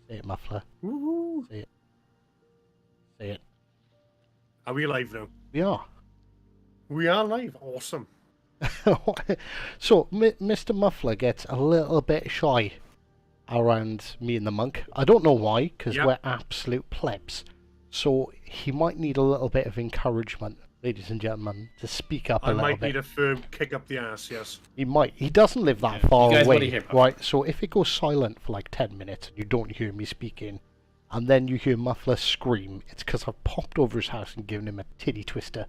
Say it, Muffler. Woo-hoo. Say it. Say it. Are we live now? We are. We are live. Awesome. So, Mr. Muffler gets a little bit shy around me and the monk. I don't know why, because we're absolute plebs. So, he might need a little bit of encouragement, ladies and gentlemen, to speak up a little bit. I might need a firm kick up the ass, yes. He might. He doesn't live that far away, hear, right? So, if it goes silent for like 10 minutes and you don't hear me speaking, and then you hear Muffler scream, it's because I've popped over his house and given him a titty twister.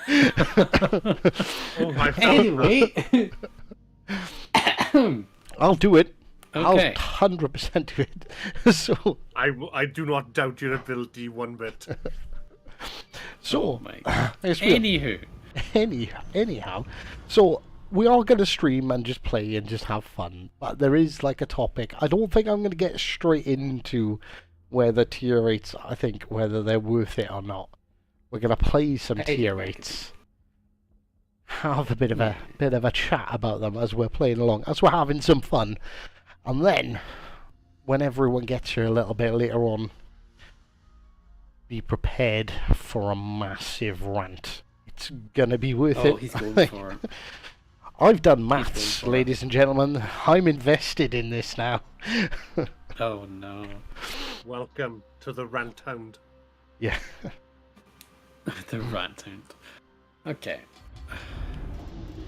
Oh my God. Anyway, I'll do it. Okay. I'll 100% do it. So I do not doubt your ability one bit. so oh my God. anyhow, so we are going to stream and just play and just have fun, but there is like a topic. I don't think I'm going to get straight into whether tier rates, I think whether they're worth it or not. We're going to play some tier rates, have a bit of a chat about them as we're playing along, as we're having some fun, and then when everyone gets here a little bit later on, be prepared for a massive rant. It's gonna be worth it. He's going for it. I've done maths, ladies and gentlemen. I'm invested in this now. Oh no. Welcome to the rant hound. Yeah. The rant hound. Okay.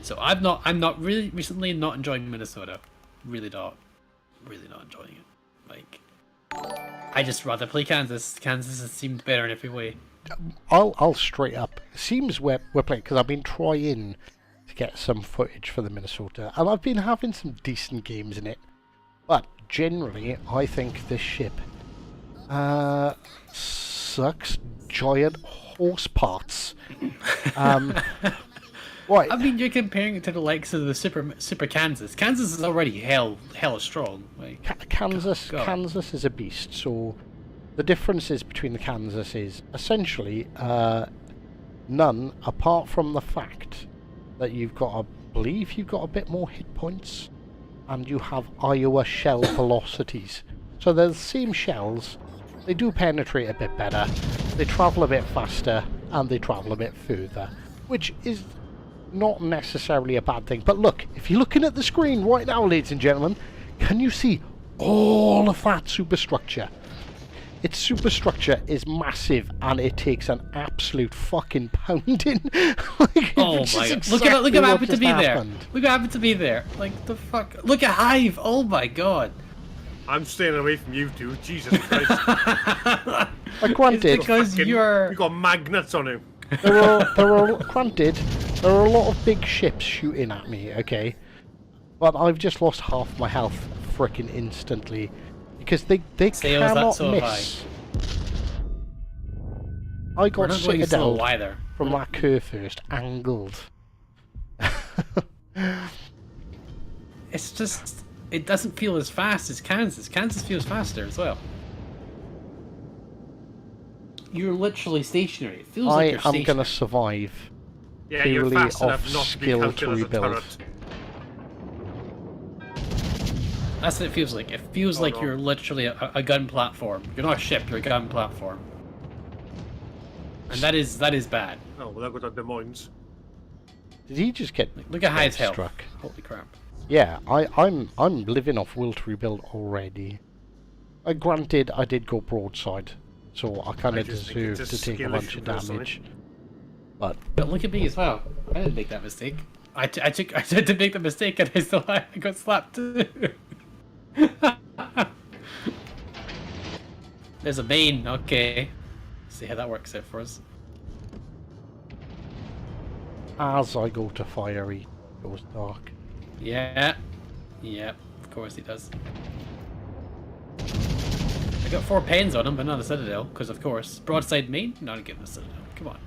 So I'm not really recently not enjoying Minnesota. Really not enjoying it. Like, I just rather play Kansas. Kansas has seemed better in every way. I'll straight up. Seems we're playing, because I've been trying to get some footage for the Minnesota, and I've been having some decent games in it. But generally, I think this ship sucks giant horse parts. What? I mean, you're comparing it to the likes of the Super Kansas. Kansas is already hell strong. Like, Kansas is a beast. So the differences between the Kansas is essentially none, apart from the fact that I believe you've got a bit more hit points, and you have Iowa shell velocities. So they're the same shells. They do penetrate a bit better. They travel a bit faster, and they travel a bit further, which is not necessarily a bad thing. But look, if you're looking at the screen right now, ladies and gentlemen, can you see all of that superstructure? Its superstructure is massive, and it takes an absolute fucking pounding. Like, oh my God! Look at what happened to me there. Look what happened to me there. Like, the fuck! Look at Hive. Oh my God! I'm staying away from you two. Jesus Christ! Like, granted, because you got magnets on him. Granted, there are a lot of big ships shooting at me, okay? But I've just lost half my health frickin' instantly. Because they cannot miss. I got Citadel from that curve first, angled. It's just, it doesn't feel as fast as Kansas. Kansas feels faster as well. You're literally stationary. It feels like you're stationary. I'm gonna survive. Yeah, you're fast enough not to be counted as a turret. That's what it feels like. It feels like you're literally a gun platform. You're not a ship, you're a gun platform. And that is bad. Oh, well, that goes to Des Moines. Did he just get Look at High's health. struck? Holy crap. Yeah, I'm living off will to rebuild already. Granted, I did go broadside, so I kind of deserve to take a bunch of damage. But look at me as well. I didn't make that mistake. I did to make the mistake, and I got slapped too. There's a main. Okay, see how that works out for us. as I go to fire, he goes dark. Yeah, of course he does. I got 4 pains on him, but not a citadel, because of course. Broadside main? Not giving a citadel. Come on.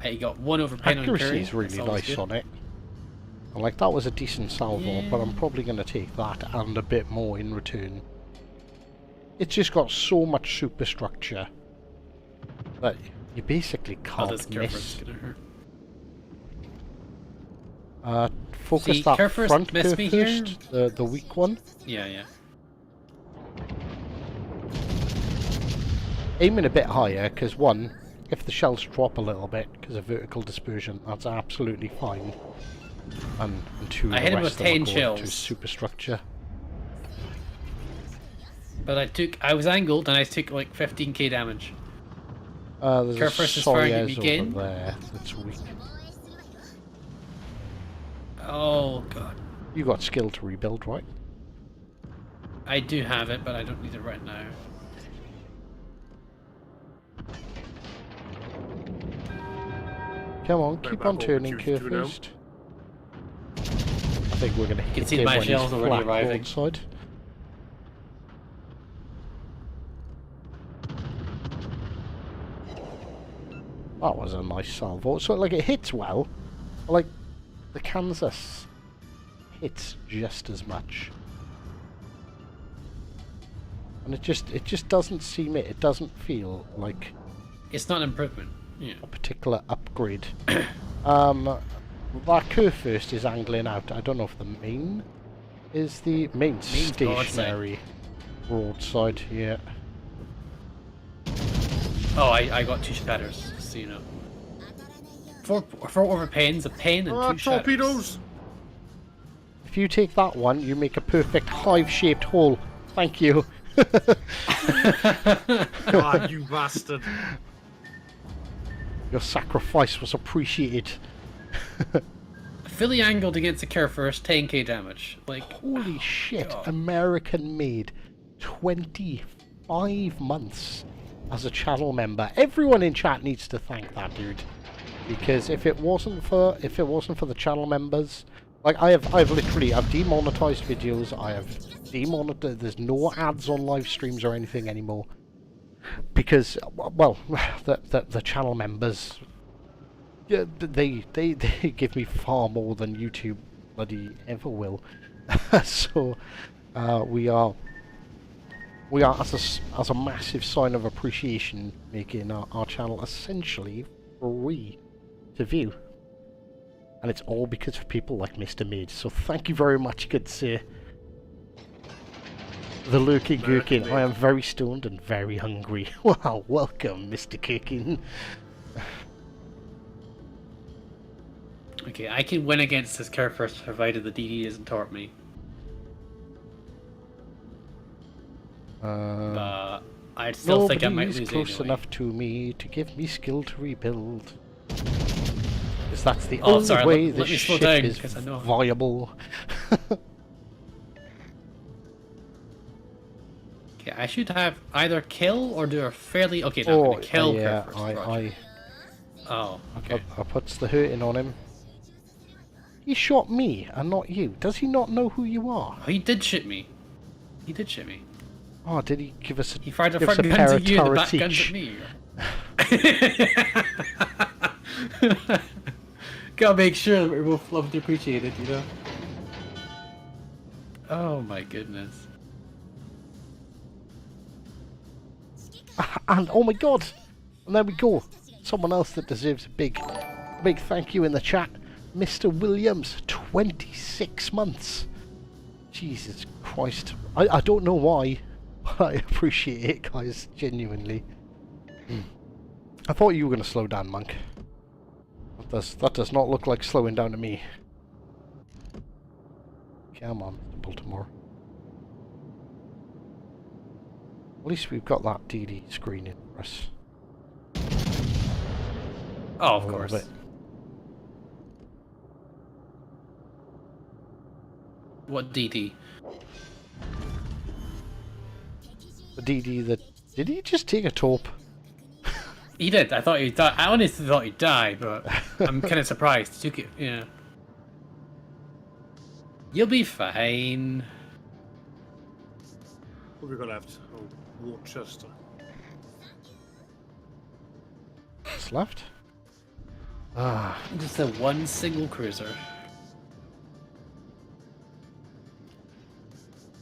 Hey, you got 1 over pain on Curry. Accuracy is really nice on it. And like, that was a decent salvo, but I'm probably going to take that and a bit more in return. It's just got so much superstructure that you basically can't miss. focus See, that curve first, front miss curve me here. first, the weak one. Yeah, yeah. Aiming a bit higher, because one, if the shells drop a little bit because of vertical dispersion, that's absolutely fine. And two, I hit the him rest with of them 10 go shells. to superstructure. But I was angled and I took like 15k damage. There's Curve a first is firing at me Soyuz again. over there that's weak. Oh god. You got skill to rebuild, right? I do have it, but I don't need it right now. Come on, Right keep back on over turning to curve you now. first. I think we're gonna hit see him my when he's shells already flat arriving. broadside. That was a nice salvo. So like it hits well. Like the Kansas hits just as much. And it just doesn't seem it doesn't feel like It's not an improvement. Yeah. a particular upgrade. That curve first is angling out. I don't know if the main is the main stationary broadside. Yeah. Oh, I got 2 shatters, so you know. 4 over pens, a pen and 2 shatters. Torpedoes! If you take that one, you make a perfect hive-shaped hole. Thank you. God, you bastard. Your sacrifice was appreciated. Fully angled against the curve first, 10k damage. Like, Holy shit, God. American made 25 months as a channel member. Everyone in chat needs to thank that dude. Because if it wasn't for the channel members, like I've demonetized videos, I have demonetized, there's no ads on live streams or anything anymore. Because well, the channel members, yeah, they give me far more than YouTube bloody ever will. So we are as a massive sign of appreciation making our channel essentially free to view, and it's all because of people like Mr. Mid. So thank you very much, good sir. The Lurky Gherkin. I am very stoned and very hungry. Wow, welcome, Mr. Gherkin. okay, I can win against this curve first provided the DD doesn't torp me. But I still think I might lose close anyway. enough to me to give me skill to rebuild. Because that's the Oh, only sorry, way let this me slow ship down, is 'cause I know. viable. Okay, I should have either kill or do a fairly... Okay, no, I'm gonna kill yeah, curve first. Roger. Oh, okay. I puts the hurting on him. He shot me and not you. Does he not know who you are? Oh, he did shoot me. He did shoot me. Oh, did he give us a, He fired the give us front a gun pair to of you and the back turrets guns at me. Gotta make sure that we're both loved and appreciated, you know? Oh my goodness. And oh my god! And there we go. Someone else that deserves a big thank you in the chat. Mr. Williams, 26 months. Jesus Christ. I don't know why, but I appreciate it, guys, genuinely. I thought you were going to slow down, Monk. That does not look like slowing down to me. Come on, Baltimore. At least we've got that DD screen in for us. Oh, of course. What DD? The DD that... Did he just take a torp? He did. I thought he died. I honestly thought he'd die, but I'm kind of surprised. He took it. Yeah. You'll be fine. What have we got left? Oh, Worcester. What's left? Ah, Just the one single cruiser.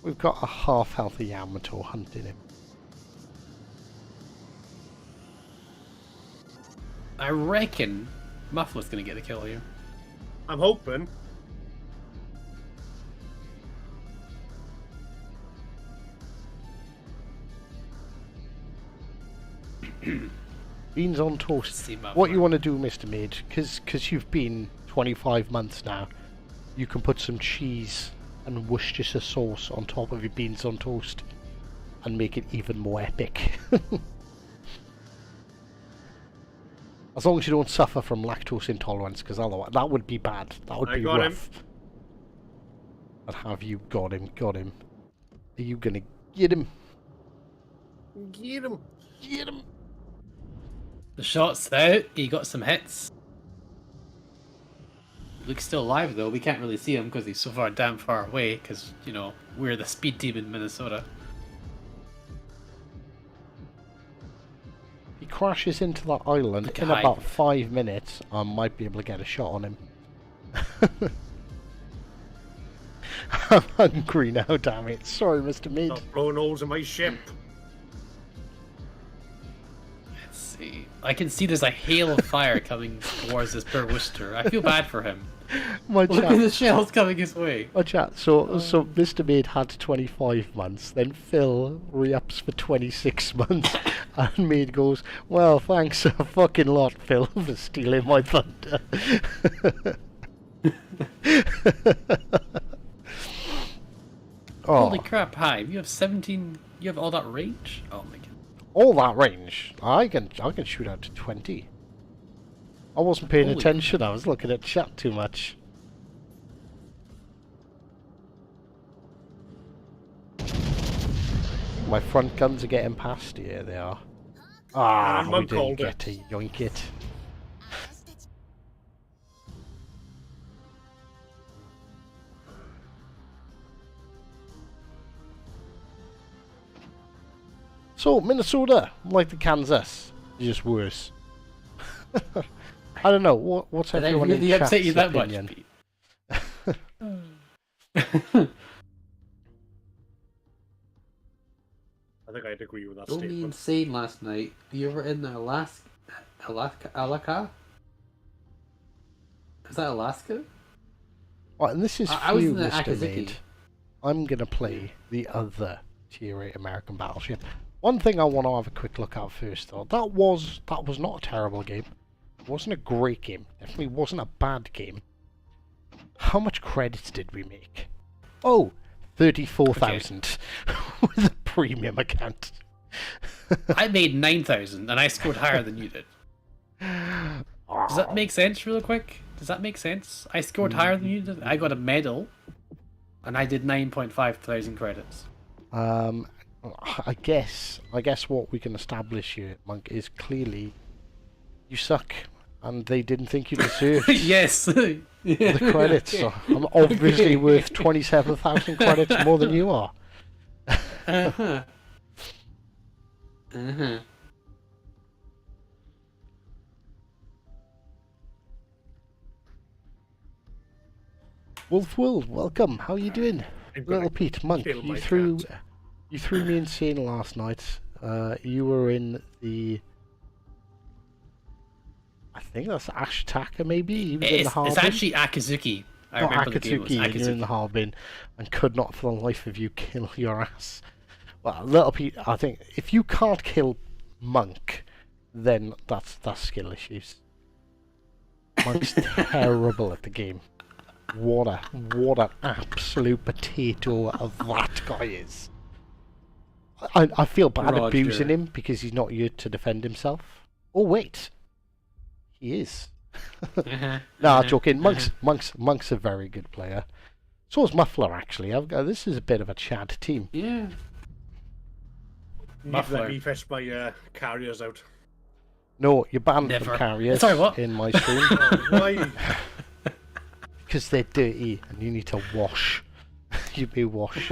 we've got a half-healthy Yamato hunting him. I reckon Muffler's gonna get the kill here. I'm hoping. Beans on toast. See, What you want to do, Mr. Maid, because you've been 25 months now, you can put some cheese and Worcestershire sauce on top of your beans on toast and make it even more epic. As long as you don't suffer from lactose intolerance, because otherwise that would be bad. That would be rough. But have you got him? Got him. Are you gonna get him? Get him. Get him. The shot's out. He got some hits. Luke's still alive though. We can't really see him because he's so far damn far away. Because you know we're the speed team in Minnesota. He crashes into that island in about 5 minutes. I might be able to get a shot on him. I'm hungry now, damn it. Sorry, Mr. Mead. Stop blowing holes in my ship. Let's see. I can see there's a hail of fire coming towards this poor Worcester. I feel bad for him. Look at the shells coming his way. My chat. So Mr. Maid had 25 months. Then Phil re-ups for 26 months, and Maid goes, "Well, thanks a fucking lot, Phil, for stealing my thunder." Holy crap! Hive, you have 17. You have all that range. Oh my god. All that range? I can shoot out to 20. I wasn't paying attention. I was looking at chat too much. My front guns are getting past. Here they are. Ah, we didn't get to yoink it. So, Minnesota, like the Kansas, just worse. I don't know, what's everyone in chat's upset you that opinion? much, Pete? I think I'd agree with that Don't be statement. insane last night. You were in Alaska? Is that Alaska? Right, and this is I for was you, in the Mr. Akazuki. Maid. I'm going to play the other Tier 8 American battleship. One thing I want to have a quick look at first, though. That was not a terrible game. It wasn't a great game. Definitely wasn't a bad game. How much credits did we make? Oh, 34,000 with a premium account. I made 9,000 and I scored higher than you did. Does that make sense real quick? Does that make sense? I scored higher than you did. I got a medal and I did 9,500 credits. I guess what we can establish here, Monk, is clearly you suck and they didn't think you deserved Yes. the credits. So I'm obviously worth 27,000 credits more than you are. Uh-huh. Uh-huh. Wolf World, welcome. How are you doing? Little Pete, Monk, you threw me insane last night. You were in the... I think that's Ashitaka, maybe? You was in the Harbin? It's actually Akazuki. I remember the game was Akatsuki, and you're in the Harbin and could not for the life of you kill your ass. Well, Little Pete, I think if you can't kill Monk, then that's skill issues. Monk's terrible at the game. What an absolute potato of that guy is. I feel bad abusing him because he's not here to defend himself. Oh wait, he is. Nah, joking. Monk's a very good player. So is Muffler actually. This is a bit of a Chad team. Yeah. Muffler. Let me fetch my carriers out. No, you're banned from carriers. Sorry, what? In my stream. Oh, why? Because they're dirty and you need to wash. You be wash.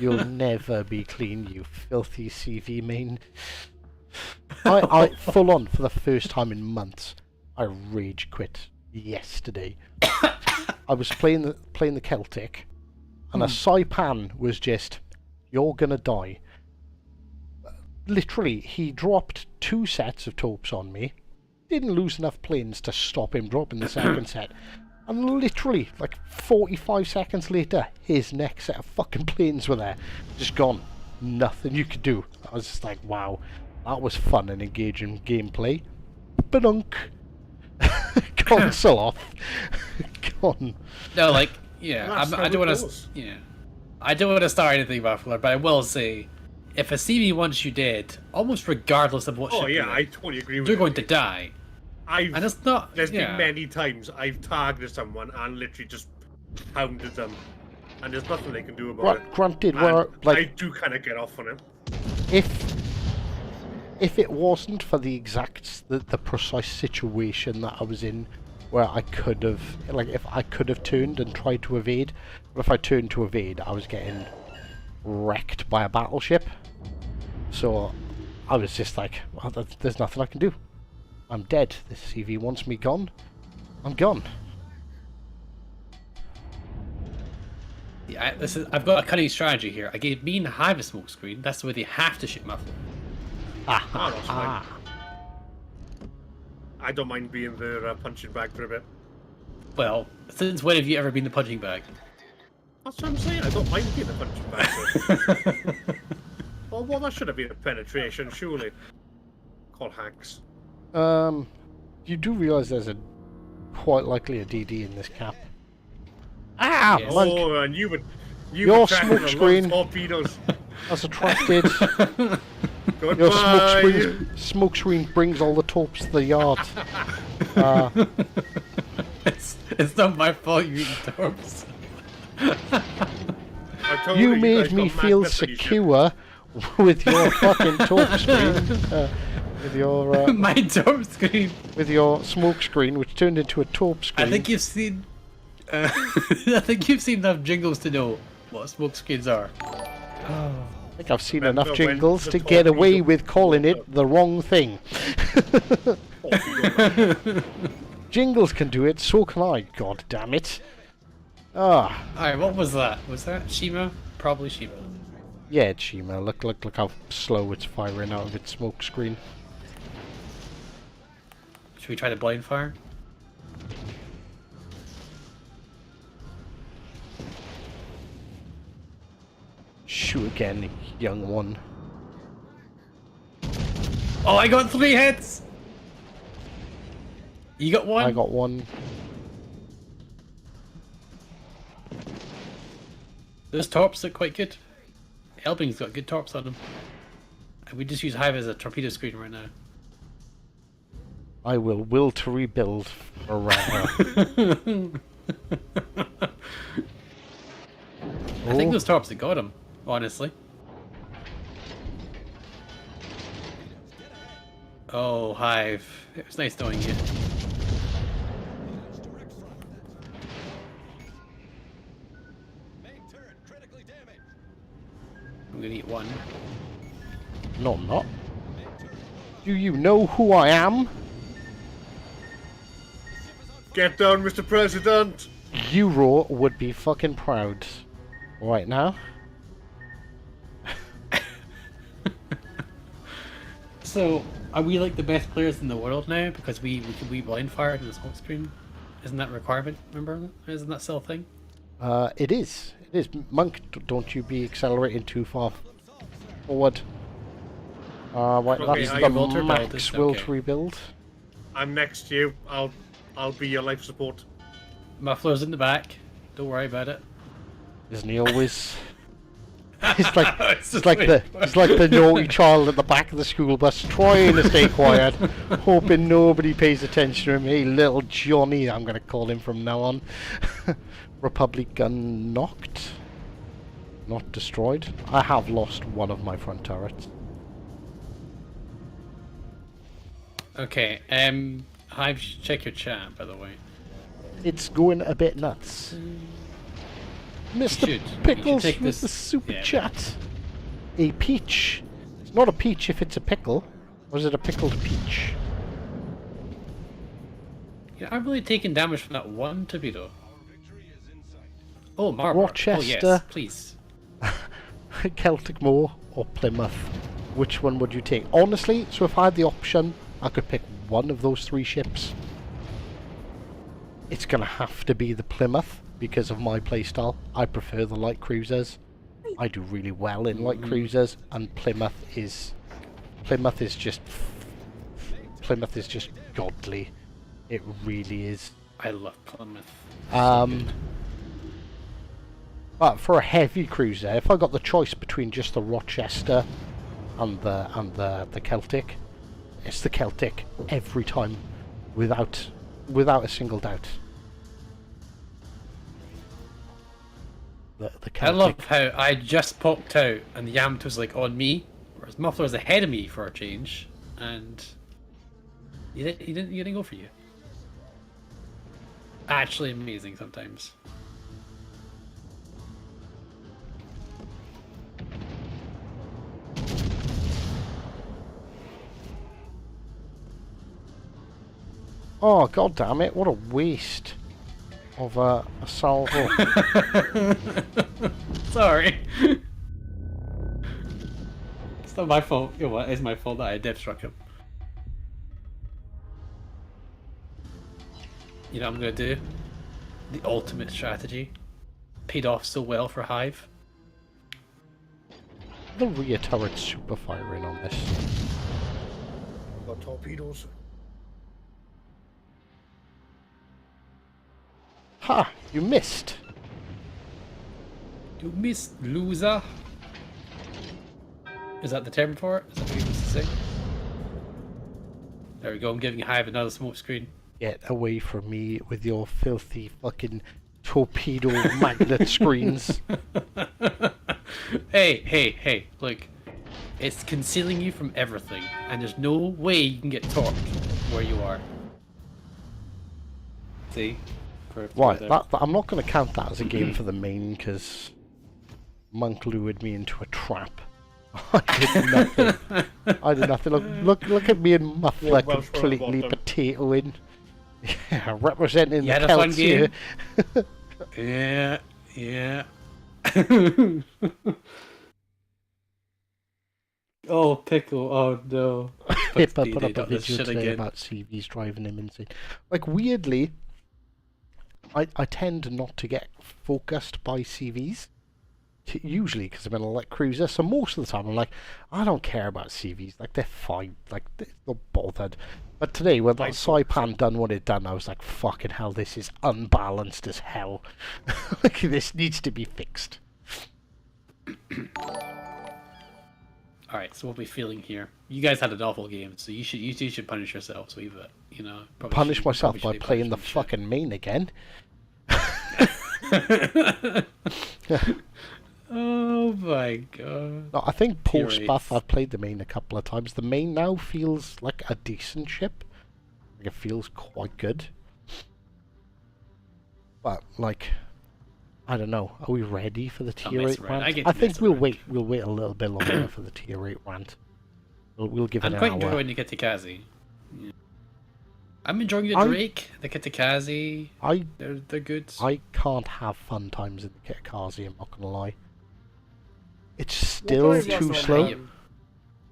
You'll never be clean, you filthy CV main. I full on for the first time in months. I rage quit yesterday. I was playing the Celtic, and a Saipan was just, you're gonna die. Literally, he dropped 2 sets of taupes on me. Didn't lose enough planes to stop him dropping the second set. And literally, like 45 seconds later, his next set of fucking planes were there. Just gone. Nothing you could do. I was just like, wow. That was fun and engaging gameplay. Badunk. Console off. Gone. No, like, yeah, I don't want to. Yeah, I don't want to start anything, Buffalo, but I will say, if a CV wants you dead, almost regardless of what. Oh yeah, I totally agree with you. you. You're going to die. And it's not. There's been many times I've targeted someone and literally just pounded them, and there's nothing they can do about it. Granted, I do kind of get off on it. If it wasn't for the precise situation that I was in, where I could have, like, if I could have turned and tried to evade, but if I turned to evade, I was getting wrecked by a battleship. So I was just like, well, there's nothing I can do. I'm dead. This CV wants me gone. I'm gone. Yeah, I've got a cunning strategy here. I gave me and Hive a smoke screen. That's the way they have to shoot muffler. I don't mind being the punching bag for a bit. Well, since when have you ever been the punching bag? That's what I'm saying. I don't mind being the punching bag. Well, that should have been a penetration, surely. Call hacks. You do realise there's quite likely a DD in this cap. Ah, yes. Oh, and your smoke screen torpedoes has attracted. Your smoke screen brings all the torps to the yard. It's not my fault you eat torps. You made me feel secure with your fucking torp screen. With your my torp screen. With your smoke screen, which turned into a torp screen. I think you've seen. I think you've seen enough jingles to know what smoke screens are. I think I've seen enough jingles to get away with calling it the wrong thing. Jingles can do it, so can I. God damn it! Ah. Alright, what was that? Was that Shima? Probably Shima. Yeah, it's Shima. Look how slow it's firing out of its smoke screen. Should we try the blind fire? Shoot again, young one. Oh, I got 3 hits! You got 1? I got 1. Those torps look quite good. Elbing's got good torps on them. And we just use Hive as a torpedo screen right now. I will to rebuild forever. I think those torps have got him, honestly. Oh, Hive. It was nice knowing you. I'm gonna eat 1. No, I'm not. Do you know who I am? Get down, Mr. President! Euro would be fucking proud right now. So, are we like the best players in the world now because we blind fired in the smoke screen? Isn't that a requirement? Remember? Isn't that still a thing? It is. It is. Monk, don't you be accelerating too far forward. Right, Okay, that's the will to rebuild, max will to rebuild. I'm next to you. I'll be your life support. Muffler's in the back. Don't worry about it. Isn't he always? He's like the naughty child at the back of the school bus, trying to stay quiet, hoping nobody pays attention to him. Hey, little Johnny, I'm gonna call him from now on. Republic gun knocked, not destroyed. I have lost one of my front turrets. Okay. Hive, check your chat, by the way. It's going a bit nuts. Mr. Pickles with the super chat. A peach. It's not a peach if it's a pickle. Or is it a pickled peach? Yeah, I've really taken damage from that 1 torpedo. Oh, Marlborough. Rochester. Oh, yes, please. Celtic Moor or Plymouth? Which one would you take? Honestly, so if I had the option, I could pick one of those 3 ships. It's gonna have to be the Plymouth because of my playstyle. I prefer the light cruisers. I do really well in light cruisers, and Plymouth is Plymouth is just godly. It really is. I love Plymouth. But for a heavy cruiser, if I got the choice between just the Rochester and the Celtic, it's the Celtic every time, without a single doubt. The Celtic. I love how I just popped out and the Yamato's like on me, whereas Muffler's ahead of me for a change, and he didn't go for you. Actually amazing sometimes. Oh, god damn it, what a waste of a salvo. Sorry. It's not my fault. You know what? It's my fault that I dev struck him. You know what I'm gonna do? The ultimate strategy. Paid off so well for Hive. The rear turret's super firing on this. Got torpedoes. Ha! You missed! You missed, loser. Is that the term for it? Is that what you're supposed to say? There we go, I'm giving Hive another smoke screen. Get away from me with your filthy fucking torpedo magnet screens. Hey, look. It's concealing you from everything, and there's no way you can get torqued where you are. See? Right, I'm not going to count that as a game for the main, because Monk lured me into a trap. I did nothing. I did nothing. Look at me and Muffler completely potatoing. Yeah, representing the Celts here. Yeah. Oh, Pickle, oh no. Pippa put up a video today about CVs driving him insane. Like, weirdly, I tend not to get focused by CVs. Usually because I'm in a light cruiser, so most of the time I'm like, I don't care about CVs, like they're fine, like they're not bothered. But today when that Saipan done what it done, I was like, fucking hell, this is unbalanced as hell. Like, this needs to be fixed. Alright, so what are we feeling here? You guys had an awful game, so you should punish yourselves. So punish myself by playing the fucking main again. Oh my god. No, I think post buff I've played the main a couple of times. The main now feels like a decent ship. Like, it feels quite good. But like, I don't know. Are we ready for the tier 8 rant? I think we'll wait a little bit longer for the tier 8 rant. We'll give it an hour. I'm quite enjoying the Kitakazi. Yeah. I'm enjoying the Drake, the Kitakazi. They're good. I can't have fun times in the Kitakazi, I'm not gonna lie. It's still too slow.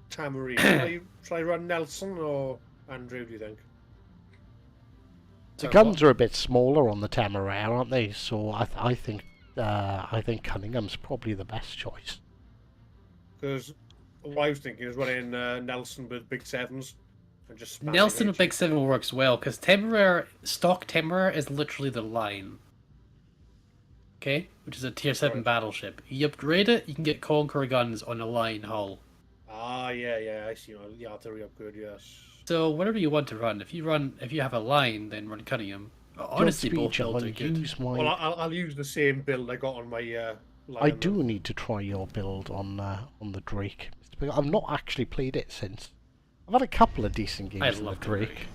Tamarine. Try run Nelson or Andrew, do you think? The guns are a bit smaller on the Tamaraire, aren't they? So I think Cunningham's probably the best choice. Because what I was thinking is running Nelson with big sevens. And just Nelson with big 7 works well, because stock Temeraire is literally the line. Okay? Which is a tier 7 battleship. You upgrade it, you can get Conqueror guns on a line hull. Ah, yeah, I see. The artillery upgrade, yes. So whatever you want to run, if you have a line, then run Cunningham. Honestly, both builds are good. Well, I'll use the same build I got on my line. I do need to try your build on the Drake. I've not actually played it since. I've had a couple of decent games with the Drake.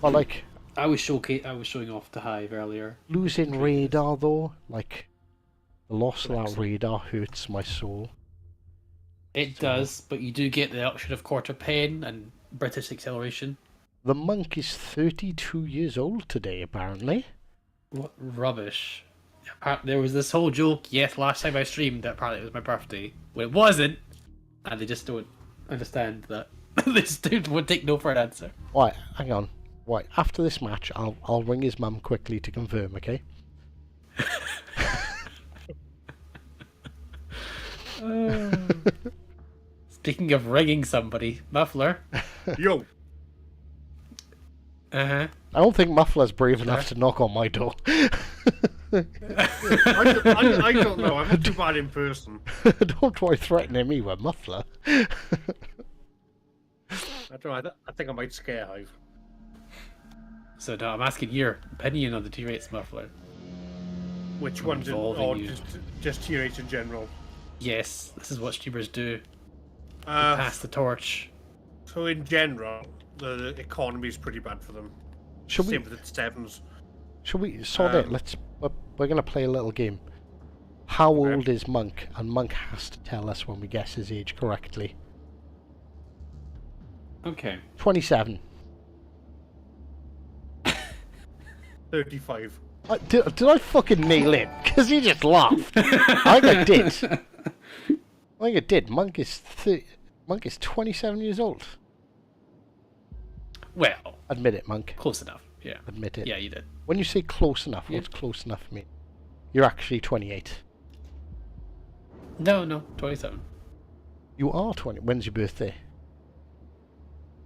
But like, I was showing off the Hive earlier. Losing radar though, like, the loss of that radar hurts my soul. It does, but you do get the option of quarter pen and British acceleration. The Monk is 32 years old today, apparently. What rubbish. There was this whole joke, yes, last time I streamed, that apparently it was my birthday. When it wasn't, and they just don't understand that. This dude would take no for an answer. Right, hang on. Right, after this match, I'll ring his mum quickly to confirm, okay? It's Speaking of ringing somebody, Muffler. Yo, Uh-huh. I don't think Muffler's brave enough to knock on my door. I don't know. I'm not too bad in person. Don't try threatening me with Muffler. I don't know. I think I might scare Hive. So now I'm asking your opinion on the T-Rates Muffler. Which one's in, Involving or you. just T-Rates in general? Yes, this is what streamers do. Uh, Pass the torch. so in general, the economy is pretty bad for them. Should we? Same with the sevens. Should we sort it? We're gonna play a little game. How Okay. old is Monk? And Monk has to tell us when we guess his age correctly. Okay. 27. 35. Did I fucking nail it? Because he just laughed. I think I did. I think I did. Monk is 27 years old. Well, Admit it, Monk. close enough. Yeah. Admit it. Yeah, you did. When you say close enough, Yeah. what's close enough mean? You're actually 28. No, 27. You are 20. When's your birthday?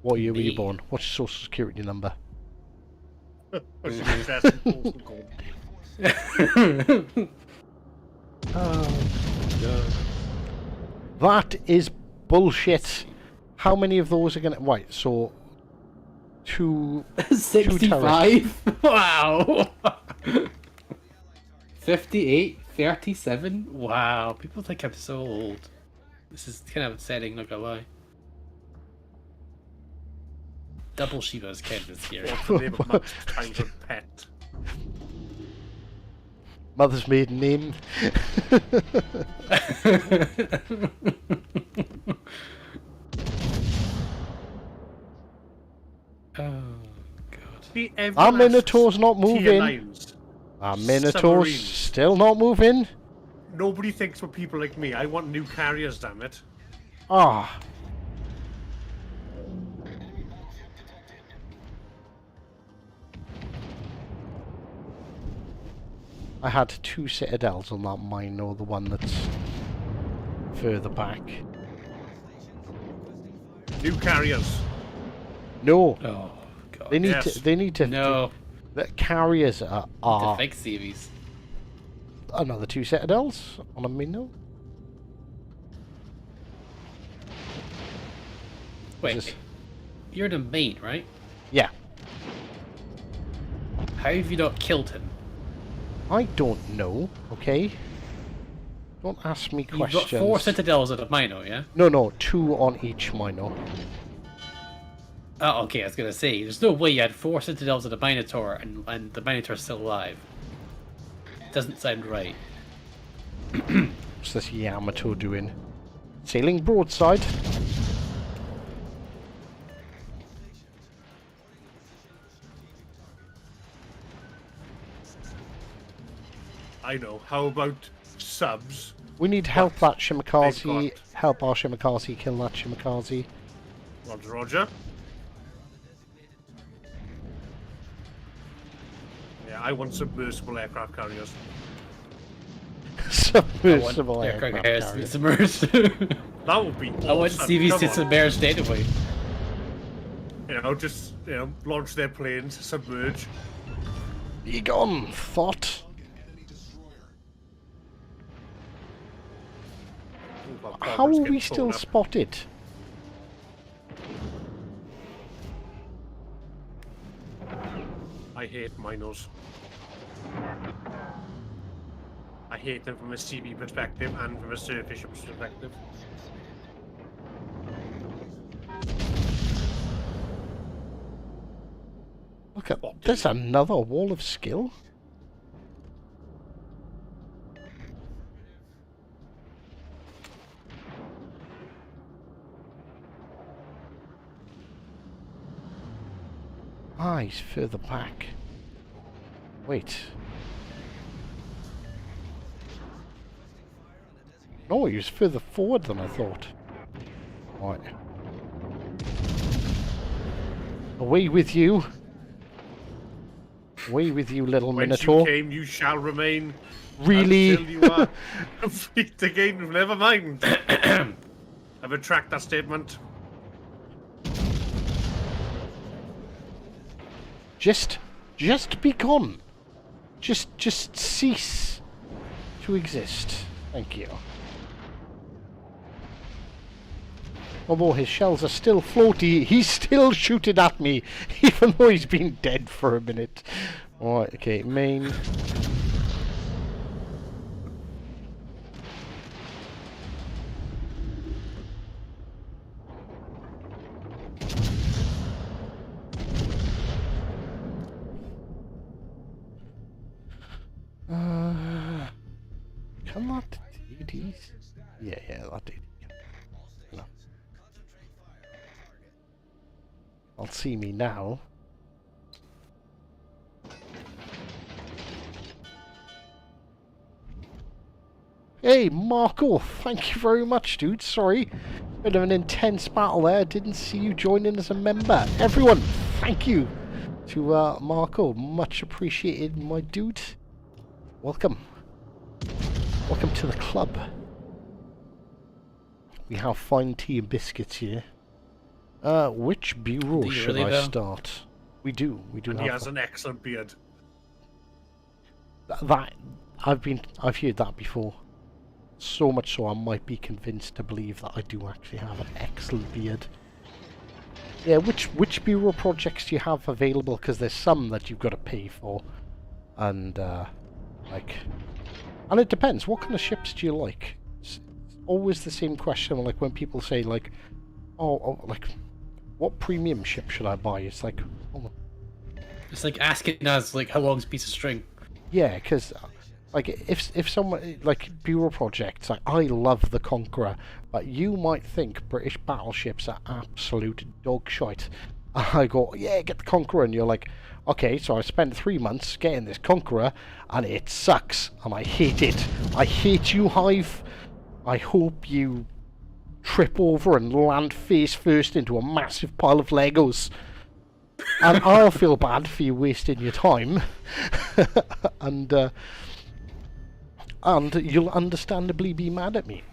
What year were you Me. born? What's your social security number? Which is interesting. Postal code. That is bullshit. How many of those are gonna... Right, so... 65? Wow! 58? 37? Wow, people think I'm so old. This is kind of upsetting, not gonna lie. Double Shiva is kind of scary. What's the name of Max times a pet? Mother's maiden name. Oh, God. See, everyone Our has Minotaur's not tier moving. lines. Our Minotaur's Submarines. still not moving. Nobody thinks for people like me. I want new carriers, damn it. Ah. I had 2 citadels on that mine, or the one that's further back. New carriers. No, Oh, God. they need Yes. to. They need to. No, The carriers to are fix CVs. another 2 citadels on a minnow. Wait, Just- you're the mate, right? Yeah, How have you not killed him? I don't know. Okay, don't ask me You've got questions. 4 citadels at a Mino, yeah? No, 2 on each minnow. Oh, okay, I was gonna say, there's no way you had 4 citadels at a Minotaur and the Minotaur's still alive. Doesn't sound right. What's this Yamato doing? Sailing broadside. I know. How about subs? We need help that They've Shimakaze. got- Help our Shimakaze kill that Shimakaze. Roger, Roger. Yeah, I want submersible aircraft carriers. Submersible I want aircraft carriers to be carrier. submerged. That would be awesome. I want CVs Come to on. submerged anyway. You know, just, launch their planes, submerge. Egon, thought. Ooh, my How progress are we getting still torn up. spotted? I hate minos. I hate them from a CB perspective and from a surface perspective. Look at Spotted. there's another wall of skill. Ah, he's further back. Wait. No, he was further forward than I thought. Right. Away with you. Away with you, little Whence you Minotaur. came, you shall remain. Really? Until you are complete again. Never mind. I I retract that statement. Just be gone. Just cease to exist. Thank you. Although his shells are still floaty, he's still shooting at me, even though he's been dead for a minute. Alright, okay, main. Can that do these? Yeah, that did. No. I'll see me now. Hey, Marco, thank you very much, dude. Sorry. Bit of an intense battle there. Didn't see you join in as a member. Everyone, thank you to Marco. Much appreciated, my dude. Welcome. Welcome to the club. We have fine tea and biscuits here. Which bureau should I start? We do. And he has an excellent beard. That I've heard that before. So much so I might be convinced to believe that I do actually have an excellent beard. Yeah, which bureau projects do you have available? Because there's some that you've got to pay for, and and it depends. What kind of ships do you like? It's always the same question. Like when people say like, oh like, what premium ship should I buy? It's like, oh. It's like asking us like how long's a piece of string. Yeah, because like if someone like bureau projects, like I love the Conqueror, but you might think British battleships are absolute dog shite. And I go, yeah, get the Conqueror, and you're like, okay, so I spent 3 months getting this Conqueror, and it sucks, and I hate it. I hate you, Hive. I hope you trip over and land face first into a massive pile of Legos. And I'll feel bad for you wasting your time. And you'll understandably be mad at me.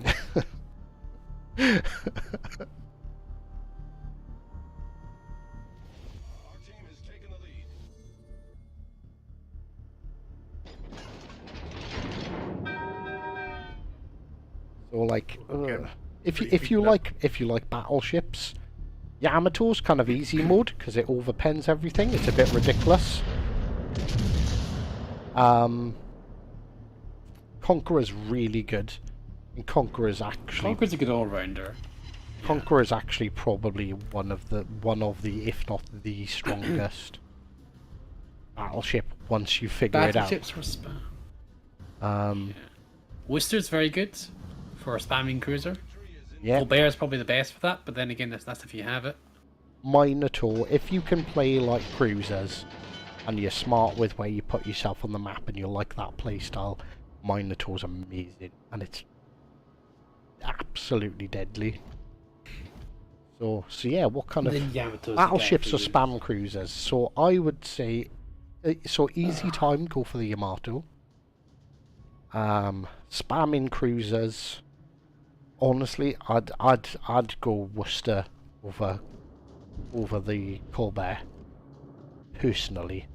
So like, if you like battleships, Yamato's kind of easy mode because it overpens everything. It's a bit ridiculous. Conqueror's really good, and Conqueror's a good all-rounder. Conqueror's actually probably one of the if not the strongest battleship once you figure it out. Battleships for spam. Worcester's very good for a spamming cruiser. Yeah. Colbert's probably the best for that, but then again, that's if you have it. Minotaur, if you can play like cruisers, and you're smart with where you put yourself on the map, and you like that playstyle, Minotaur's amazing, and it's absolutely deadly. So yeah, what kind of battleships or spam cruisers? So I would say, so easy time, go for the Yamato. Spamming cruisers. Honestly, I'd go Worcester over the Colbert. Personally,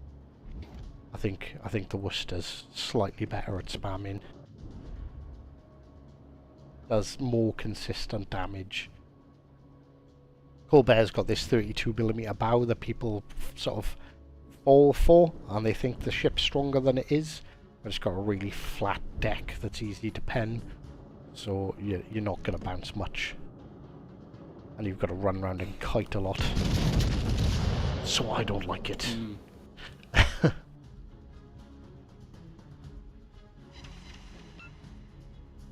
I think the Worcester's slightly better at spamming. Does more consistent damage. Colbert's got this 32mm bow that people sort of fall for, and they think the ship's stronger than it is. But it's got a really flat deck that's easy to pen. So you're not going to bounce much. And you've got to run around and kite a lot. So I don't like it.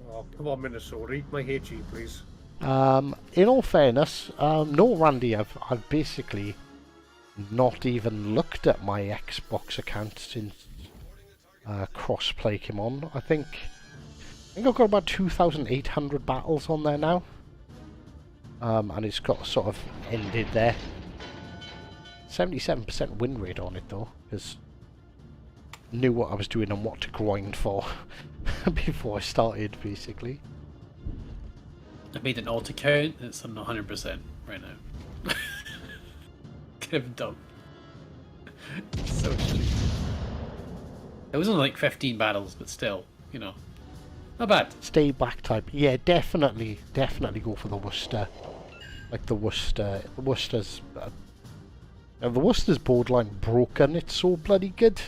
Oh, come on, Minnesota. Eat my HE, please. In all fairness, no, Randy, I've basically not even looked at my Xbox account since crossplay came on. I think I've got about 2,800 battles on there now, and it's got sort of ended there. 77% win rate on it though, because I knew what I was doing and what to grind for before I started, basically. I made an alt account. It's on 100% right now. Kind of dumb. So shitty. It was only like 15 battles, but still, you know, not bad. Stay back type. Yeah, definitely go for the Worcester. Like the Worcester. The Worcester's borderline broken. It's so bloody good.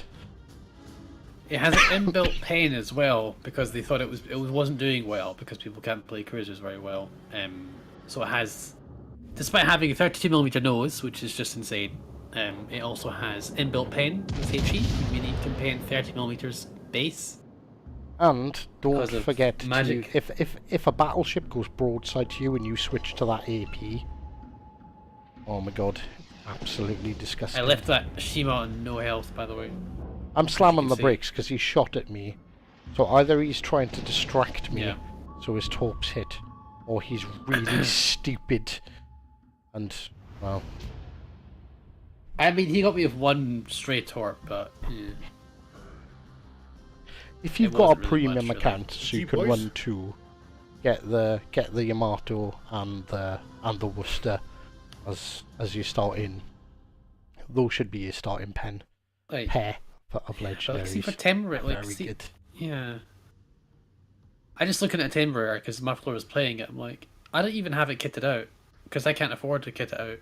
It has an inbuilt pain as well because they thought it wasn't doing well because people can't play cruisers very well. So it has, despite having a 32mm nose, which is just insane, it also has inbuilt pain with HE, meaning you can paint 30mm base. And don't forget, magic. If a battleship goes broadside to you and you switch to that AP, oh my god, absolutely disgusting. I left that Shima on no health, by the way. I'm slamming the brakes because he shot at me. So either he's trying to distract me, so his torps hit, or he's really stupid. And, well... I mean, he got me with one stray torp, but... Yeah. If you've got a premium account, so you can run two, get the Yamato and the Worcester as you start in. Those should be your starting pair of legendaries. See for Timber, like, very good. Yeah. I just looking at Timber because Muffler was playing it. I'm like, I don't even have it kitted out because I can't afford to kit it out.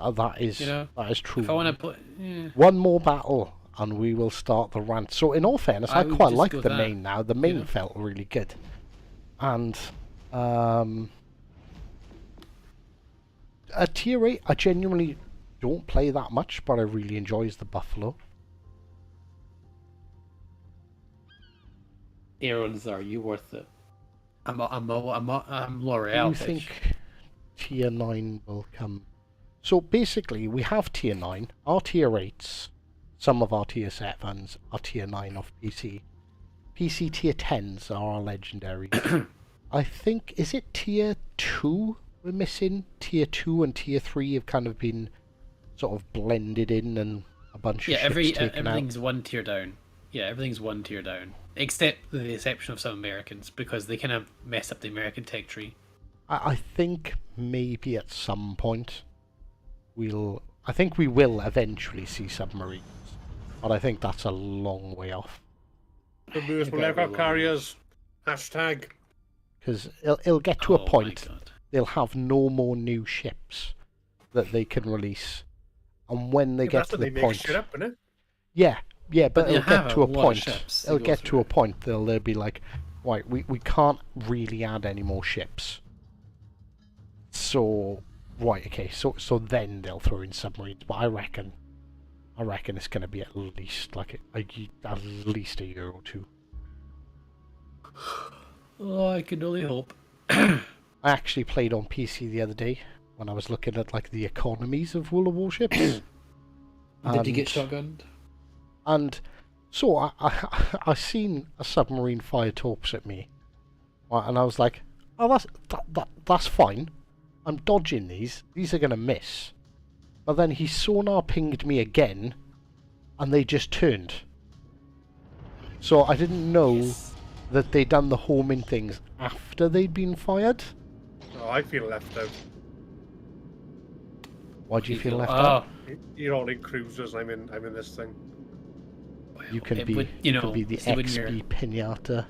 Oh, that is true. If I want to play, one more battle and we will start the rant. So in all fairness, I quite like the main now. The main felt really good, and a tier 8 I genuinely don't play that much, but I really enjoys the Buffalo. Aaron's, are you worth it? I'm L'Oreal. Do you think tier 9 will come? So basically, we have tier 9, our tier 8s, some of our tier 7s are tier 9 of PC. PC tier 10s are our legendary. I think, is it tier 2 we're missing? Tier 2 and tier 3 have kind of been sort of blended in and a bunch of ships taken everything's out. one tier down. Yeah, everything's one tier down. Except the exception of some Americans, because they kind of mess up the American tech tree. I think maybe at some point I think we will eventually see submarines, but I think that's a long way off. The most will ever have carriers. Hashtag. Because it'll get to a point, they'll have no more new ships that they can release. And when they get to the point... Shit up, innit? Yeah, but it'll get to a point. It'll get to a point they'll be like, right, we can't really add any more ships. So, right, okay, so then they'll throw in submarines. But I reckon it's going to be at least at least a year or two. Oh, I can only hope. I actually played on PC the other day when I was looking at the economies of World of Warships. Did you get shotgunned? And so I seen a submarine fire torps at me, and I was like, "Oh, that's fine. I'm dodging these. These are gonna miss." But then he sonar pinged me again, and they just turned. So I didn't know that they'd done the homing things after they'd been fired. Oh, I feel left out. Why do you feel left out? You're all in cruisers. I'm in this thing. You can be the XP pinata.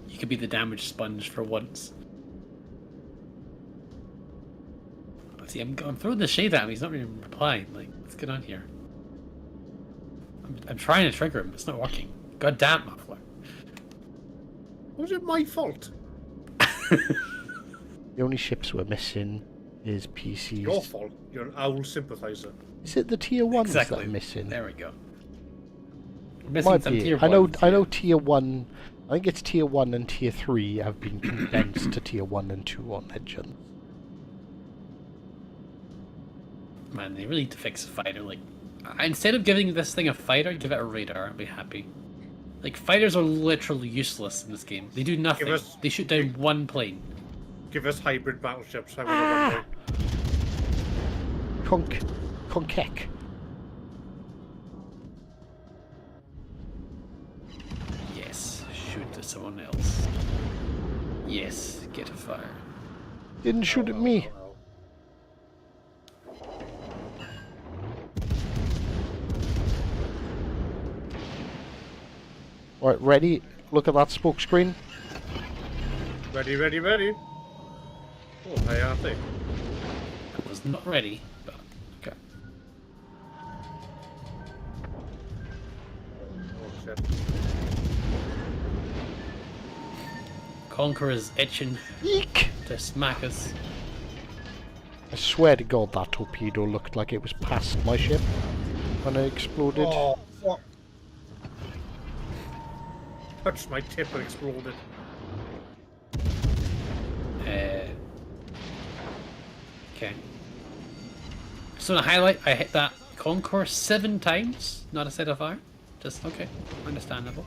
You could be the damage sponge for once. See, I'm throwing the shade at him. He's not really replying. Like, what's going on here? I'm trying to trigger him. It's not working. God damn, Muffler. Was it my fault? The only ships we're missing is PCs. Your fault. You're an owl sympathizer. Is it the tier 1s that are missing? There we go. We're missing some tier 1s. I know tier 1. I think it's tier 1 and tier 3 have been condensed to tier 1 and 2 on Legends. Man, they really need to fix a fighter. Like, instead of giving this thing a fighter, give it a radar. I'll be happy. Like, fighters are literally useless in this game. They do nothing. They shoot down one plane. Give us hybrid battleships. Konkek. Yes, shoot to someone else. Yes, get a fire. Didn't shoot at me. Right, ready? Look at that smoke screen. Ready, ready, ready. Oh, hey, aren't they? I was not ready, but okay. Oh, shit. Conqueror's itching Eek! to smack us. I swear to God that torpedo looked like it was past my ship when it exploded. Oh, fuck. Touched my tip and exploded. Okay. So to highlight, I hit that Conqueror 7 times, not a set of fire. Just okay, understandable.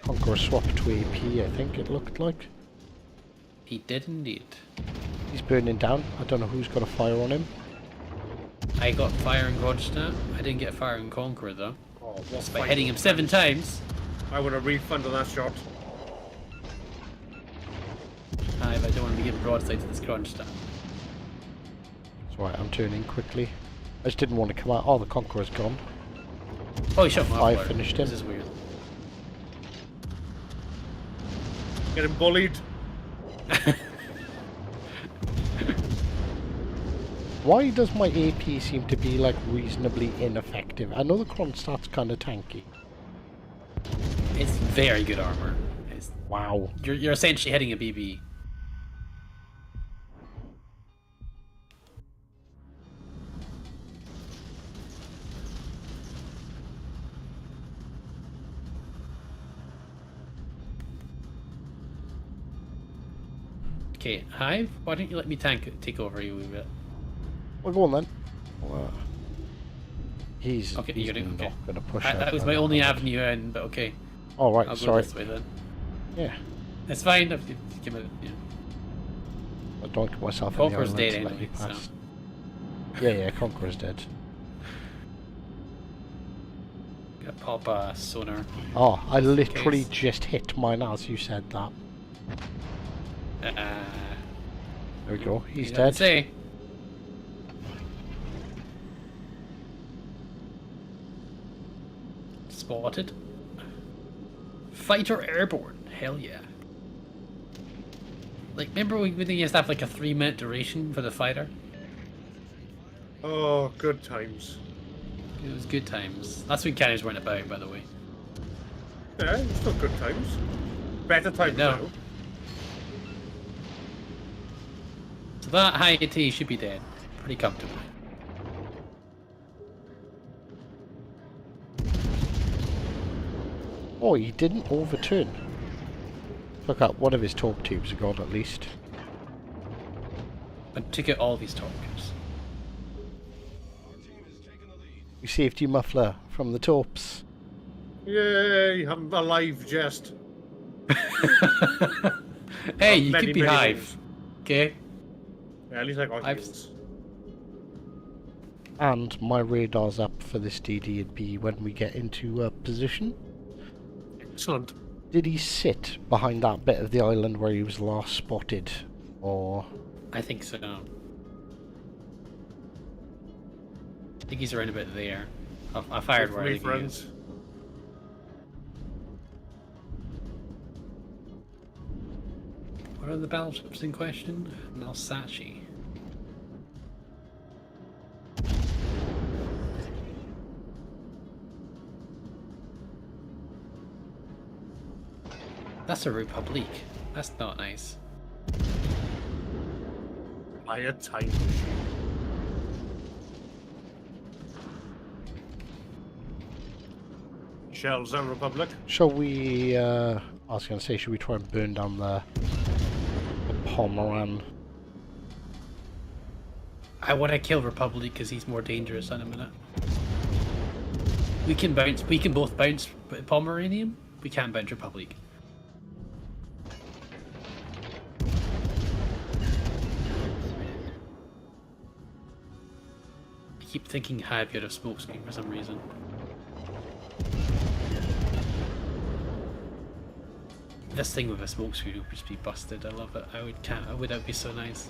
Conqueror swapped to AP, I think it looked like. He did indeed. He's burning down. I don't know who's got a fire on him. I got fire in Grodstadt. I didn't get fire in Conqueror though. Oh, what By hitting him 7 times. I want a refund on that shot. I don't want to be giving broadside to this Grodstadt. It's right, I'm turning quickly. I just didn't want to come out. Oh, the Conqueror's gone. Oh, he shot him I off. finished him. This is weird. Getting bullied. Why does my AP seem to be like reasonably ineffective? I know the Kronstadt's kind of tanky. It's very good armor. It's, Wow. you're essentially hitting a BB. Okay, Hive, why don't you let me take over you a wee bit? Well, go on then. Well, he's Okay, he's you're not okay. going to push That was my only avenue in, but okay. Oh, right, I'll go sorry. this way then. Yeah, It's fine if you give it. Yeah. I don't get myself Conqueror's in the dead island to let anyway, you pass. Yeah, Conqueror's dead. Got pop sonar. Oh, I literally Case. just hit mine as you said that. There we go, he's You don't dead. say. Spotted. Fighter airborne. Hell yeah. Like, remember when they used to have like a 3-minute duration for the fighter? Oh, good times. It was good times. That's when cannons weren't about, by the way. Yeah, it's still good times. Better times know. now. So that high AT should be dead. Pretty comfortably. Oh, he didn't overturn. Look at one of his torque tubes are gone at least. And took out all these torques. We saved you, muffler, from the torps. Yay, I'm alive, jest. Hey, you many, could be many Hive. ways. Okay? Yeah, at least I got I've- heals. And my radar's up for this DD&B when we get into position. Excellent. Did he sit behind that bit of the island where he was last spotted? Or... I think so. I think he's around about there. I fired where I Me, think he friends. is. What are the battleships in question? Malsachi. That's a Republic. That's not nice. Buy a time machine. Shells and Republic. shall we, I was going to say, should we try and burn down the Pomeran? I want to kill Republic because he's more dangerous in a minute. We can bounce. We can both bounce Pomeranian. We can't bounce Republic. I keep thinking Hive out of smokescreen for some reason. this thing with a smoke screen would just be busted. I love it. I would can't. I would. That would be so nice.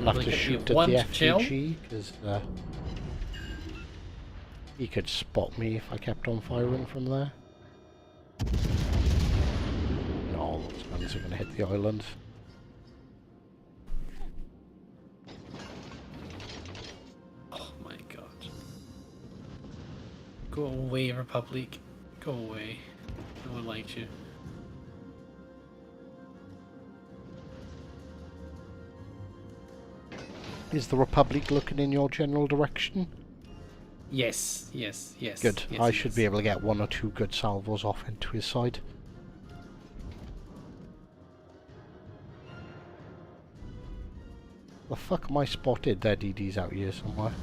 I'll have Like, to you shoot have at the one shell? FPG because he could spot me if I kept on firing from there. No, those guns are going to hit the island. Oh my god. Go away, Republic. Go away. No one likes you. Is the Republic looking in your general direction? Yes, yes, yes. Good. Yes, I yes. should be able to get 1 or 2 good salvos off into his side. The fuck am I spotted? Their DD's out here somewhere.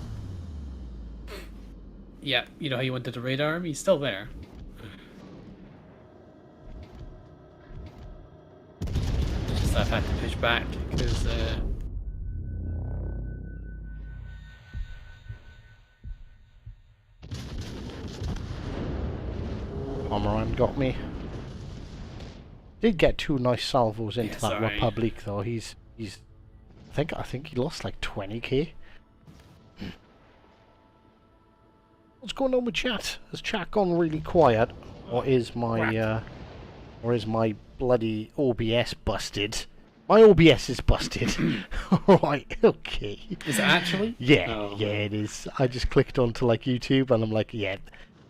Yeah, you know how you wanted to radar him? He's still there. Just I've had to push back because Pomeran got me. Did get 2 nice salvos into Yeah, that sorry. Republic though. He's I think he lost like 20k. What's going on with chat? Has chat gone really quiet? Or is my bloody OBS busted? My OBS is busted. Right, okay. is it actually? Yeah, Oh, yeah, it is. I just clicked onto like YouTube and I'm like, yeah,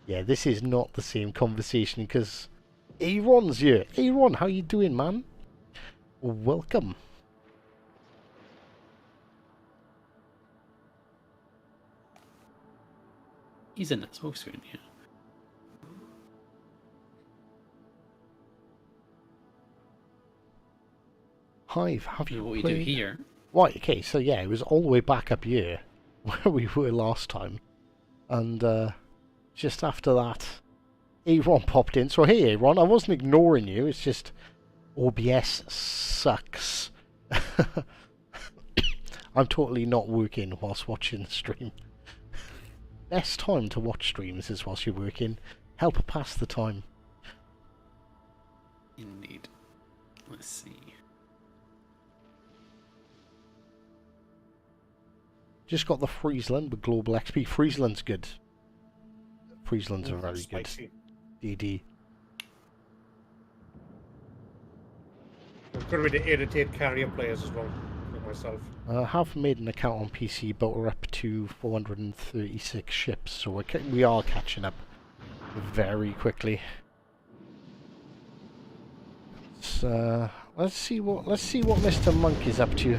this is not the same conversation because Aaron's here. Aaron, how you doing, man? Welcome. He's in that smoke screen, yeah. Hive, have You you know what we played? do here? Right, okay, so yeah, it was all the way back up here where we were last time. And just after that, Aaron popped in. So hey Aaron, I wasn't ignoring you, it's just OBS sucks. I'm totally not working whilst watching the stream. Best time to watch streams is whilst you're working. Help pass the time. Indeed. Let's see. Just got the Friesland with Global XP. Friesland's good. Friesland's a very good Spicy. DD. It's going to be to irritate carrier players as well, like myself. I have made an account on PC, but we're up to 436 ships, so we are catching up very quickly. So let's see what Mr. Monk is up to.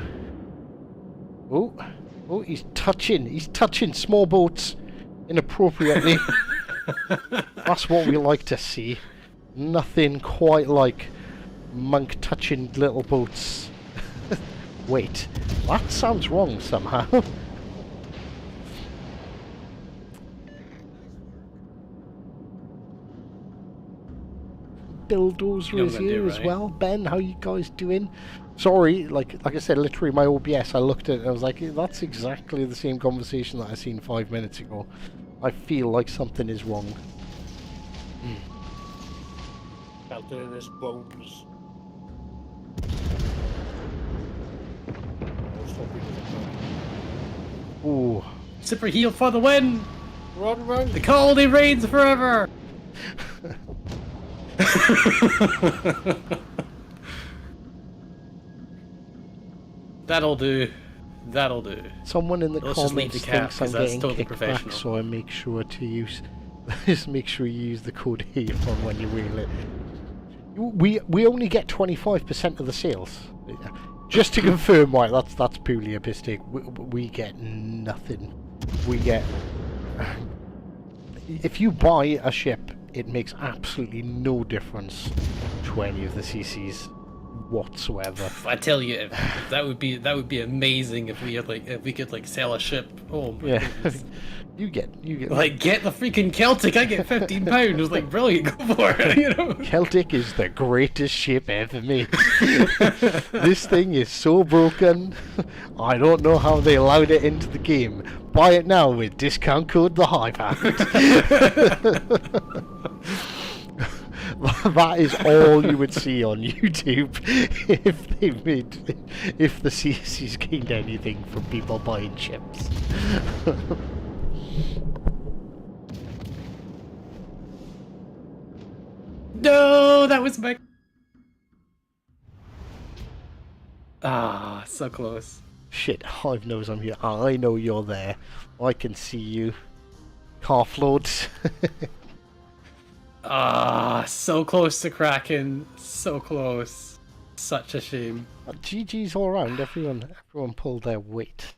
Oh, he's touching small boats inappropriately. That's what we like to see. Nothing quite like Monk touching little boats. Wait, that sounds wrong somehow. Bulldozer You're is gonna here do as right. well. Ben, how you guys doing? Sorry, like I said, literally my OBS, I looked at it and I was like, that's exactly the same conversation that I seen 5 minutes ago. I feel like something is wrong. Felt it in his bones. I was hoping it would Ooh. Super heal for the win! run. The colony reigns forever! That'll do. That'll do. Someone in the Let's just leave comments the cap, thinks I'm 'cause that's getting totally kicked back, professional. so I make sure to use just make sure you use the code HAVEON when you wheel it. We only get 25% of the sales. Just to confirm, right? That's purely a mistake. We get nothing. We get if you buy a ship, it makes absolutely no difference to any of the CCs. whatsoever. I tell you, that would be amazing if we could like sell a ship. Oh my goodness. you get Like, get the freaking Celtic, I get £15. It's like, brilliant, go for it, you know? Celtic is the greatest ship ever made. This thing is so broken. I don't know how they allowed it into the game. Buy it now with discount code the Hive Hand. That is all you would see on YouTube if the CSC's gained anything from people buying chips. No, that was my... Ah, so close. Shit, Hive knows I'm here. I know you're there. I can see you. Calf loads. Ah, so close to cracking. So close. Such a shame. GG's all around. Everyone pulled their weight.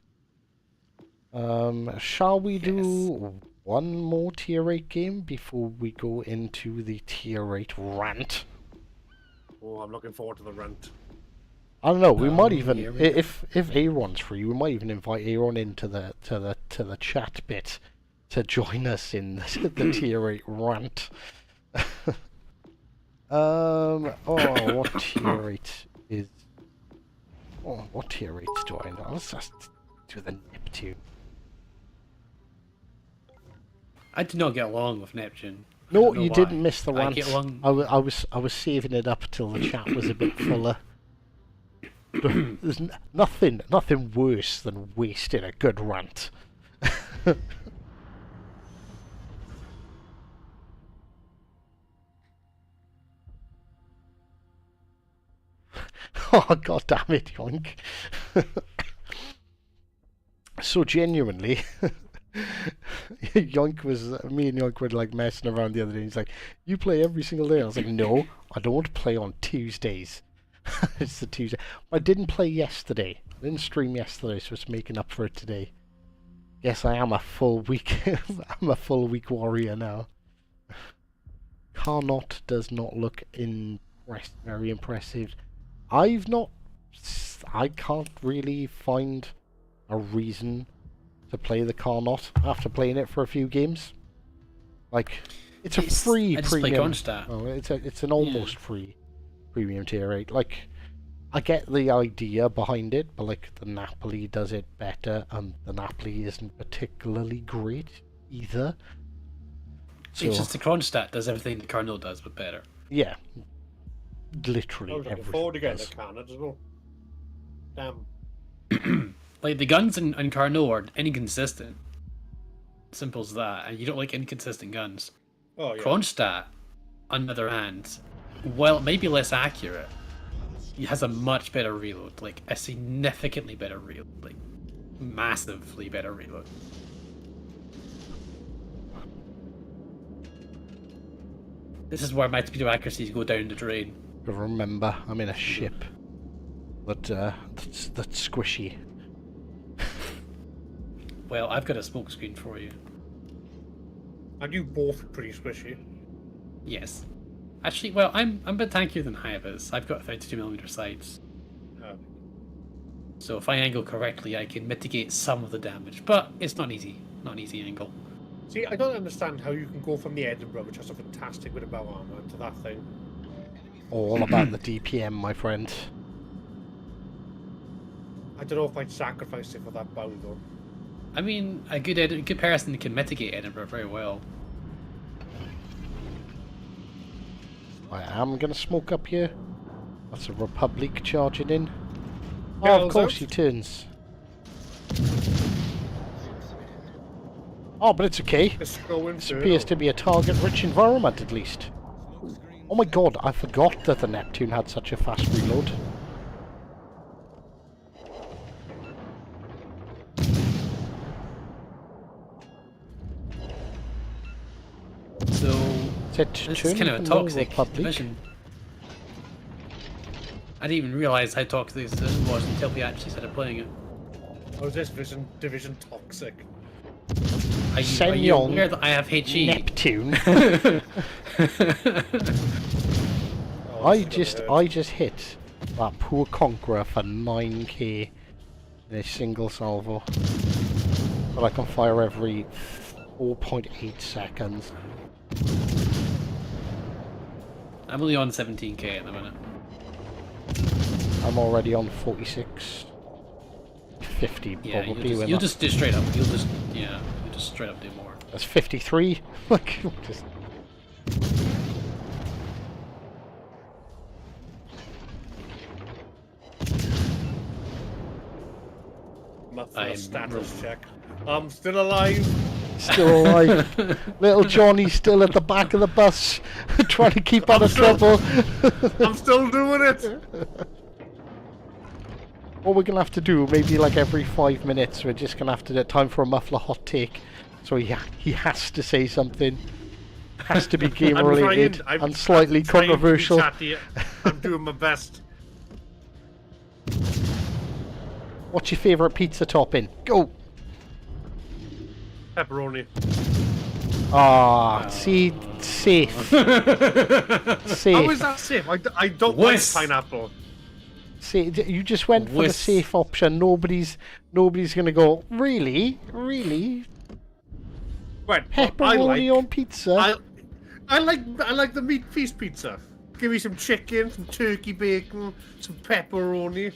Shall we do one more tier 8 game before we go into the tier 8 rant? Oh, I'm looking forward to the rant. I don't know. We might even, if Aaron's free, we might even invite Aaron into the chat bit to join us in the tier 8 rant. What tier 8 is? Oh, what tier 8 do I know? Let's just do the Neptune. I did not get along with Neptune. No, you didn't miss the rant. I I was saving it up till the chat was a bit fuller. There's nothing worse than wasting a good rant. Oh, god damn it, Yoink. So genuinely, Yoink me and Yoink were like messing around the other day. He's like, you play every single day? I was like, no, I don't play on Tuesdays. It's the Tuesday. I didn't play yesterday. I didn't stream yesterday, so it's making up for it today. Yes, I am a full week. I'm a full week warrior now. Carnot does not look very impressive. I can't really find a reason to play the Carnot after playing it for a few games. Like, it's a free premium. Oh, it's an almost free premium tier 8. Like, I get the idea behind it, but like the Napoli does it better, and the Napoli isn't particularly great either. So, it's just the Kronstadt does everything the Carnot does, but better. Yeah. Literally I was looking everything. forward to getting the Carnot as well. Damn. Like, the guns in Carnot are inconsistent. Simple as that, and you don't like inconsistent guns. Oh, yeah. Kronstadt, on the other hand, while it may be less accurate, it has a much better reload, like a significantly better reload, like massively better reload. This is where my speed of accuracies go down the drain. But remember, I'm in a ship that's squishy. Well, I've got a smoke screen for you. And you both pretty squishy. Yes. Actually, well, I'm a bit tankier than Hive is. I've got 32mm sights. Oh. So if I angle correctly, I can mitigate some of the damage. But it's not easy. Not an easy angle. See, I don't understand how you can go from the Edinburgh, which has a fantastic bit of bow armor, to that thing. All about the DPM, my friend. I don't know if I'd sacrifice it for that bow, though. I mean, a good person can mitigate Edinburgh very well. I am gonna smoke up here. That's a Republic charging in. Oh, Yeah, of course he turns. Oh, but it's okay. It's going This appears to be a target-rich environment, at least. Oh my god, I forgot that the Neptune had such a fast reload. So This is kind of a toxic division. I didn't even realise how toxic this division was until we actually started playing it. Oh, is this division toxic? Are you aware that I have HE? Neptune. Oh, I just hit that poor Conqueror for 9k in a single salvo. But I can fire every 4.8 seconds. I'm only on 17k at the minute. I'm already on 46. 50 Yeah, probably. you'll just do straight up. You'll just straight up do more. That's 53. Like, just... My status check. I'm still alive. Still alive. Little Johnny's still at the back of the bus, trying to keep out of trouble. I'm still doing it. What we're gonna have to do, maybe like every 5 minutes, we're just gonna have to get time for a muffler hot take. So he has to say something. Has to be game related and slightly controversial. I'm doing my best. What's your favourite pizza topping? Go! Pepperoni. Ah, see, safe. Safe. How is that safe? I don't like pineapple. See, you just went for the safe option. Nobody's gonna go, really? Really? Right, Pepperoni on pizza? I like the meat feast pizza. Give me some chicken, some turkey bacon, some pepperoni.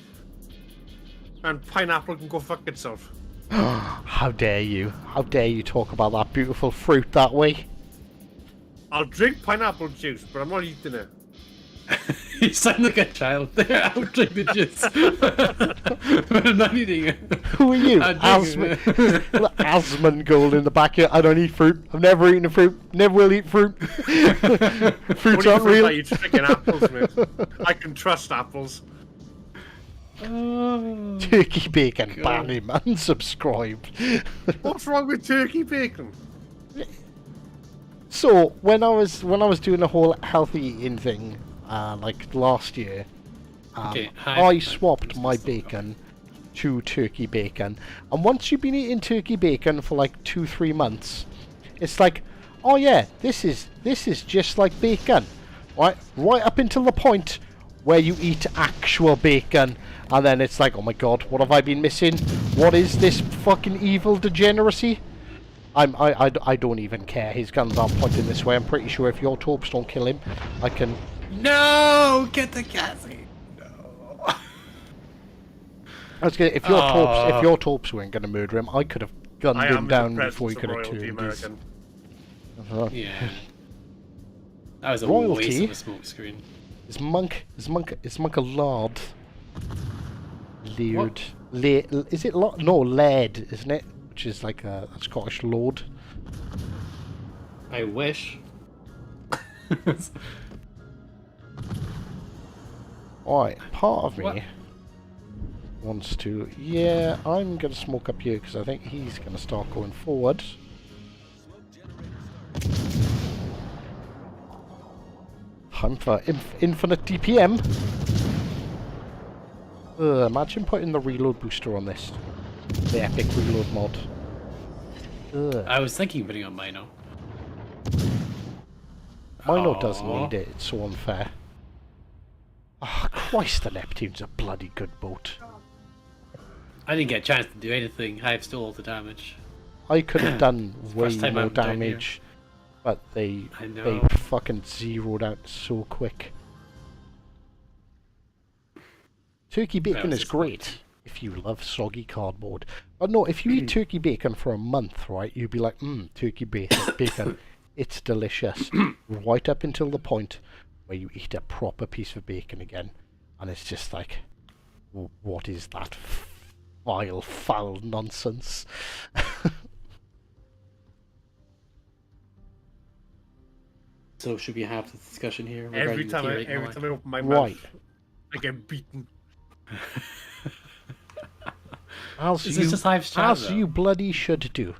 And pineapple can go fuck itself. How dare you? How dare you talk about that beautiful fruit that way? I'll drink pineapple juice, but I'm not eating it. You sound like a child there. I'll drink the juice. But I'm not eating it. Who are you? Asmongold in the back here. I don't eat fruit. I've never eaten a fruit. Never will eat fruit. Fruits aren't real. You're drinking apples, mate. I can trust apples. Turkey bacon, ban him, unsubscribe. What's wrong with turkey bacon? So when I was doing the whole healthy eating thing, like last year, I swapped my bacon to turkey bacon, and once you've been eating turkey bacon for like 2-3 months, it's like, oh yeah, this is just like bacon, right up until the point where you eat actual bacon. And then it's like, oh my god, what have I been missing? What is this fucking evil degeneracy? I don't even care. His guns aren't pointing this way. I'm pretty sure if your torps don't kill him, I can... No! Get the Cassie! No. I was gonna, if your torps weren't going to murder him, I could have gunned him down before he could have turned his... Yeah. That was a royalty. waste of a smoke screen. Is monk a lord? Laird. Is it lord? No, laird, isn't it? Which is like a Scottish lord. I wish. Alright, part of me wants to... Yeah, I'm going to smoke up here because I think he's going to start going forward. Time for infinite DPM. Imagine putting the reload booster on this. The epic reload mod. I was thinking putting on Mino. Mino doesn't need it, it's so unfair. Oh, Christ, the Neptune's a bloody good boat. I didn't get a chance to do anything. I have still all the damage. I could have done way more I'm damage, but they fucking zeroed out so quick. Turkey bacon is great if you love soggy cardboard. But no, if you eat turkey bacon for a month, right, you'd be like, turkey bacon, it's delicious. Right up until the point where you eat a proper piece of bacon again, and it's just like, what is that vile, foul nonsense? So should we have this discussion here? Every time I open my mouth, I get beaten. As you bloody should do.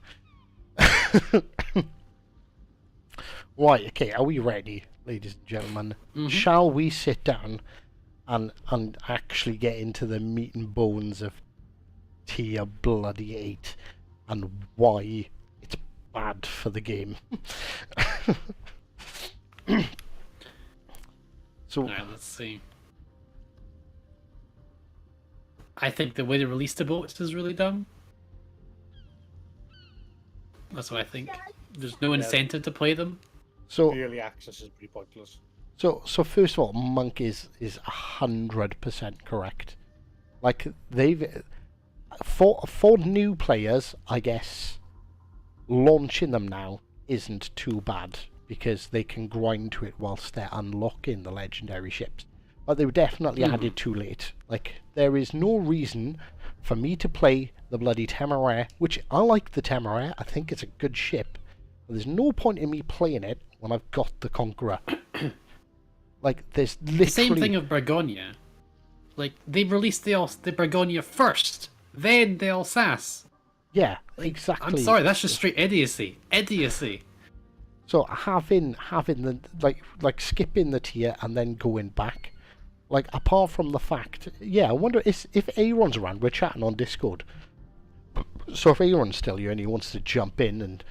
Right, okay, are we ready, ladies and gentlemen? Shall we sit down and actually get into the meat and bones of tier bloody 8 and why it's bad for the game? So alright, let's see. I think the way they released the boats is really dumb. That's what I think. There's no incentive to play them. So Early access is pretty pointless. So first of all, Monk is 100% correct. Like they've for new players, I guess, launching them now isn't too bad because they can grind to it whilst they're unlocking the legendary ships. But they were definitely added too late. Like there is no reason for me to play the bloody Temeraire, which I like the Temeraire. I think it's a good ship. But there's no point in me playing it when I've got the Conqueror. Like, there's literally... The same thing of Bragonia. Like, they released the Bragonia first, then the Alsace. Yeah, like, exactly. I'm sorry, that's just straight idiocy. Idiocy. So having the like skipping the tier and then going back, like apart from the fact, yeah, I wonder if Aaron's around. We're chatting on Discord. So if Aaron's still here and he wants to jump in and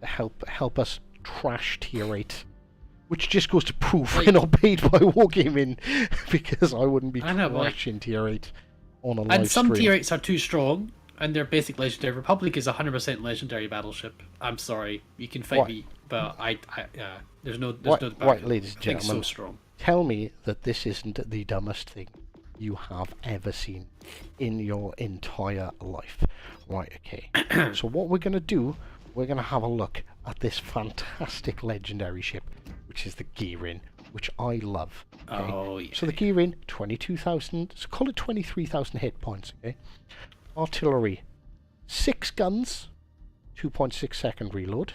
help us trash tier 8. Which just goes to prove we're not paid by Wargaming, because I wouldn't be crashing tier 8 on a live stream. And some tier 8s are too strong, and their basic legendary Republic is 100% legendary battleship. I'm sorry, you can fight me, but there's no right, ladies and gentlemen, so strong. Tell me that this isn't the dumbest thing you have ever seen in your entire life. Right, okay. So what we're going to do, we're going to have a look at this fantastic legendary ship, which is the Gearin, which I love. Okay? Oh, yeah. So the Gearin, 22,000, so call it 23,000 hit points, okay? Artillery, 6 guns, 2.6 second reload.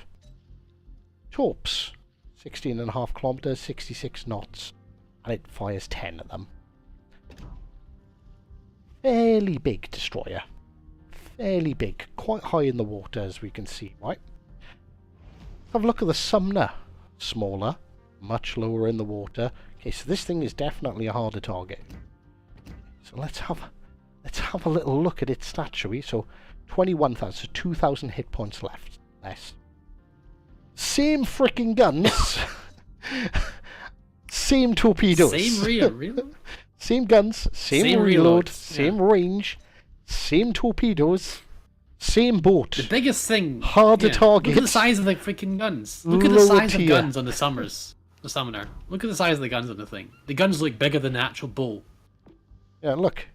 Torps, 16.5 kilometers, 66 knots, and it fires 10 of them. Fairly big destroyer. Fairly big, quite high in the water as we can see, right? Have a look at the Sumner. Smaller, much lower in the water. Okay, so this thing is definitely a harder target. So let's have a little look at its stats, shall we? So 21,000, so 2,000 hit points left. Less. Same freaking guns. Same torpedoes. Same reload. Same guns, same reload, reloads, same range, same torpedoes, same boat. The biggest thing. Harder target. Look at the size of the freaking guns. Look at the size of guns on the Summoner. Look at the size of the guns on the thing. The guns look bigger than the actual bow. Yeah, look.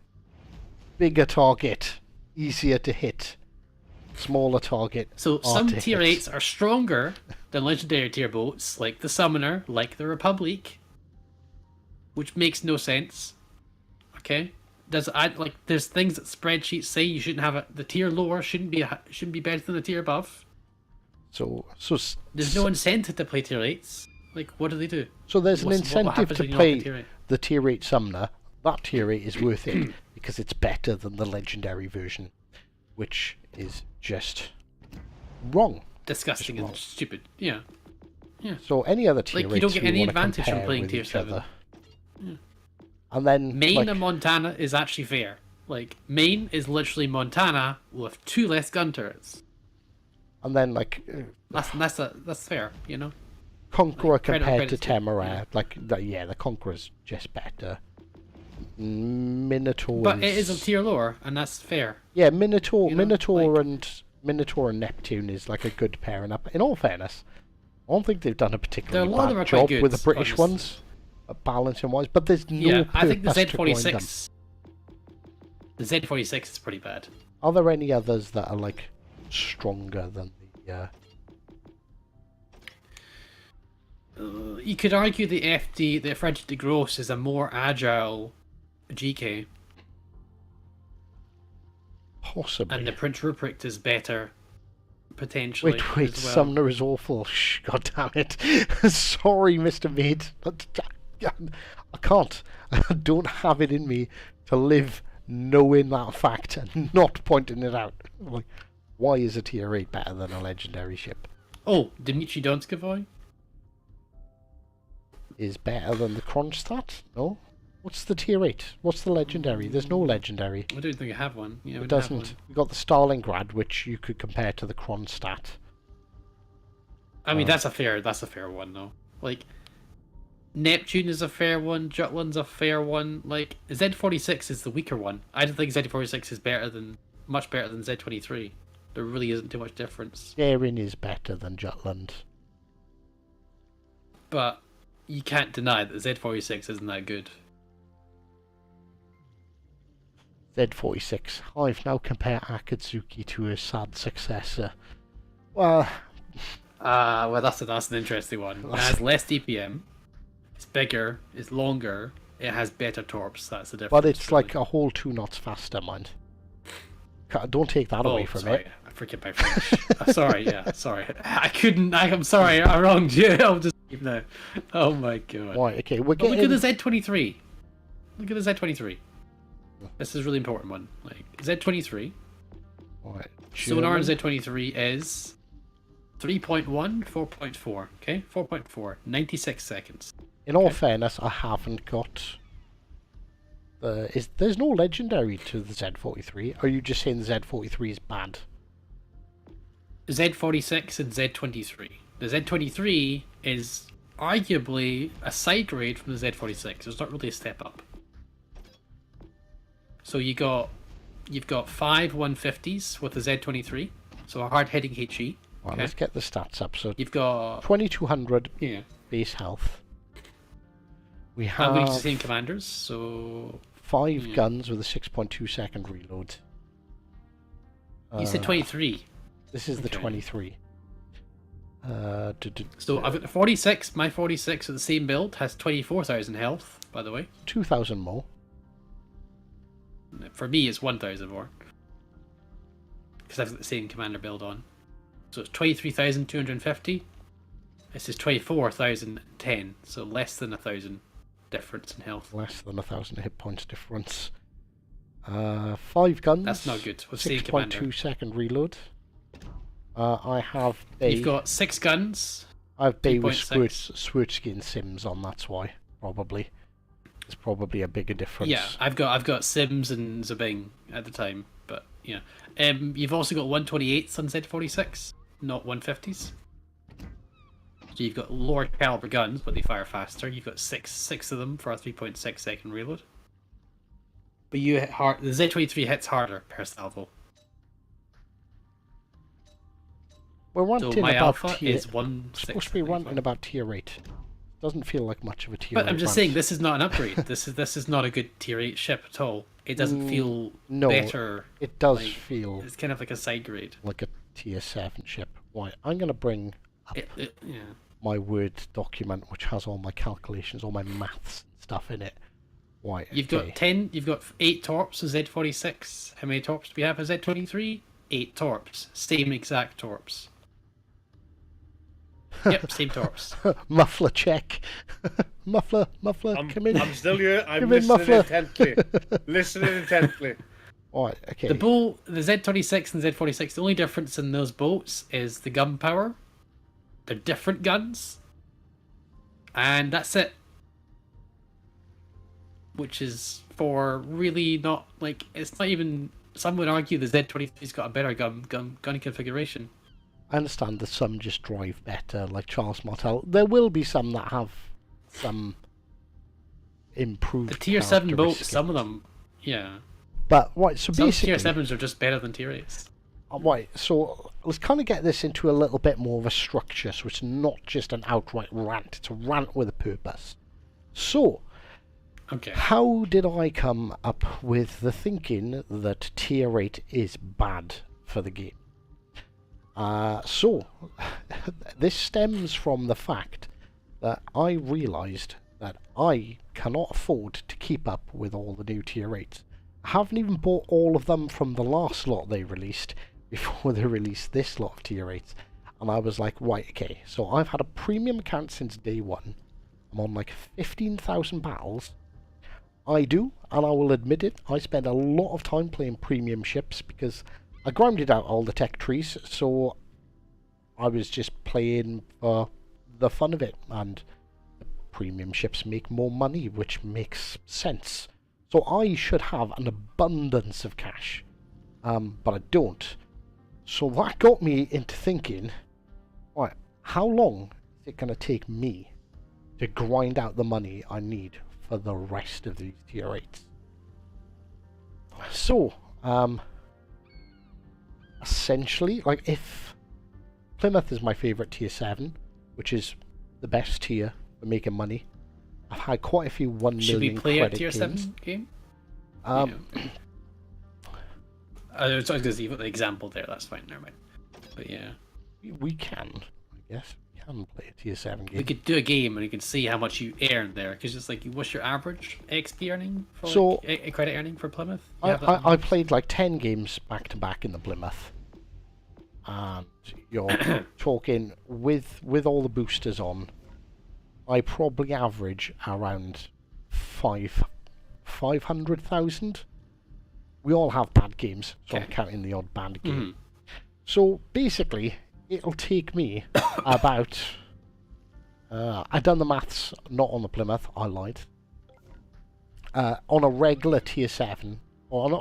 Bigger target, easier to hit. Smaller target. So some harder tier hit. 8s are stronger than legendary tier boats, like the Summoner, like the Republic, which makes no sense. Okay, there's things that spreadsheets say you shouldn't have the tier lower shouldn't be better than the tier above. So there's no incentive to play tier 8s. Like, what do they do? So there's an What incentive happens to when you play knock tier 8? the tier 8 Sumner. That tier 8 is worth it because it's better than the legendary version, which is just wrong. Disgusting and stupid. Yeah. So any other tier 8 Like, you don't get any wanna advantage from compare playing with tier each 7. other. And then Maine and Montana is actually fair. Like, Maine is literally Montana with 2 less gun turrets. And then That's fair, you know. Conqueror Like, compared to credit Temeraire, the Conqueror's just better. Minotaur. But it is a tier lower, and that's fair. Yeah, Minotaur, You know, Minotaur and Neptune is like a good pairing up. In all fairness, I don't think they've done a particularly A lot of them bad are quite job good, with the British honestly. ones, balancing wise. But there's no Yeah, I think the purpose to grind them. Z46. The Z46 is pretty bad. Are there any others that are like stronger than the? You could argue the Frederick de Grosse is a more agile GK, Possibly. and the Prince Rupert is better, potentially. Wait, as well. Sumner is awful. Shh, God damn it. Sorry, Mr. Mid. I can't. I don't have it in me to live knowing that fact and not pointing it out. Like, why is a tier 8 better than a legendary ship? Oh, Dmitry Donskovoy? Is better than the Kronstadt? No? What's the tier 8? What's the legendary? There's no legendary. I don't think I have one. Yeah, It doesn't. You've got the Stalingrad, which you could compare to the Kronstadt. I mean, that's a fair one though. Like, Neptune is a fair one. Jutland's a fair one. Like Z46 is the weaker one. I don't think Z46 is much better than Z23. There really isn't too much difference. Daring is better than Jutland. But you can't deny that Z46 isn't that good. Z46. I've now compared Akatsuki to a sad successor. Well... well, that's an interesting one. It has less DPM. It's bigger. It's longer. It has better torps. That's the difference. But it's really. like a whole 2 knots faster, mind. Don't take that away from sorry. it. I forget my French. Sorry, yeah, sorry. I couldn't. I'm sorry. I wronged you. I'll just keep that. Oh my god. Right, okay, we're getting... Look at the Z23. Look at the Z23. This is a really important one. Like Z23. Right, Sonar Z23 is 3.1, 4.4. Okay, 4.4. 96 seconds. In all fairness, I haven't got... there's no legendary to the Z43. Are you just saying the Z43 is bad? Z46 and Z23. The Z23 is arguably a side grade from the Z46. It's not really a step up. So you've got 5 150s with the Z23. So a hard hitting HE. Well, let's get the stats up. So you've got 2200 base health. We have the same commanders. So 5 guns with a 6.2 second reload. You said 23. This is the 23. So I've got the 46. My 46 of the same build has 24,000 health, by the way. 2,000 more. For me, it's 1,000 more. Because I've got the same commander build on. So it's 23,250. This is 24,010. So less than 1,000 difference in health. Less than 1,000 hit points difference. 5 guns. That's not good. 6.2 second reload. I have Bay. You've got 6 guns. I have Bay with sword skin sims on. That's why probably it's probably a bigger difference. Yeah, I've got Sims and Zabing at the time, but yeah. You've also got 128s on Z46, not 150s. So you've got lower caliber guns, but they fire faster. You've got six of them for a 3.6 second reload. But you hit hard. The Z23 hits harder per salvo. We're ranting so my about alpha tier. is 1. Supposed to be ranting about tier 8. Doesn't feel like much of a tier. But I'm just saying this is not an upgrade. this is not a good tier 8 ship at all. It doesn't feel better. It does feel. It's kind of like a side grade. Like a tier 7 ship. Right, I'm gonna bring up my Word document, which has all my calculations, all my maths and stuff in it. Right. You've got 8 torps with Z46. How many torps do we have with Z23? 8 torps. Same exact torps. Yep, same torps. Muffler check. muffler, come in. I'm still here. I'm listening intently. Right, okay. The Z26 and Z46, the only difference in those boats is the gun power. They're different guns. And that's it. Which is for really not, like, it's not even... Some would argue the Z23's got a better gun configuration. I understand that some just drive better, like Charles Martel. There will be some that have some improved. The tier 7 boats, some of them, yeah. But right, so some basically, tier 7s are just better than tier 8s. Right, so let's kind of get this into a little bit more of a structure, so it's not just an outright rant. It's a rant with a purpose. So, okay, how did I come up with the thinking that tier 8 is bad for the game? So, this stems from the fact that I realised that I cannot afford to keep up with all the new tier 8s. I haven't even bought all of them from the last lot they released before they released this lot of tier 8s. And I was like, right, okay, so I've had a premium account since day one. I'm on like 15,000 battles. I do, and I will admit it, I spend a lot of time playing premium ships because I grinded out all the tech trees, so I was just playing for the fun of it, and the premium ships make more money, which makes sense. So I should have an abundance of cash, but I don't. So that got me into thinking, right, how long is it going to take me to to grind out the money I need for the rest of these tier 8s. So, essentially, like, if Plymouth is my favourite tier 7, which is the best tier for making money, I've had quite a few 1 Should million we play a credit tier games. 7 game? Yeah. I was going to see the example there, that's fine, never mind. But yeah. We can, I guess. We can play a tier 7 game. We could do a game and you can see how much you earn there, because it's like, what's your average XP earning for So, credit earning for Plymouth? You have that in I mind? played like 10 games back to back in the Plymouth. And you're talking with all the boosters on, I probably average around 500,000. We all have bad games, so I'm Okay. counting the odd bad game. Mhm. So basically, it'll take me about. I've done the maths, not on the Plymouth. I lied. On a regular tier 7, or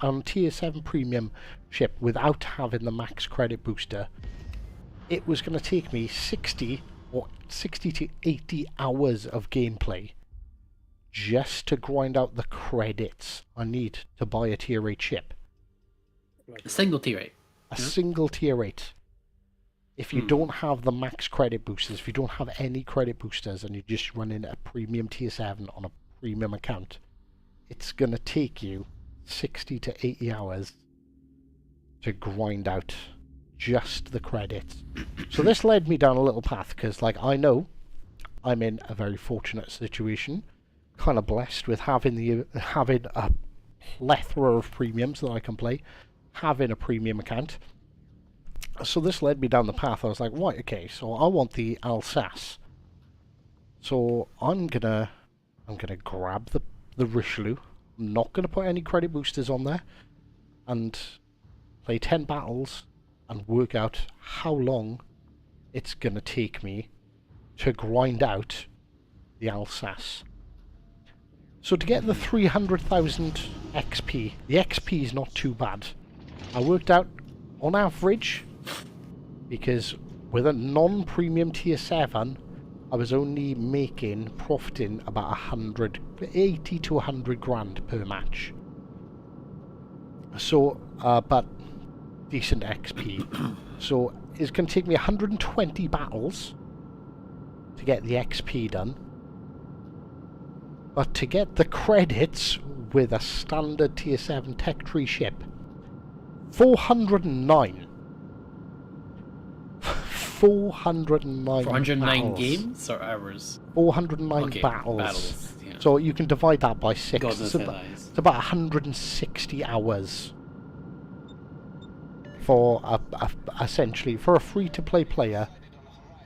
on tier 7 premium ship without having the max credit booster, it was going to take me 60 to 80 hours of gameplay just to grind out the credits I need to buy a tier 8 ship. A single tier 8. A single tier 8. If you don't have the max credit boosters, if you don't have any credit boosters and you're just running a premium tier 7 on a premium account, it's going to take you 60 to 80 hours to grind out just the credits. So this led me down a little path, because like, I know I'm in a very fortunate situation, kind of blessed with having a plethora of premiums that I can play, having a premium account. So this led me down the path. I was like, right, okay, so I want the Alsace. So I'm gonna grab the Richelieu. I'm not gonna put any credit boosters on there, and play 10 battles and work out how long it's gonna take me to grind out the Alsace. So to get the 300,000 XP, the XP is not too bad. I worked out on average, because with a non-premium tier 7, I was only profiting about 80 to 100 grand per match. So, but decent XP. So it's going to take me 120 battles to get the XP done. But to get the credits with a standard tier 7 tech tree ship, 409. 409 409 battles. games or hours? 409 Okay, battles. yeah. So you can divide that by 6. God It's knows about, how that is. it's about 160 hours for essentially for a free-to-play player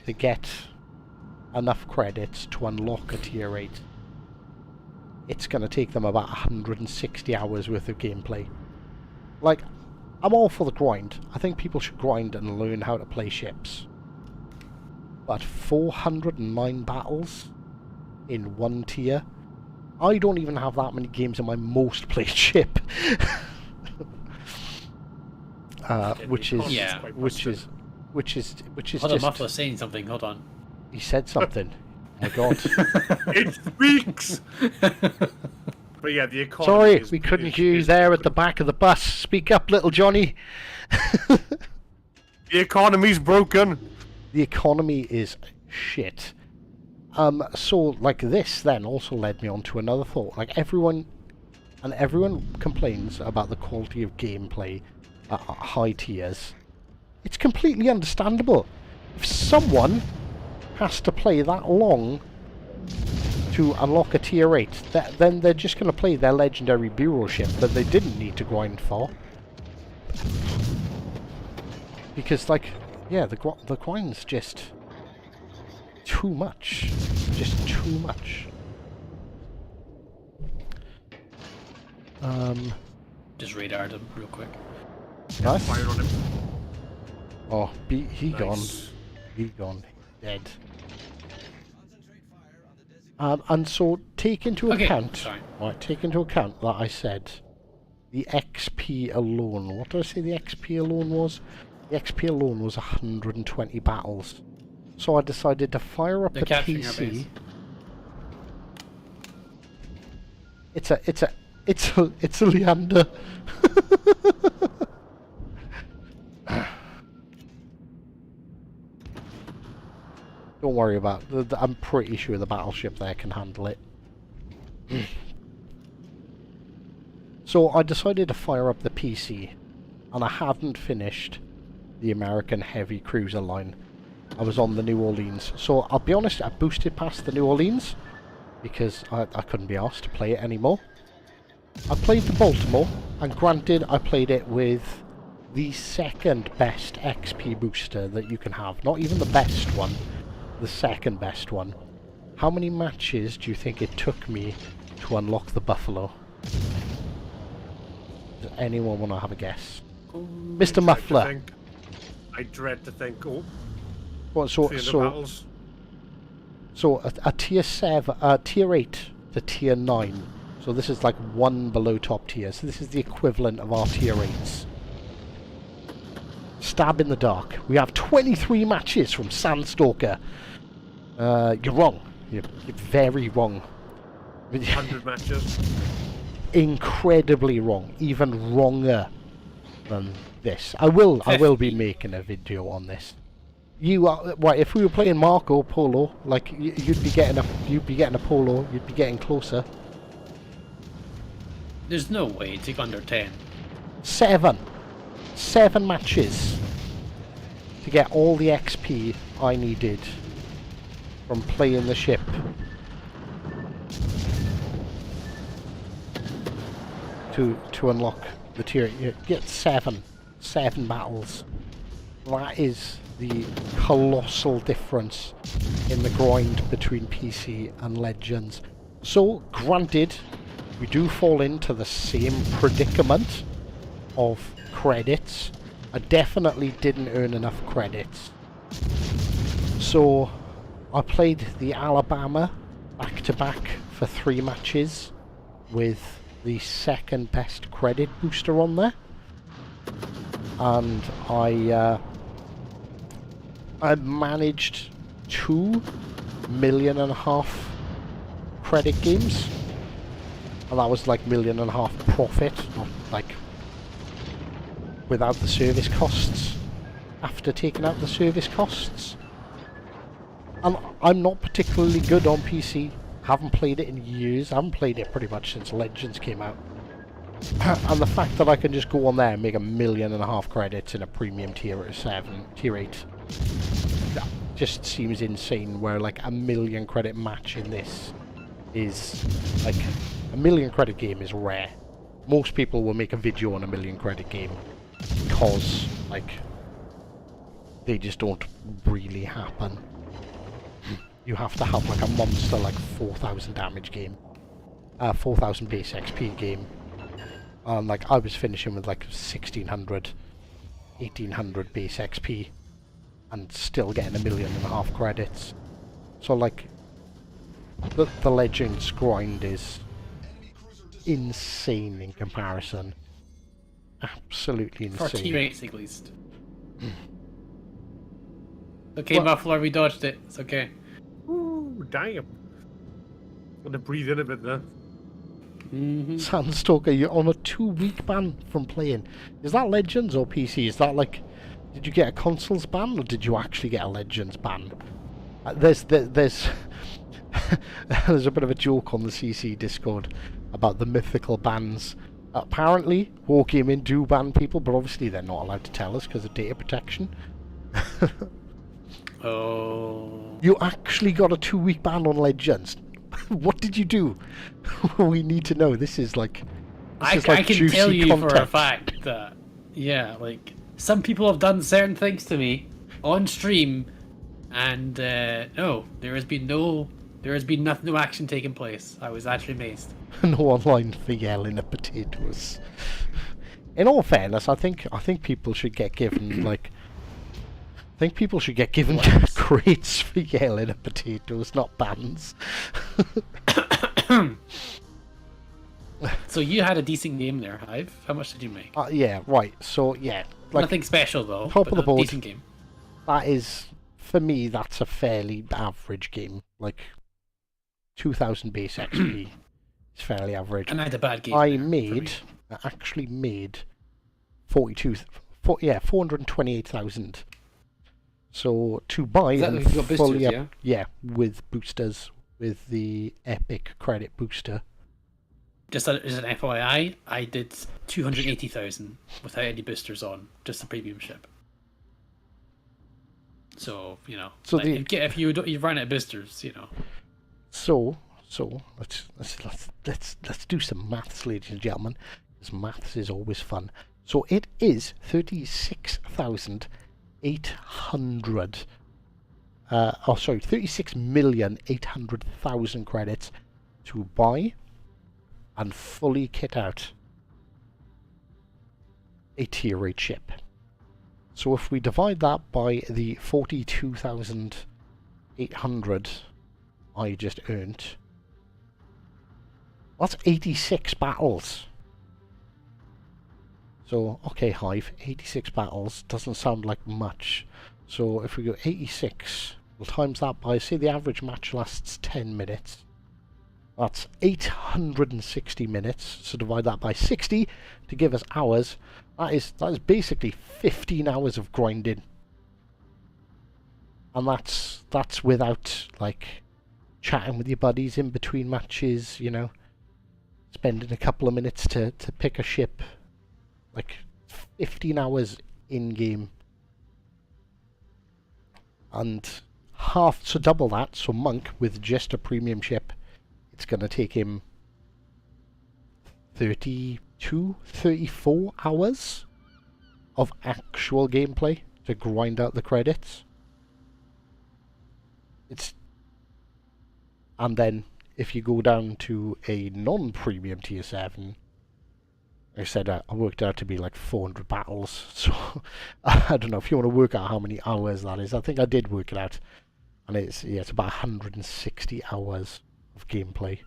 to get enough credits to unlock a tier 8. It's going to take them about 160 hours worth of gameplay. Like, I'm all for the grind. I think people should grind and learn how to play ships. But 409 battles in one tier? I don't even have that many games in my most played ship. Which is Yeah. which is Hold on, just... Muffler's saying something, hold on. He said something. My God. It speaks! But yeah, the economy Sorry, is, we couldn't is, hear you is there at broken. the back of the bus. Speak up, little Johnny. The economy's broken. The economy is shit. So like this then also led me on to another thought. Like everyone complains about the quality of gameplay at high tiers. It's completely understandable. If someone has to play that long to unlock a tier 8, then they're just going to play their legendary bureau ship that they didn't need to grind for. Because, like, yeah, the grind's just too much. Just too much. Just radared him real quick. Nice. Fire on him. Oh, he gone. Nice. He gone. Dead. And so take into Okay, account, sorry. right? Take into account that I said the XP alone. What did I say the XP alone was? The XP alone was 120 battles. So I decided to fire up They're the capturing our PC. base. It's a Leander. Don't worry about it. I'm pretty sure the battleship there can handle it. So I decided to fire up the PC, and I hadn't finished the American heavy cruiser line. I was on the New Orleans. So I'll be honest, I boosted past the New Orleans because I couldn't be asked to play it anymore. I played the Baltimore, and granted I played it with the second best XP booster that you can have. Not even the best one, the second best one. How many matches do you think it took me to unlock the Buffalo? Does anyone want to have a guess? Mr. Muffler. I dread to think. Oh, Well, battles. So a tier 7, tier 8 to tier 9. So this is like one below top tier. So this is the equivalent of our tier 8s. Stab in the dark. We have 23 matches from Sandstalker. You're wrong. You're very wrong. 100 matches. Incredibly wrong. Even wronger than this. I will be making a video on this. You are right. If we were playing Marco Polo, like you'd be getting a polo. You'd be getting closer. There's no way to under 10. 7 matches to get all the XP I needed from playing the ship. To unlock the tier. You get 7 battles. That is the colossal difference in the grind between PC and Legends. So, granted, we do fall into the same predicament of credits. I definitely didn't earn enough credits. So, I played the Alabama back-to-back for 3 matches with the second best credit booster on there. And I managed 2.5 million credit games, and that was like $1.5 million profit, not like without the service costs. After taking out the service costs, and I'm not particularly good on PC. Haven't played it in years. I haven't played it pretty much since Legends came out. And the fact that I can just go on there and make $1.5 million credits in a premium tier 7, tier 8, that just seems insane. Where like a 1 million credit match in this is like a 1 million credit game is rare. Most people will make a video on a 1 million credit game because like they just don't really happen. You have to have like a monster like 4,000 damage game, 4,000 base XP game. And like I was finishing with like 1,600, 1,800 base XP and still getting $1.5 million credits. So like the Legends grind is insane in comparison. Absolutely insane. For tier 8s at least. Okay, well, Muffler, we dodged it. It's okay. Ooh, damn. Want to breathe in a bit there. Sandstalker, you're on a 2-week ban from playing. Is that Legends or PC? Is that like, did you get a consoles ban or did you actually get a Legends ban? There's there's a bit of a joke on the CC Discord about the mythical bans. Apparently, Wargaming do ban people, but obviously they're not allowed to tell us because of data protection. Oh. You actually got a 2-week ban on Legends. What did you do? We need to know. This is like I can tell you content. For a fact that like some people have done certain things to me on stream, and no, there has been no action taking place. I was actually amazed. No online for yelling at potatoes. In all fairness, I think people should get given like. I think people should get given crates for yelling at potatoes, not bans. So you had a decent game there, Hive. How much did you make? Yeah, right. So yeah, like nothing special though. Top of the board. Decent game. That is, for me, that's a fairly average game. Like 2,000 base XP It's fairly average. And I had a bad game. I actually made 428,000. So to buy Is that them with your fully boosters, up, with boosters, with the Epic credit booster. Just as an FYI, I did 280,000 without any boosters on, just the premium ship. So So like, if you run out of boosters, So let's do some maths, ladies and gentlemen, because maths is always fun. So it is 36,800. 36,800,000 credits to buy and fully kit out a tier 8 ship. So if we divide that by the 42,800 I just earned, that's 86 battles. So, okay, Hive, 86 battles doesn't sound like much. So if we go 86, we'll times that by, say the average match lasts 10 minutes. That's 860 minutes. So divide that by 60 to give us hours. That is basically 15 hours of grinding. And that's without, like, chatting with your buddies in between matches, spending a couple of minutes to pick a ship. Like 15 hours in game. And double that, so Monk with just a premium ship, it's going to take him 32, 34 hours of actual gameplay to grind out the credits. And then if you go down to a non-premium tier 7, like I said, I worked out to be like 400 battles, so I don't know if you want to work out how many hours that is. I think I did work it out, and it's about 160 hours of gameplay.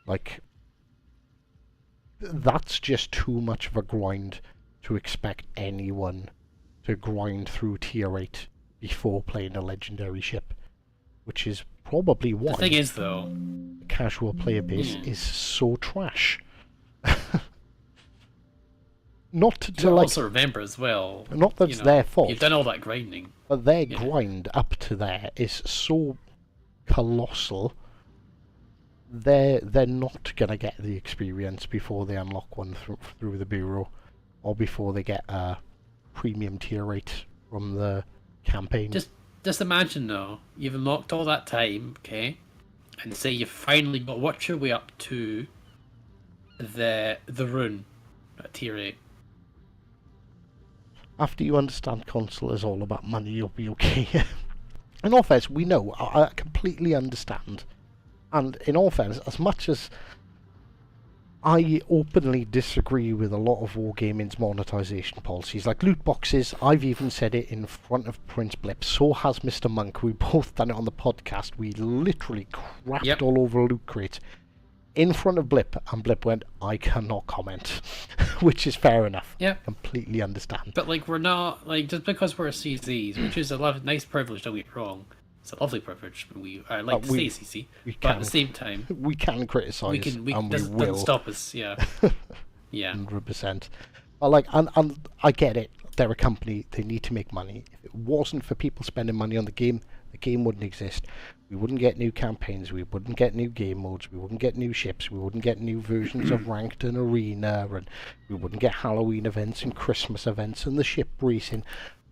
Like, that's just too much of a grind to expect anyone to grind through tier 8 before playing a legendary ship, which is probably why the thing is, though, the casual player base is so trash. Not to like. Also remember as well. Not that it's their fault. You've done all that grinding, but their grind up to there is so colossal. They're not gonna get the experience before they unlock one through the bureau, or before they get a premium tier 8 from the campaign. Just imagine though, you've unlocked all that time, okay, and say you finally worked your way up to the rune at tier 8. After you understand console is all about money, you'll be okay. In all fairness, we know, I completely understand. And in all fairness, as much as I openly disagree with a lot of Wargaming's monetization policies, like loot boxes, I've even said it in front of Prince Blip, so has Mr. Monk, we both done it on the podcast, we literally crapped all over loot crates in front of Blip, and Blip went, I cannot comment, which is fair enough. Yeah. Completely understand. But like, we're not, like, just because we're a CCs, which is a nice privilege, don't get me wrong, it's a lovely privilege, I like to say CC, but at the same time, we can criticise, and we will. Doesn't stop us, yeah. 100%. But like, and I get it, they're a company, they need to make money. If it wasn't for people spending money on the game wouldn't exist. We wouldn't get new campaigns, we wouldn't get new game modes, we wouldn't get new ships, we wouldn't get new versions of Ranked and Arena, and we wouldn't get Halloween events and Christmas events and the ship racing,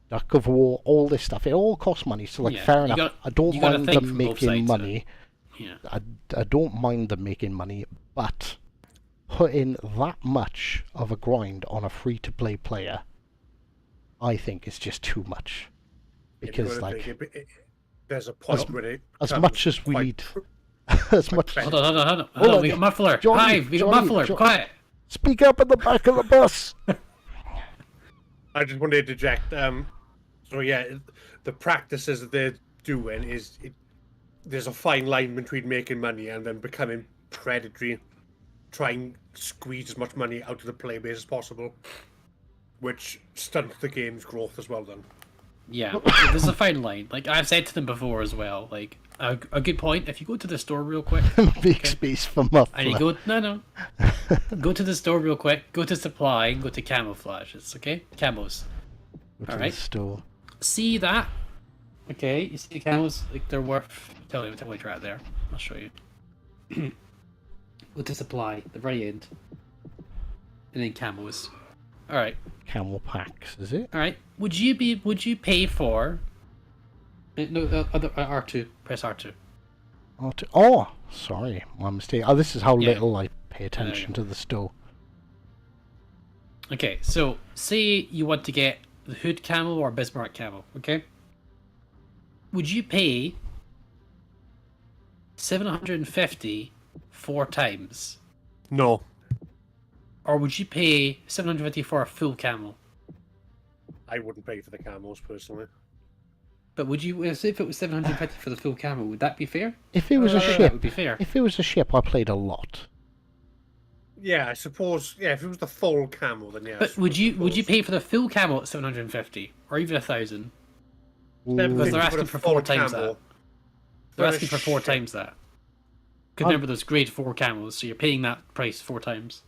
Duck of War, all this stuff. It all costs money, so like, fair enough. I don't mind them making money. I don't mind them making money, but putting that much of a grind on a free-to-play player, I think is just too much. Because like, there's a point where it as much as we need, as much. Hold on. We got muffler. Hive, we got muffler. Quiet. Speak up in the back of the bus. I just wanted to interject. So yeah, the practices that they're doing is there's a fine line between making money and then becoming predatory, trying to squeeze as much money out of the player base as possible, which stunts the game's growth as well. Then. Yeah, there's a fine line. Like I've said to them before as well. Like a good point. If you go to the store real quick, Big space for muffler. and you go go to the store real quick. Go to supply. Go to camouflages. Okay, camos. Go to Alright. the store. See that? Okay, you see the camos? Like they're worth. Tell me which right there. I'll show you. Go to supply, the very end, and then camos. All right. Camel packs, is it? All right. Would you pay for? No, other R2. Press R2. Oh, sorry, my mistake. Oh, this is how Yeah. little I pay attention to the store. Okay, so say you want to get the hood camo or Bismarck camo. Okay. Would you pay 750 4 times, No. or would you pay 750 for a full camo? I wouldn't pay for the camos personally. But would you, if it was 750 for the full camo, would that be fair? If it was a I think that ship, would be fair. if it was a ship, I played a lot. Yeah, I suppose. Yeah, if it was the full camo, then yeah. But would you pay for the full camo at 750 or even 1,000? Because they're asking for 4 times that. They're asking for 4 times that. Because remember, there's grade 4 camos, so you're paying that price 4 times.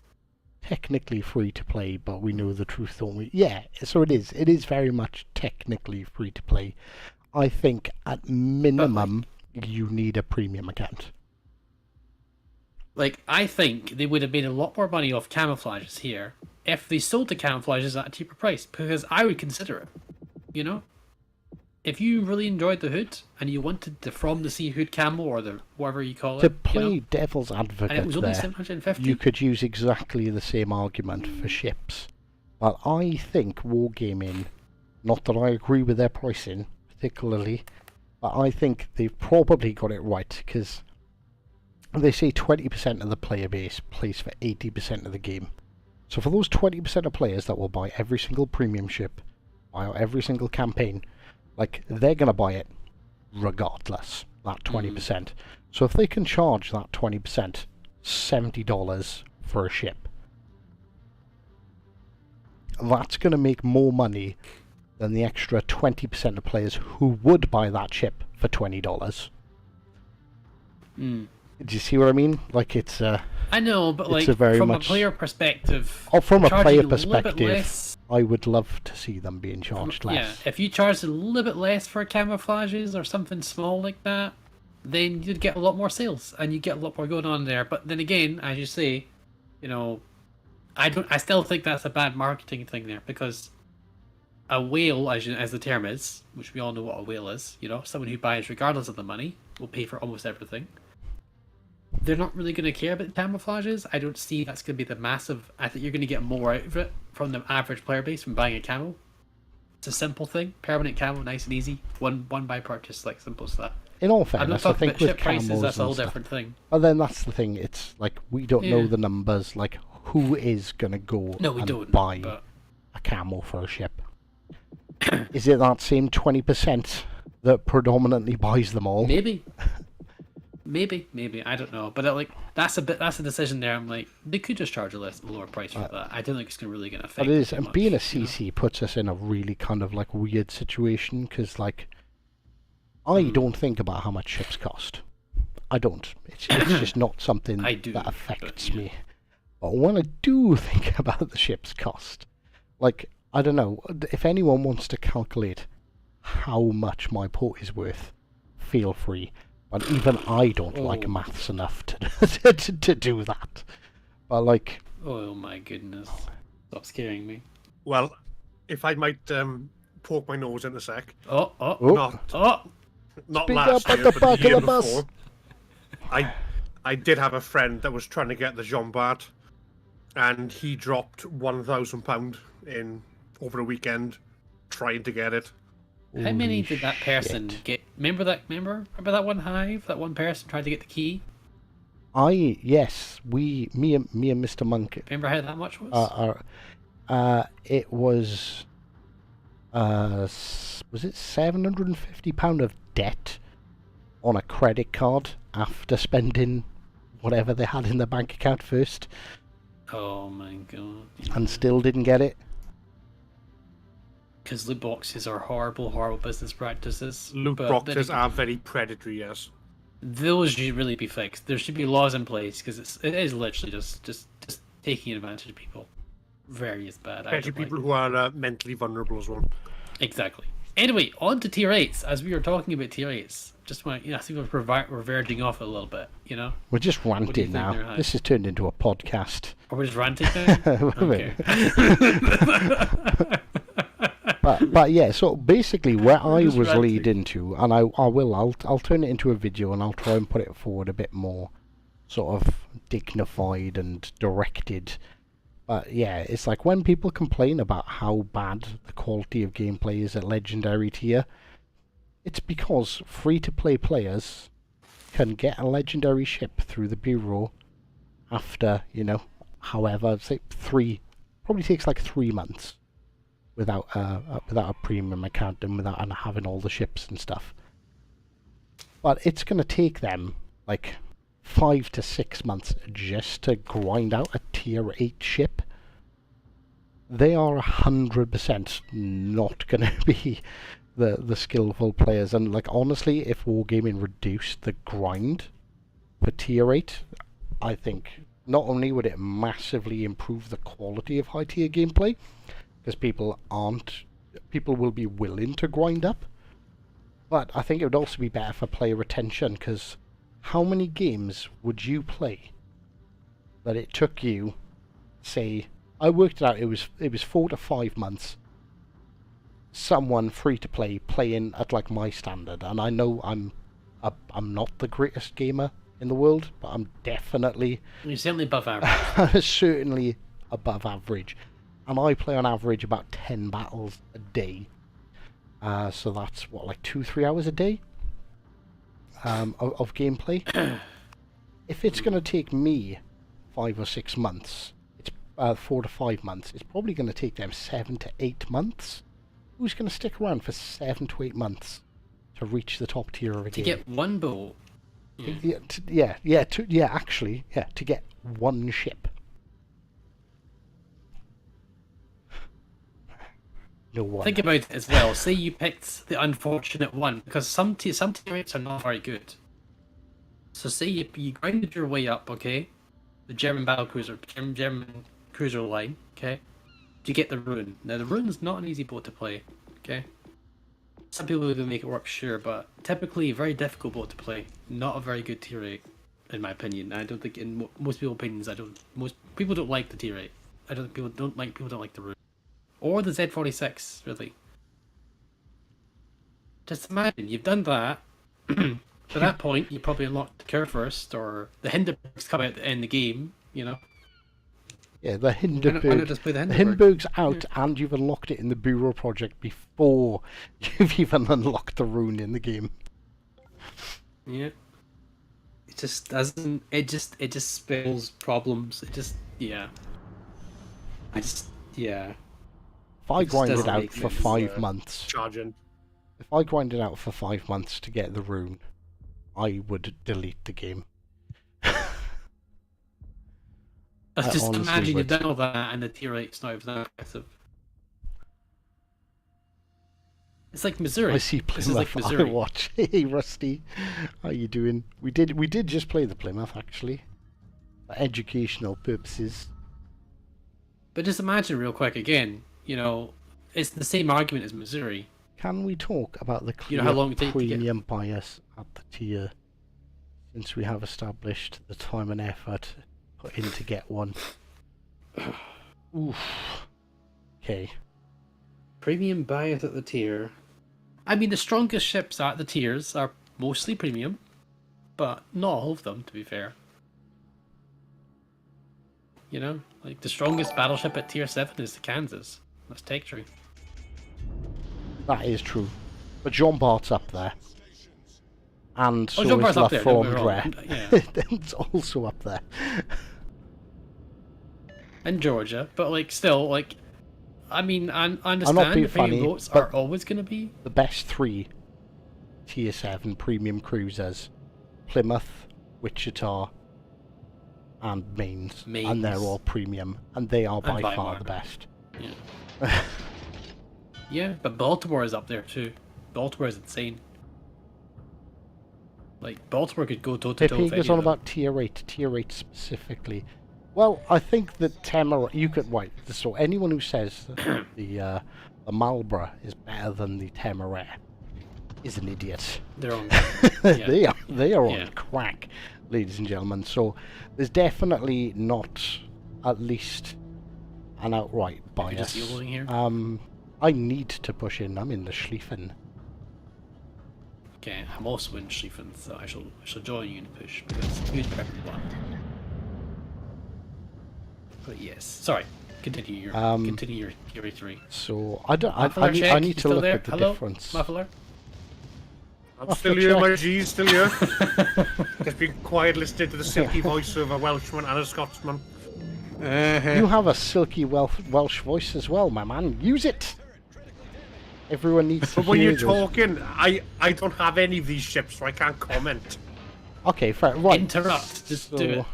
Technically free to play, but we know the truth, don't we? Yeah, so it is. It is very much technically free to play. I think at minimum you need a premium account. Like, I think they would have made a lot more money off camouflages here if they sold the camouflages at a cheaper price, because I would consider it. You know? If you really enjoyed the hood and you wanted the From the Sea hood camo or the whatever you call it, To play devil's advocate and it was only there, 750. you could use exactly the same argument for ships. But I think Wargaming, not that I agree with their pricing particularly, but I think they've probably got it right, because they say 20% of the player base plays for 80% of the game. So for those 20% of players that will buy every single premium ship, buy every single campaign, like, they're going to buy it regardless, that 20%. So if they can charge that 20%, $70 for a ship, that's going to make more money than the extra 20% of players who would buy that ship for $20. Do you see what I mean? Like, it's I know, but like, a very from much- a player perspective, oh, from a charging player little bit perspective, less- I would love to see them being charged less. Yeah, if you charged a little bit less for camouflages or something small like that, then you'd get a lot more sales and you get a lot more going on there. But then again, as you say, you know, I still think that's a bad marketing thing there, because a whale, as the term is, which we all know what a whale is, you know, someone who buys regardless of the money will pay for almost everything. They're not really going to care about camouflages. I don't see that's going to be the massive. I think you're going to get more out of it from the average player base from buying a camo. It's a simple thing, permanent camo, nice and easy. One buy purchase, like simple as that. In all I'm not fairness, I talking think about with ship prices. That's a camos whole and stuff, different thing. but then that's the thing. It's like we don't know Yeah. the numbers. Like, who is gonna go No, we and don't. buy But a camo for a ship? Is it that same 20% that predominantly buys them all? maybe, maybe I don't know. But that's a decision there. I'm like, they could just charge a lower price for that. I don't think it's really going to affect. But it is, too and much, being a you know? CC puts us in a really kind of like weird situation, because like I don't think about how much ships cost. I don't. It's just not something I do, that but, affects yeah. me. But when I do think about the ship's cost, like, I don't know, if anyone wants to calculate how much my port is worth, feel free. But even I don't like Oh. maths enough to to do that. But like, Oh my goodness! Stop scaring me. Well, if I might poke my nose in a sec. Oh. Not Speak last up at year, the but back the of year the bus. before. I did have a friend that was trying to get the Jean Bart, and he dropped £1,000 in over a weekend trying to get it. How many holy did that person shit. get? Remember that one hive? That one person tried to get the key. Yes, me and Mr. Monk. Remember how that much was? It was it £750 of debt on a credit card after spending whatever they had in their bank account first, Oh my god! and still didn't get it. Because loot boxes are horrible business practices. Loot but then boxes again- are very predatory, yes. those should really be fixed. There should be laws in place because it is literally just taking advantage of people. Very bad. Especially people who are mentally vulnerable as well. Exactly. Anyway, on to tier 8s. As we were talking about tier 8s, just want I think we're verging off a little bit. You know, We're just ranting now. This has turned into a podcast. Are we just ranting now? Okay. But yeah, so basically where I was ranting. leading to, and I'll turn it into a video and I'll try and put it forward a bit more sort of dignified and directed. But yeah, it's like when people complain about how bad the quality of gameplay is at Legendary tier, it's because free-to-play players can get a Legendary ship through the Bureau after, you know, however, say probably takes like 3 months without a premium account and without having all the ships and stuff. But it's going to take them like 5 to 6 months just to grind out a tier 8 ship. They are 100% not going to be the skillful players. And like honestly, if Wargaming reduced the grind for tier 8, I think not only would it massively improve the quality of high tier gameplay, because people will be willing to grind up, but I think it would also be better for player retention, because how many games would you play that it took you, say, I worked it out, it was 4 to 5 months, someone free to play playing at like my standard, and I know I'm not the greatest gamer in the world, but I'm definitely You're certainly above average. certainly above average, and I play on average about 10 battles a day, so that's what, like 2-3 hours a day of gameplay. If it's going to take me 5 or 6 months, it's 4 to 5 months, it's probably going to take them 7 to 8 months. Who's going to stick around for 7 to 8 months to reach the top tier of a game? To get one boat. To get one ship. No one. Think about it as well. Say you picked the unfortunate one, because some tier 8s are not very good. So say you grinded your way up, okay? The German German cruiser line, okay? To get the Rune. Now the Rune is not an easy boat to play, okay? Some people will make it work, sure, but typically a very difficult boat to play. Not a very good tier 8, in my opinion. I don't think, in most people's opinions, most people don't like the tier 8. I don't think people don't like the Rune. Or the Z46, really. Just imagine, you've done that. To that point, you probably unlocked the Care first, or the Hindenburgs come out in the game, you know? Yeah, the Hindenburg. Why not just play the The Hindenburg? Hindenburg's out, and you've unlocked it in the Bureau project before you've even unlocked the Rune in the game. Yeah. It just doesn't. It just spells problems. Yeah. Yeah. If I It just grind it doesn't out make for sense. 5 months, Charging. if I grind it out for 5 months to get the Rune, I would delete the game. I Just honestly imagine would. you've done all that and the tier 8's not even that impressive. It's like Missouri. I see This is like Plymouth. I Missouri. watch. Hey, Rusty, how you doing? We did just play the Plymouth actually, for educational purposes. But just imagine real quick again, you know, it's the same argument as Missouri. Can we talk about the clear how long it take to get- premium bias at the tier, since we have established the time and effort put in to get one? Oof. Okay. Premium bias at the tier. I mean, the strongest ships at the tiers are mostly premium, but not all of them, to be fair. You know, like the strongest battleship at tier 7 is the Kansas. That's take true. That is true. But Jean Bart's up there. And so Jean is Bart's La up there, don't get me Fondre. wrong. Yeah. It's also up there. And Georgia, but like still, like, I mean, I not understand being the premium funny, boats but- are always going to be. The best 3 tier 7 premium cruisers: Plymouth, Wichita, and Mainz. And they're Mainz. all premium. And they are by And far Weimar. the best. Yeah. Yeah, but Baltimore is up there too. Baltimore is insane. Like Baltimore could go toe to toe. Pig is on about tier 8 specifically. Well, I think that you could so anyone who says that the Marlborough is better than the Temeraire is an idiot. They're on. They are on crack, ladies and gentlemen. So there's definitely not at least an outright bias. Here? I need to push in. I'm in the Schlieffen. Okay, I'm also in Schlieffen, so I shall join you in the push because huge prep plan. But yes, sorry. Continue your theory 3. So I need to look at the difference. Muffler? I'm still here, my G, still here. Just being quiet listening to the silky voice of a Welshman and a Scotsman. You have a silky Welsh voice as well, my man. Use it! Everyone needs to But when hear you're talking, I don't have any of these ships, so I can't comment. Okay, fair. Right. Interrupt. Just do it.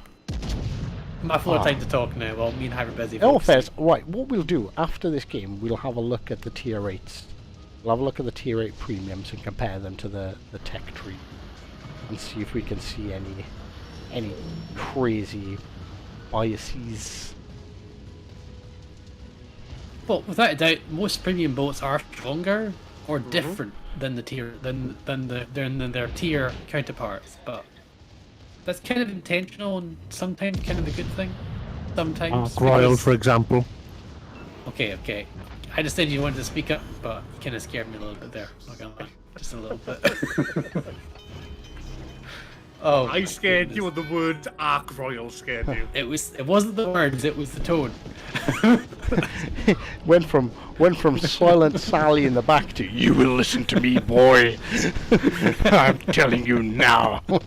Muffler time to talk now. Well, me and Hyper busy. Oh, fair. Right. What we'll do after this game, we'll have a look at the tier 8s. We'll have a look at the tier 8 premiums and compare them to the tech tree, and see if we can see any crazy biases. Well, without a doubt, most premium boats are stronger or different than the tier than their tier counterparts, but that's kind of intentional and sometimes kind of a good thing. Sometimes. Royal, for example. Okay. I understand you wanted to speak up, but you kind of scared me a little bit there. Not gonna lie, just a little bit. Oh, I scared you, and the word Ark Royal scared you. It wasn't the words, it was the tone. went from silent Sally in the back to "You will listen to me, boy." I'm telling you now. But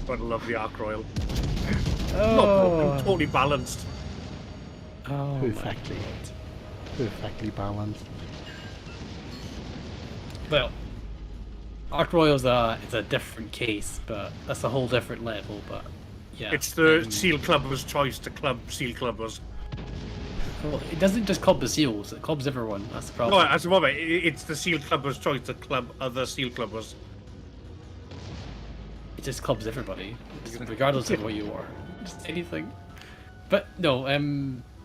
I love the Ark Royal. Oh. Not broken, totally balanced. Oh, Perfectly balanced. Well, Ark Royal's it's a different case, but that's a whole different level. But yeah, it's the Seal Clubbers' choice to club Seal Clubbers. Well, it doesn't just club the seals; it clubs everyone. That's the problem. No, as a moment, it's the Seal Clubbers' choice to club other Seal Clubbers. It just clubs everybody, regardless of what you are. Just anything. But no,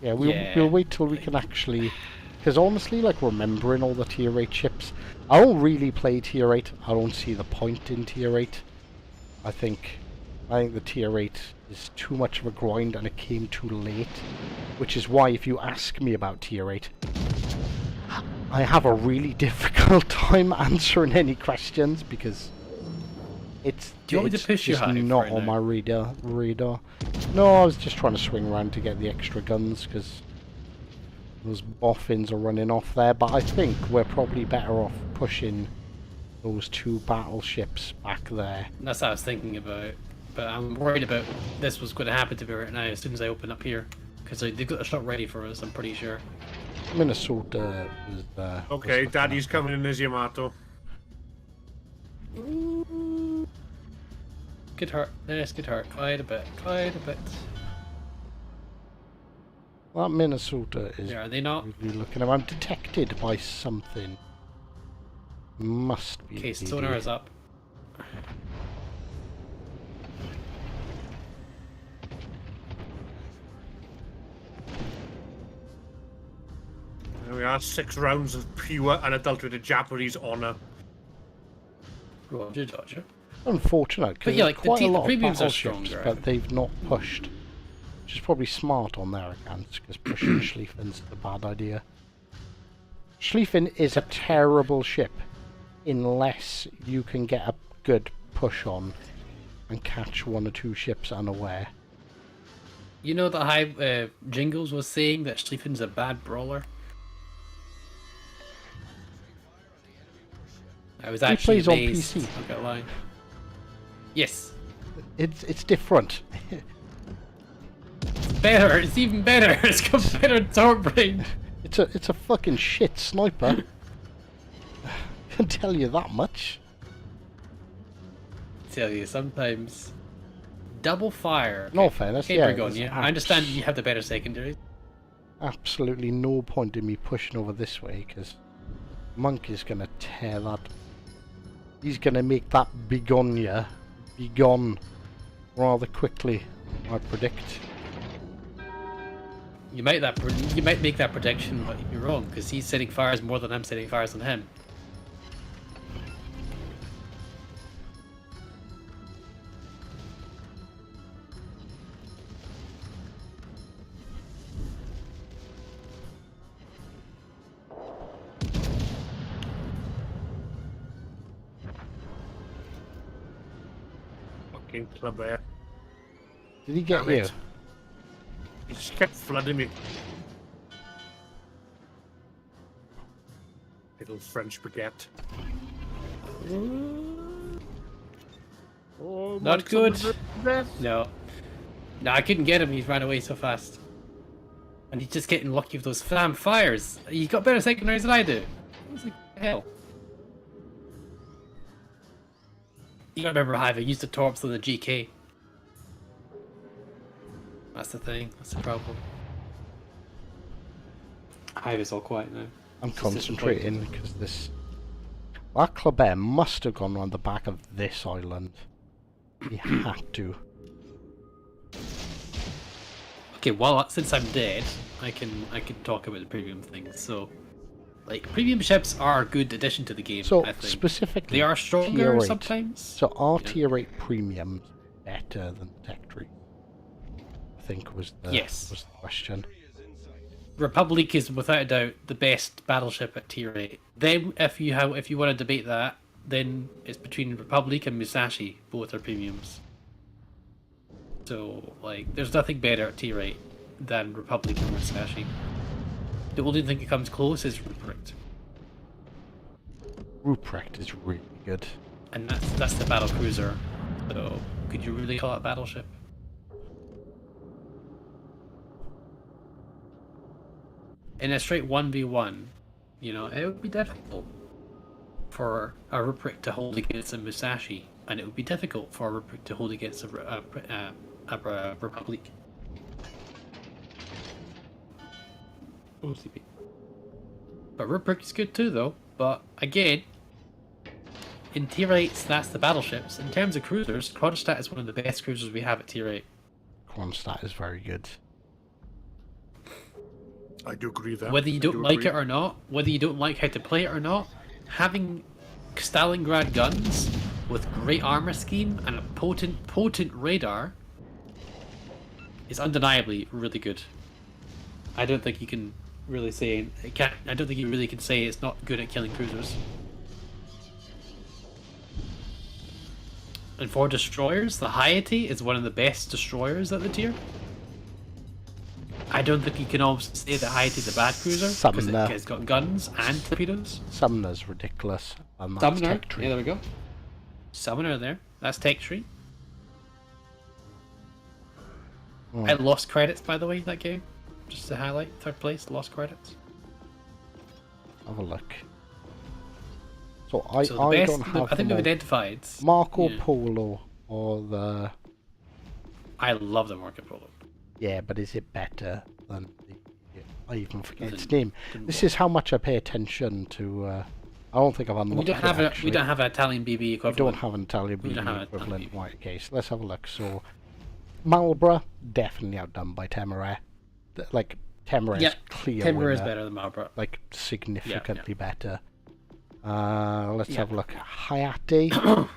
yeah, we'll wait till we can actually, because honestly, like remembering all the tier 8 ships, I don't really play tier 8. I don't see the point in tier 8. I think the tier 8 is too much of a grind and it came too late, which is why if you ask me about tier 8, I have a really difficult time answering any questions because it's just not on my radar. No, I was just trying to swing around to get the extra guns because those boffins are running off there, but I think we're probably better off pushing those 2 battleships back there. That's what I was thinking about, but I'm worried about this was going to happen to me right now as soon as I open up here, because they've got a shot ready for us, I'm pretty sure. Minnesota is okay, Daddy's coming in as Yamato. Good hurt. Yes, good hurt. Quite a bit. Well, Minnesota is. Yeah, are they not? Really looking. I'm detected by something. Must be. Okay, sonar is up. There we are, 6 rounds of pure unadulterated Japanese honour. Roger, Dodger. Unfortunate, because yeah, like quite a lot of premiums are battleships, stronger, but they've not pushed. Which is probably smart on their account, because pushing Schlieffen's a bad idea. Schlieffen is a terrible ship, unless you can get a good push on and catch 1 or 2 ships unaware. You know that Jingles was saying that Schlieffen's a bad brawler? I was actually plays on amazed. PC. I'm not gonna lie. Yes. It's different. It's better. It's even better. It's got better torque brain. It's a fucking shit sniper. I can tell you that much. Tell you sometimes. Double fire. No fairness, okay, yeah. Bergonia. I understand you have the better secondaries. Absolutely no point in me pushing over this way, because Monk is going to tear that he's going to make that begonia be gone rather quickly, I predict. You might make that prediction, but you're wrong because he's setting fires more than I'm setting fires on him. Fucking club air. Did he get Damn you? it. He just kept flooding me. Little French baguette. Oh, Not Mike's good. under the- No, I couldn't get him. He ran away so fast, and he's just getting lucky with those damn fires. He got better secondaries than I do. I was like, hell. You gotta remember, Hive, I used the torps on the GK. That's the thing. That's the problem. Hive is all quiet now. I'm It's just concentrating because this... That club air must have gone around the back of this island. He had to. Okay, well, since I'm dead, I can talk about the premium things. So, like, premium ships are a good addition to the game. So, I think specifically, they are tier stronger 8. sometimes. So, are Yeah. tier 8 premiums better than Tech Tree? I think was the, Yes. was the question. Republic is without a doubt the best battleship at tier 8. Then, if you want to debate that, then it's between Republic and Musashi. Both are premiums. So, like, there's nothing better at tier 8 than Republic and Musashi. The only thing that comes close is Ruprecht. Ruprecht is really good. And that's the battle cruiser. So, could you really call it a battleship? In a straight 1v1, you know, it would be difficult for a Ruprecht to hold against a Musashi, and it would be difficult for a Ruprecht to hold against a Republic. OCP. But Ruprecht is good too, though. But again, in tier 8s, that's the battleships. In terms of cruisers, Kronstadt is one of the best cruisers we have at tier 8. Kronstadt is very good. I do agree with that. Whether you I don't do like agree. it or not, whether you don't like how to play it or not, having Stalingrad guns with great armor scheme and a potent radar is undeniably really good. I don't think you can really say I don't think you really can say it's not good at killing cruisers. And for destroyers, the Hayate is one of the best destroyers at the tier. I don't think you can always say that Hayate is a bad cruiser because Sumner. it's got guns and torpedoes. Sumner's ridiculous. And that's Sumner, Tech Tree. yeah, there we go. Summoner there. That's Tech Tree. I lost credits, by the way, that game. Just to highlight, third place, lost credits. Have a look. So I So the best, don't have I think them we've all. identified. Marco yeah. Polo or the... I love the Marco Polo. Yeah, but is it better than the... I even forget its Than- name. than This what? is how much I pay attention to... I don't think I've unlocked We don't it, have actually. we don't have an Italian BB We equivalent. don't have an Italian We don't have BB an equivalent. Italian Right, okay, so let's have a look. So, Marlborough, definitely outdone by Temeraire. Like, Temeraire's Yep, clear Timber is winner. better than Marlborough. Like, significantly better. Let's Yeah. have a look. Hayate.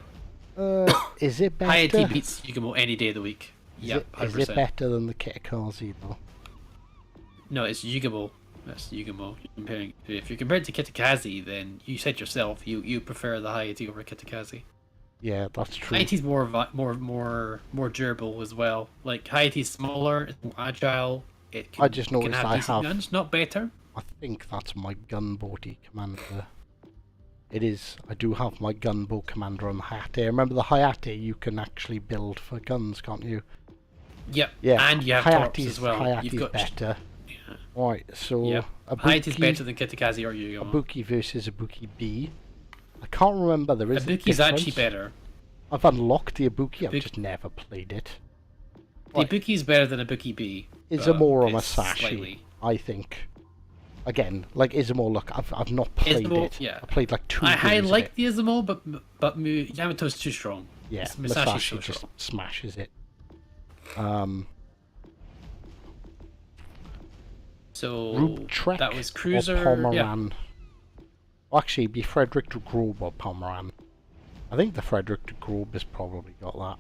Is it better? Hayate beats Yugamo any day of the week. Is Yep, it- Is 100%. it better than the Kitakazi, though? No, it's Yugamo. That's Yugamo. If you're compared to Kitakazi, then you said yourself you prefer the Hayate over Kitakazi. Yeah, that's true. Hayate's more durable as well. Like Hayate's smaller, it's more agile. It can, I just can noticed have I decent have- guns, not better. I think that's my gunboaty commander. It is. I do have my gunboat commander on the Hayate. Remember the Hayate you can actually build for guns, can't you? Yep. Yeah. And you have torps as well. Hayate's You've got better. Yeah. Right, so Yep. Hayate's better than Kitakazi or Yugamo. Ibuki versus Ibuki B. I can't remember. There is a Ibuki's actually difference. better. I've unlocked the Ibuki. I've Ibuki- just never played it. The Right. Ibuki's better than Ibuki B. It's but a more of a it's Masashi, slightly. I think. Again, like Izumo, look, I've not played Izumo, it. yeah. I played like 2 I games of like it. the Izumo, but Yamato's too strong. Yeah, Musashi's so Musashi just strong. smashes it. So Roop Trek that was or Cruiser. Yeah. Pomeran. Well, actually, it'd be Frederick de Grobe or Pomeran. I think the Frederick de Grobe has probably got that.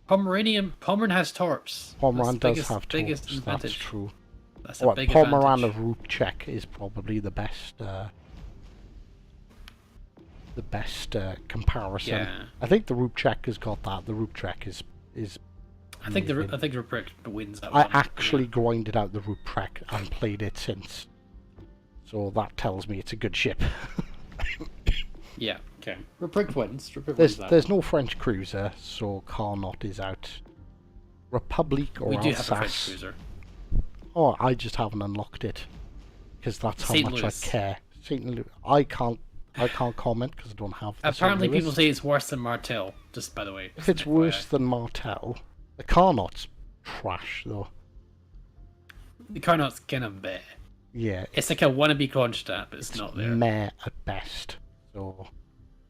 Pomeran has torps. Pomeran does biggest, have biggest torps, that's advantage. true. That's a Well, big Pomeran advantage. of Roop Check is probably the best comparison. Yeah. I think the Roop Check has got that. The Roop Check is I think amazing. the Ruprecht wins that I one. actually grinded out the Roop Trek and played it since. So that tells me it's a good ship. Yeah. Okay. Ruprecht wins. Ruprecht wins that. There's no French cruiser, so Carnot is out. Republic or We do have a French Alsace. cruiser. Oh, I just haven't unlocked it because that's how St. much Louis. I care. St. Louis. I can't comment because I don't have. The Apparently, St. Louis. people say it's worse than Martel. Just by the way. If it's worse than Martel, the Carnot's trash though. The Carnot's kind of meh. Yeah, It's like a wannabe Kronstadt, but it's not there. meh at best. So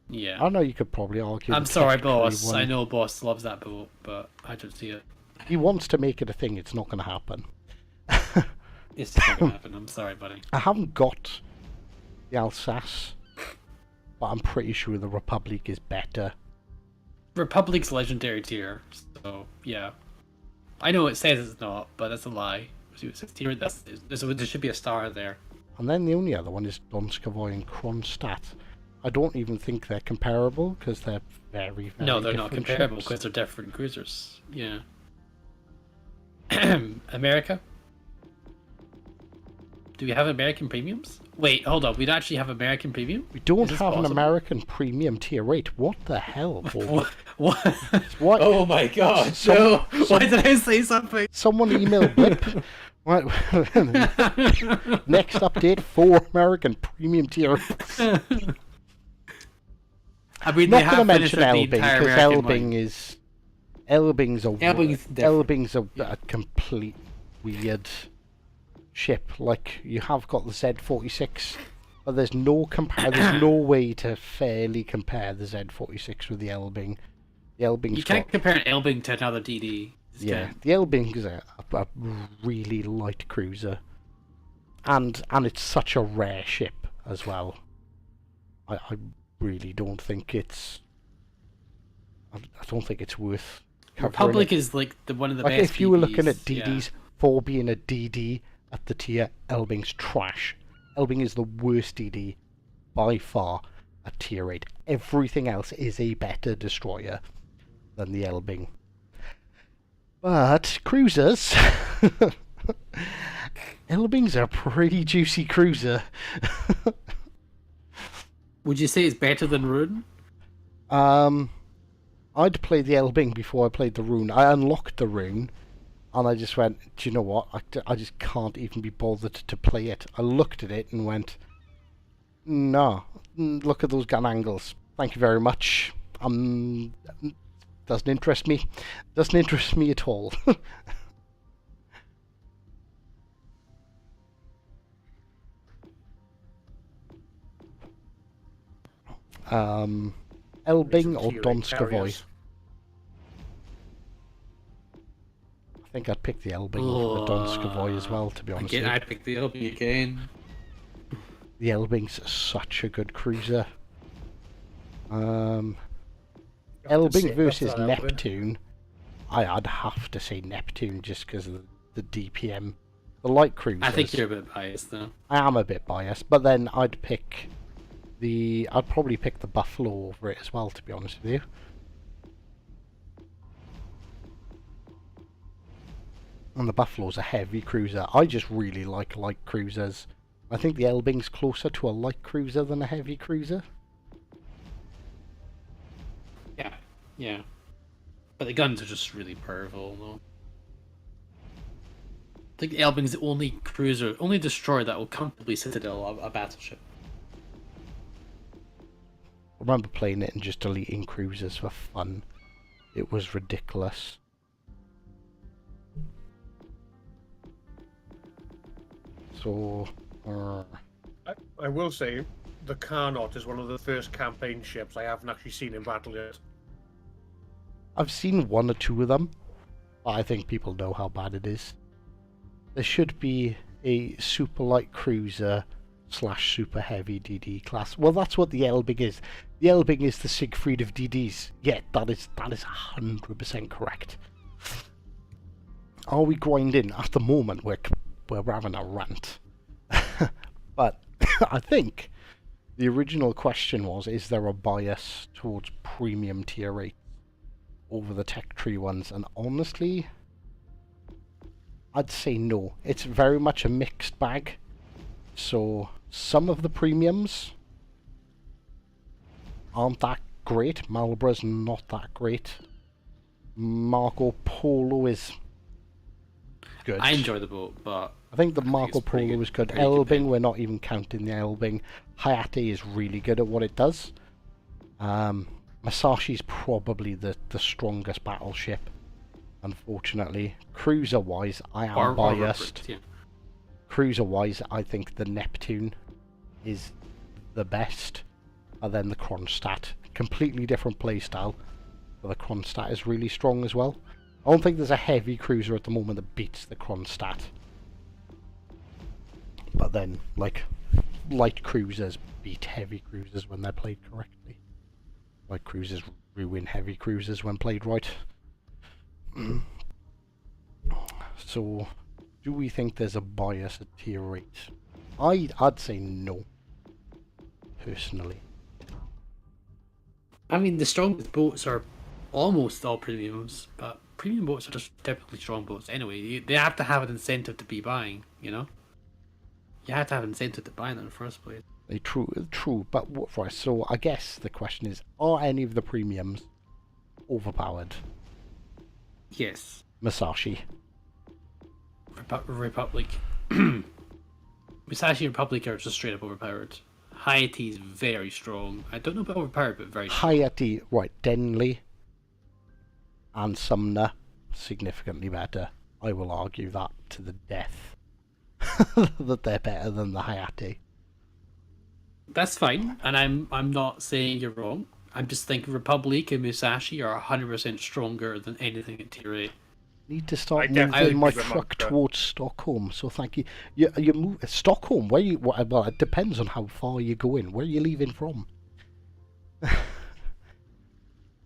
Yeah. I know you could probably argue. I'm the sorry, technically boss. one- I know boss loves that boat, but I don't see it. He wants to make it a thing. It's not going to happen. It's just not gonna happen. I'm sorry, buddy. I haven't got the Alsace, but I'm pretty sure the Republic is better. Republic's legendary tier, so yeah. I know it says it's not, but that's a lie. It says tier. There should be a star there. And then the only other one is Donskovoy and Kronstadt. I don't even think they're comparable because they're very, very No, they're not different comparable ships. because they're different cruisers. Yeah. America? Do we have American premiums? Wait, hold on. We'd actually have American premium? We don't Is this have an possible? American premium tier 8. What the hell? Paul? What? What? Oh my god. Some- no. Why did I say something? Someone emailed Blip. Right. Next update, 4 American premium tier 8s. I mean, Not they going to have mention finished with the Elbing entire because American Elbing line. is Elbing's a Elbing's different. Elbing's a complete weird ship. Like you have got the Z46, but there's no there's no way to fairly compare the Z46 with the Elbing. The Elbing's You can't got, compare an Elbing to another DD. It's yeah, kind the Elbing's a really light cruiser, and it's such a rare ship as well. I really don't think it's. I don't think it's worth. covering Republic it. is like one of the Like best. if you were looking at DDs, yeah. DDs, 4 being a DD at the tier, Elbing's trash. Elbing is the worst DD by far at tier 8. Everything else is a better destroyer than the Elbing. But cruisers, Elbing's a pretty juicy cruiser. Would you say it's better than Rune? I'd played the Elbing before I played the Rune. I unlocked the Rune, and I just went, do you know what? I just can't even be bothered to play it. I looked at it and went, no, look at those gun angles. Thank you very much. Doesn't interest me. Doesn't interest me at all. Elbing or Tier eight Donskovoy? carriers. I think I'd pick the Elbing over the Donskovoy as well, to be honest Again, with you. I picked the Elbing again. The Elbing's such a good cruiser. Elbing versus Neptune. I'd have to say Neptune just because of the DPM. The light cruisers. I think you're a bit biased though. I am a bit biased, but then I'd probably pick the Buffalo over it as well, to be honest with you. And the Buffalo's a heavy cruiser. I just really like light cruisers. I think the Elbing's closer to a light cruiser than a heavy cruiser. Yeah, yeah. But the guns are just really powerful though. I think the Elbing's the only cruiser, only destroyer that will comfortably citadel a battleship. I remember playing it and just deleting cruisers for fun. It was ridiculous. So, I will say, the Carnot is one of the first campaign ships I haven't actually seen in battle yet. I've seen one or two of them, but I think people know how bad it is. There should be a super light cruiser / super heavy DD class. Well, that's what the Elbing is. The Elbing is the Siegfried of DDs. Yeah, that is 100% correct. Are we grinding? At the moment, we're having a rant. But I think the original question was, is there a bias towards premium tier 8 over the tech tree ones? And honestly, I'd say no. It's very much a mixed bag. So some of the premiums aren't that great. Marlborough's not that great. Marco Polo is good. I enjoy the boat, but I think the I think Marco it's pretty Polo good. is good. Pretty good Elbing, pick. we're not even counting the Elbing. Hayate is really good at what it does. Masashi's probably the strongest battleship, unfortunately. Cruiser-wise, I am biased. Yeah. Cruiser-wise, I think the Neptune is the best, and then the Kronstadt. Completely different playstyle, but the Kronstadt is really strong as well. I don't think there's a heavy cruiser at the moment that beats the Kronstadt. But then, like, light cruisers beat heavy cruisers when they're played correctly. Light cruisers ruin heavy cruisers when played right. So, do we think there's a bias at tier 8? I'd say no, personally. I mean, the strongest boats are almost all premiums, but premium boats are just typically strong boats anyway. They have to have an incentive to be buying, you know? You have to have an incentive to buy them in the first place. True, but what for? So I guess the question is, are any of the premiums overpowered? Yes. Masashi. Republic. Musashi and Republic are just straight up overpowered. Hayate is very strong. I don't know about overpowered, but very strong. Hayate, right, Denley and Sumner, significantly better. I will argue that to the death. That they're better than the Hayate. That's fine, and I'm not saying you're wrong. I'm just thinking Republic and Musashi are 100% stronger than anything at tier 8. Need to start I moving my give them truck up, towards Stockholm. So thank you. You move Stockholm. Where you? Well, it depends on how far you're going. Where are you leaving from?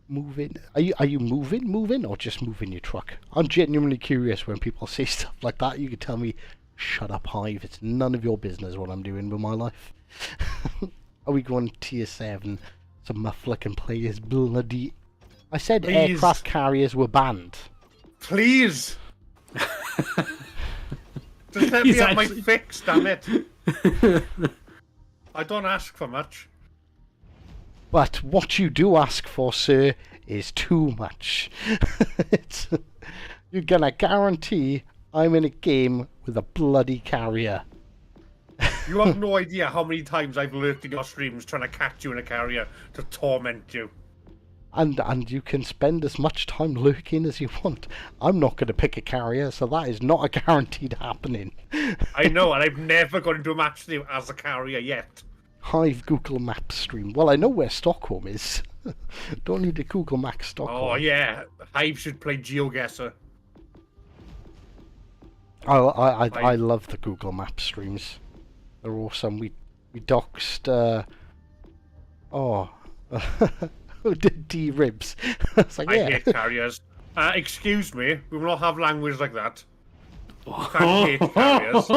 Moving? Are you moving, or just moving your truck? I'm genuinely curious when people say stuff like that. You can tell me, shut up, Hive. It's none of your business what I'm doing with my life. Are we going tier 7? So Muffler can play his bloody. I said Please. aircraft carriers were banned. Please! Just let me He's have my actually- fix, damn it. I don't ask for much. But what you do ask for, sir, is too much. You're gonna guarantee I'm in a game with a bloody carrier. You have no idea how many times I've lurked in your streams trying to catch you in a carrier to torment you. And you can spend as much time lurking as you want. I'm not going to pick a carrier, so that is not a guaranteed happening. I know, and I've never got into a match with you as a carrier yet. Hive Google Maps stream. Well, I know where Stockholm is. Don't need to Google Map Stockholm. Oh yeah, Hive should play GeoGuessr. I love the Google Map streams. They're awesome. We doxed. D-ribs. It's like, I yeah. hate carriers. Excuse me, we will not have language like that. I hate carriers.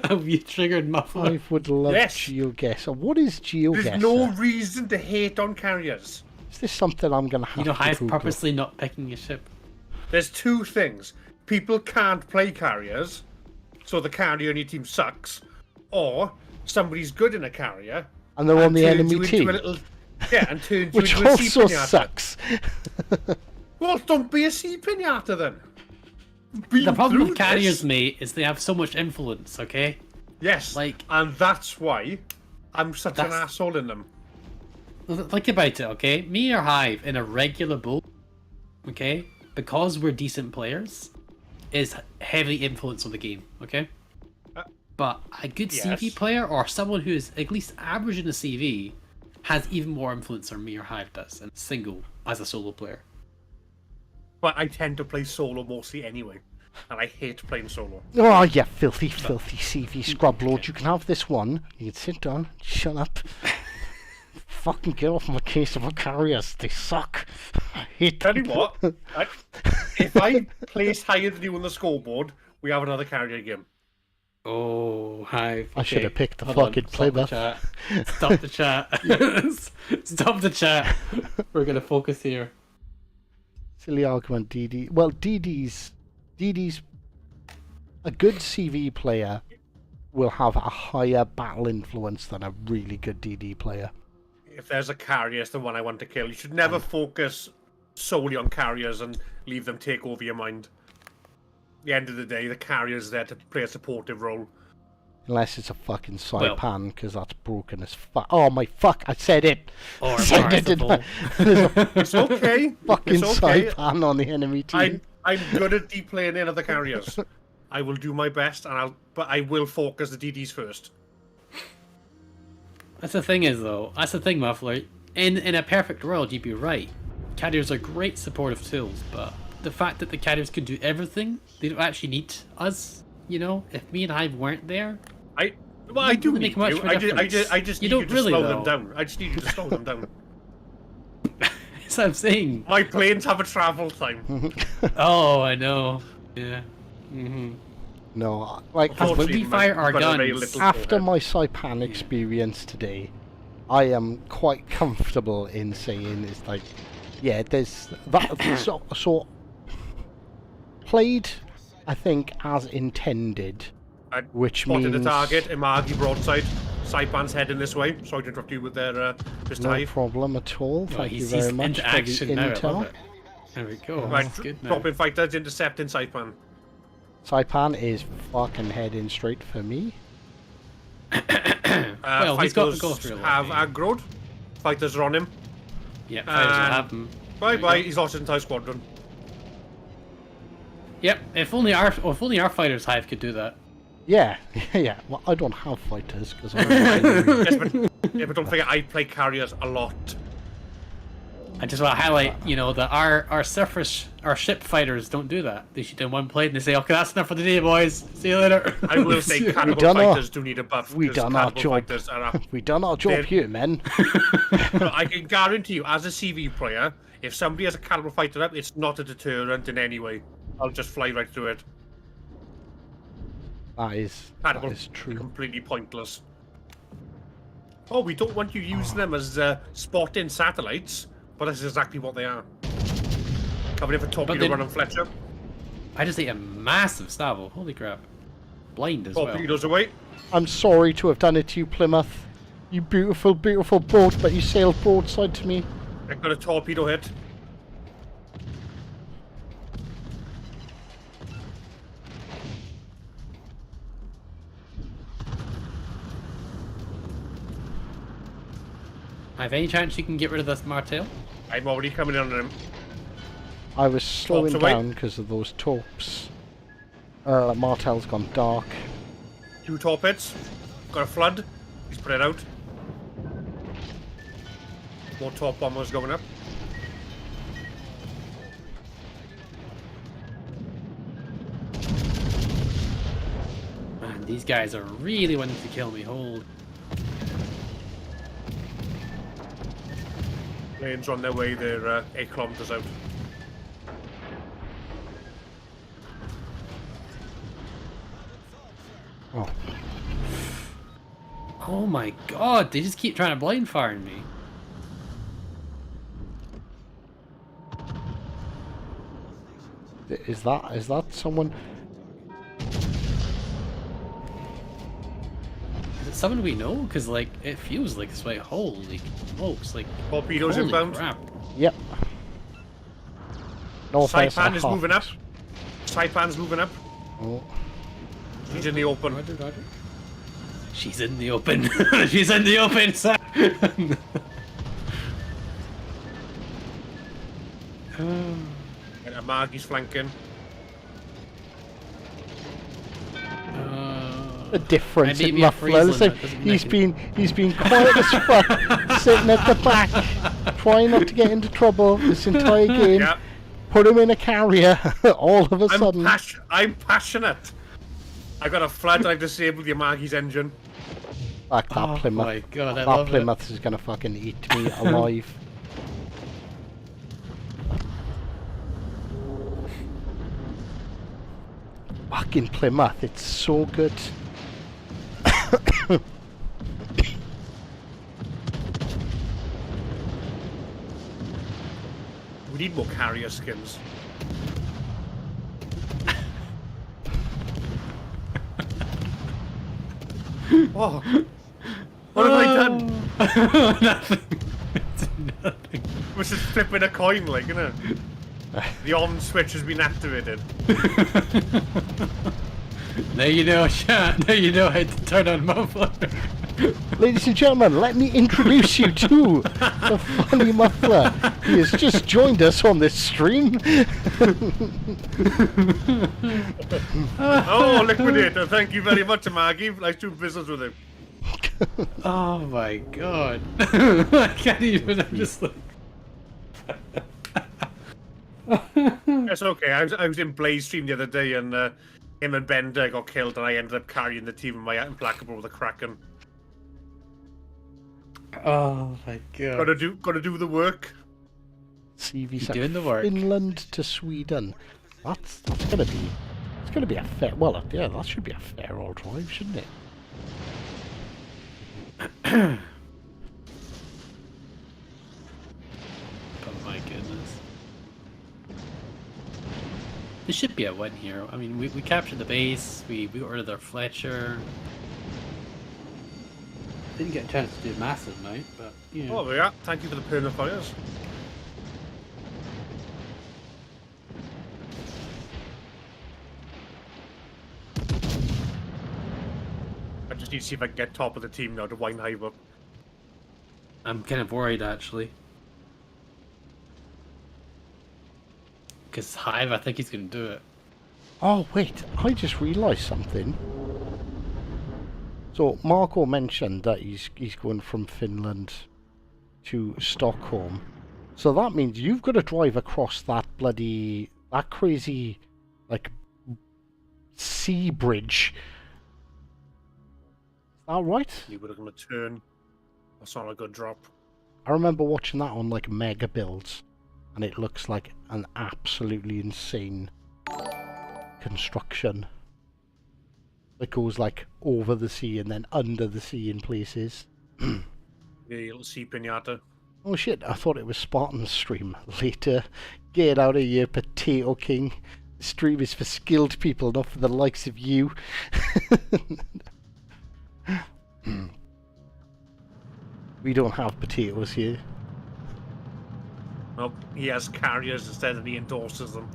Have you triggered Muffler? I would love Yes. GeoGuessr. What is GeoGuessr? There's no reason to hate on carriers. Is this something I'm going to have You know, to Hive Google? purposely not picking a ship. There's two things. People can't play carriers, so the carrier on your team sucks. Or somebody's good in a carrier. And they're on the turns enemy you into team. a little, yeah, and turns you Which into a sea also pinata. sucks. Well, don't be a sea pinata then. Be The problem through with carriers, this. mate, is they have so much influence, okay? Yes, like- and that's why I'm such an That's- asshole in them. Think about it, okay? Me or Hive in a regular boat, okay? Because we're decent players, is heavily influence on the game, okay? but a good Yes. CV player or someone who is at least average in the CV has even more influence on me or Hive does, and single as a solo player. But I tend to play solo mostly anyway, and I hate playing solo. Oh, yeah, filthy CV scrub lord. You can have this one. You can sit down, shut up. Fucking get off my case about carriers. They suck. I hate Tell you them. what, if I place higher than you on the scoreboard, we have another carrier game. Oh, Hive. I should have okay. picked the Hold on, fucking stop the Plymouth. chat. Stop the chat. Stop the chat. We're gonna focus here. Silly argument, DD. Well, DD's a good CV player will have a higher battle influence than a really good DD player. If there's a carrier, it's the one I want to kill. You should never focus solely on carriers and leave them take over your mind. At the end of the day, the carrier's there to play a supportive role. Unless it's a fucking Well- Saipan, because that's broken as fuck. Oh my fuck! I said it. Or Said it, didn't I? There's a It's okay. fucking It's okay. Saipan on the enemy team. I'm good at deplaying in other carriers. I will do my best, but I will focus the DDs first. That's the thing is though. That's the thing, Muffler. In a perfect world, you'd be right. Carriers are great supportive tools, but the fact that the carriers can do everything, they don't actually need us. You know, if me and Hive weren't there, I do really need make much you. of a I just You need you don't to really, slow though. them down. I just need you to slow them down. that's what I'm saying. My planes have a travel time. Oh, I know. Yeah. No, like When we fire our But a very guns, little after forehead. my Saipan experience today, I am quite comfortable in saying it's like, yeah, there's that so played, I think, as intended, I which spotted means the target. Imagi broadside. Saipan's heading this way. Sorry to interrupt you with their just no Hive. problem at all. Oh, Thank you he's very much into for action the now. I love intel. it. There we go. Right, That's good now. dropping fighters, intercepting Saipan. Saipan is fucking heading straight for me. Well, he's got the Fighters ghost reel, have okay. aggroed. Fighters are on him. Yep, fighters will And- have them. Bye we bye. go. He's lost his entire squadron. Yep. If only our fighters Hive could do that. Yeah, yeah. Well, I don't have fighters because I'm really Yes, but don't forget, I play carriers a lot. I just want to highlight, you know, that our ship fighters don't do that. They shoot in one plate and they say, "Okay, that's enough for the day, boys. See you later." I will say cannibal done our- fighters do need a buff. we 'cause done our cannibal job. fighters are we done our job They're- here, men. I can guarantee you, as a CV player, if somebody has a cannibal fighter up, it's not a deterrent in any way. I'll just fly right through it. That is Cannibals true. completely pointless. Oh, we don't want you using them as spotting satellites, but that's exactly what they are. Coming in for torpedo they- run and Fletcher. I just ate a massive stabble. Holy crap! Blind as well. Torpedoes away. I'm sorry to have done it to you, Plymouth. You beautiful, beautiful boat, but you sailed broadside to me. I've got a torpedo hit. Have any chance you can get rid of this martel? I'm already coming in on him. I was slowing Torps away. down because of those torps. Martel's gone dark. 2 torpedoes. Got a flood. He's put it out. More torp bombers going up. Man, these guys are really wanting to kill me. Hold. Planes are on their way. They're 8 kilometers out. Oh, Oh my god! They just keep trying to blind fire me. is that someone? Is it someone we know? Because like it feels like this way. Holy smokes! Like Torpedoes holy inbound. crap! Yep. No offense, Saipan I is have moving up. it. Saipan's moving up. Oh. He's in the open. Roger, roger. She's in the open. She's in the open, sir. And Amagi's flanking. The difference Maybe in a muffler. freeze Listen, limit doesn't make he's been quiet as fuck, sitting at the back, trying not to get into trouble this entire game. Yeah. Put him in a carrier, all of a sudden. I'm passionate. I got a flood. I've disabled Yamagi's engine. Fuck that Oh Plymouth. my god, I That love Plymouth is gonna fucking eat me alive. Fucking Plymouth, it's so good. We need more carrier skins. Oh, what have I done? Nothing. It's nothing. We're just flipping a coin, like, you know. The on switch has been activated. Now you know, chat. Now you know how to turn on muffler. Ladies and gentlemen, let me introduce you to the funny muffler. He has just joined us on this stream. Oh, Liquidator, thank you very much, Maggie. Nice doing business with him. Oh my god. I can't even. I'm just like. It's okay. I was in Blaze stream the other day, and him and Bender got killed, and I ended up carrying the team in my Implacable with a Kraken. Oh my god. Gotta do the work. CV doing the work. Finland to Sweden. That's gonna be. It's gonna be a fair. Well, yeah, that should be a fair old drive, shouldn't it? Oh my goodness. There should be a win here. I mean, we captured the base, we ordered their Fletcher. Didn't get a chance to do massive, mate, but, you know. Oh, yeah. Thank you for the permafires. I just need to see if I can get top of the team now to wind Hive up. I'm kind of worried, actually. Because Hive, I think he's going to do it. Oh wait, I just realised something. So Marco mentioned that he's going from Finland to Stockholm. So that means you've got to drive across that crazy, like, sea bridge. Is that right? You would have gonna turn. That's not a good drop. I remember watching that on like mega builds, and it looks like an absolutely insane construction. It goes like over the sea and then under the sea in places. Yeah, you'll see Pinata. Oh shit, I thought it was Spartan's stream. Later, get out of here, Potato King. The stream is for skilled people, not for the likes of you. We don't have potatoes here. Well, he has carriers instead and he endorses them.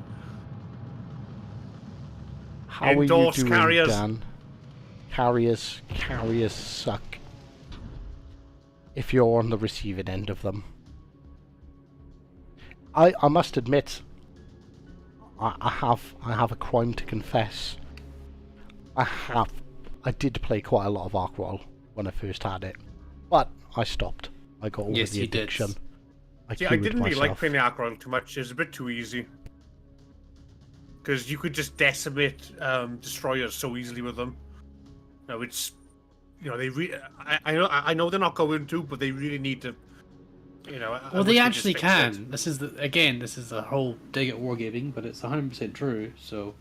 How Endorse are you doing, carriers. Dan? Carriers suck. If you're on the receiving end of them. I must admit, I have a crime to confess. I did play quite a lot of Ark Roll when I first had it, but I stopped. I got over the addiction. See, I didn't really like playing the Ark Roll too much. It was a bit too easy. Because you could just decimate destroyers so easily with them. No, it's, you know, I know they're not going to, but they really need to, you know. Well, they actually can. This is this is a whole dig at wargaming, but it's 100% true. So,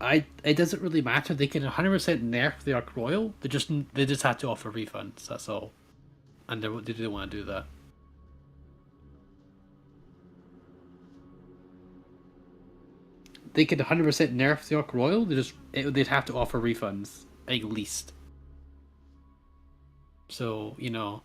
it doesn't really matter. They can 100% nerf the Ark Royal. They just have to offer refunds. That's all, and they don't want to do that. They could 100% nerf the Ark Royal. They'd have to offer refunds at least. So, you know.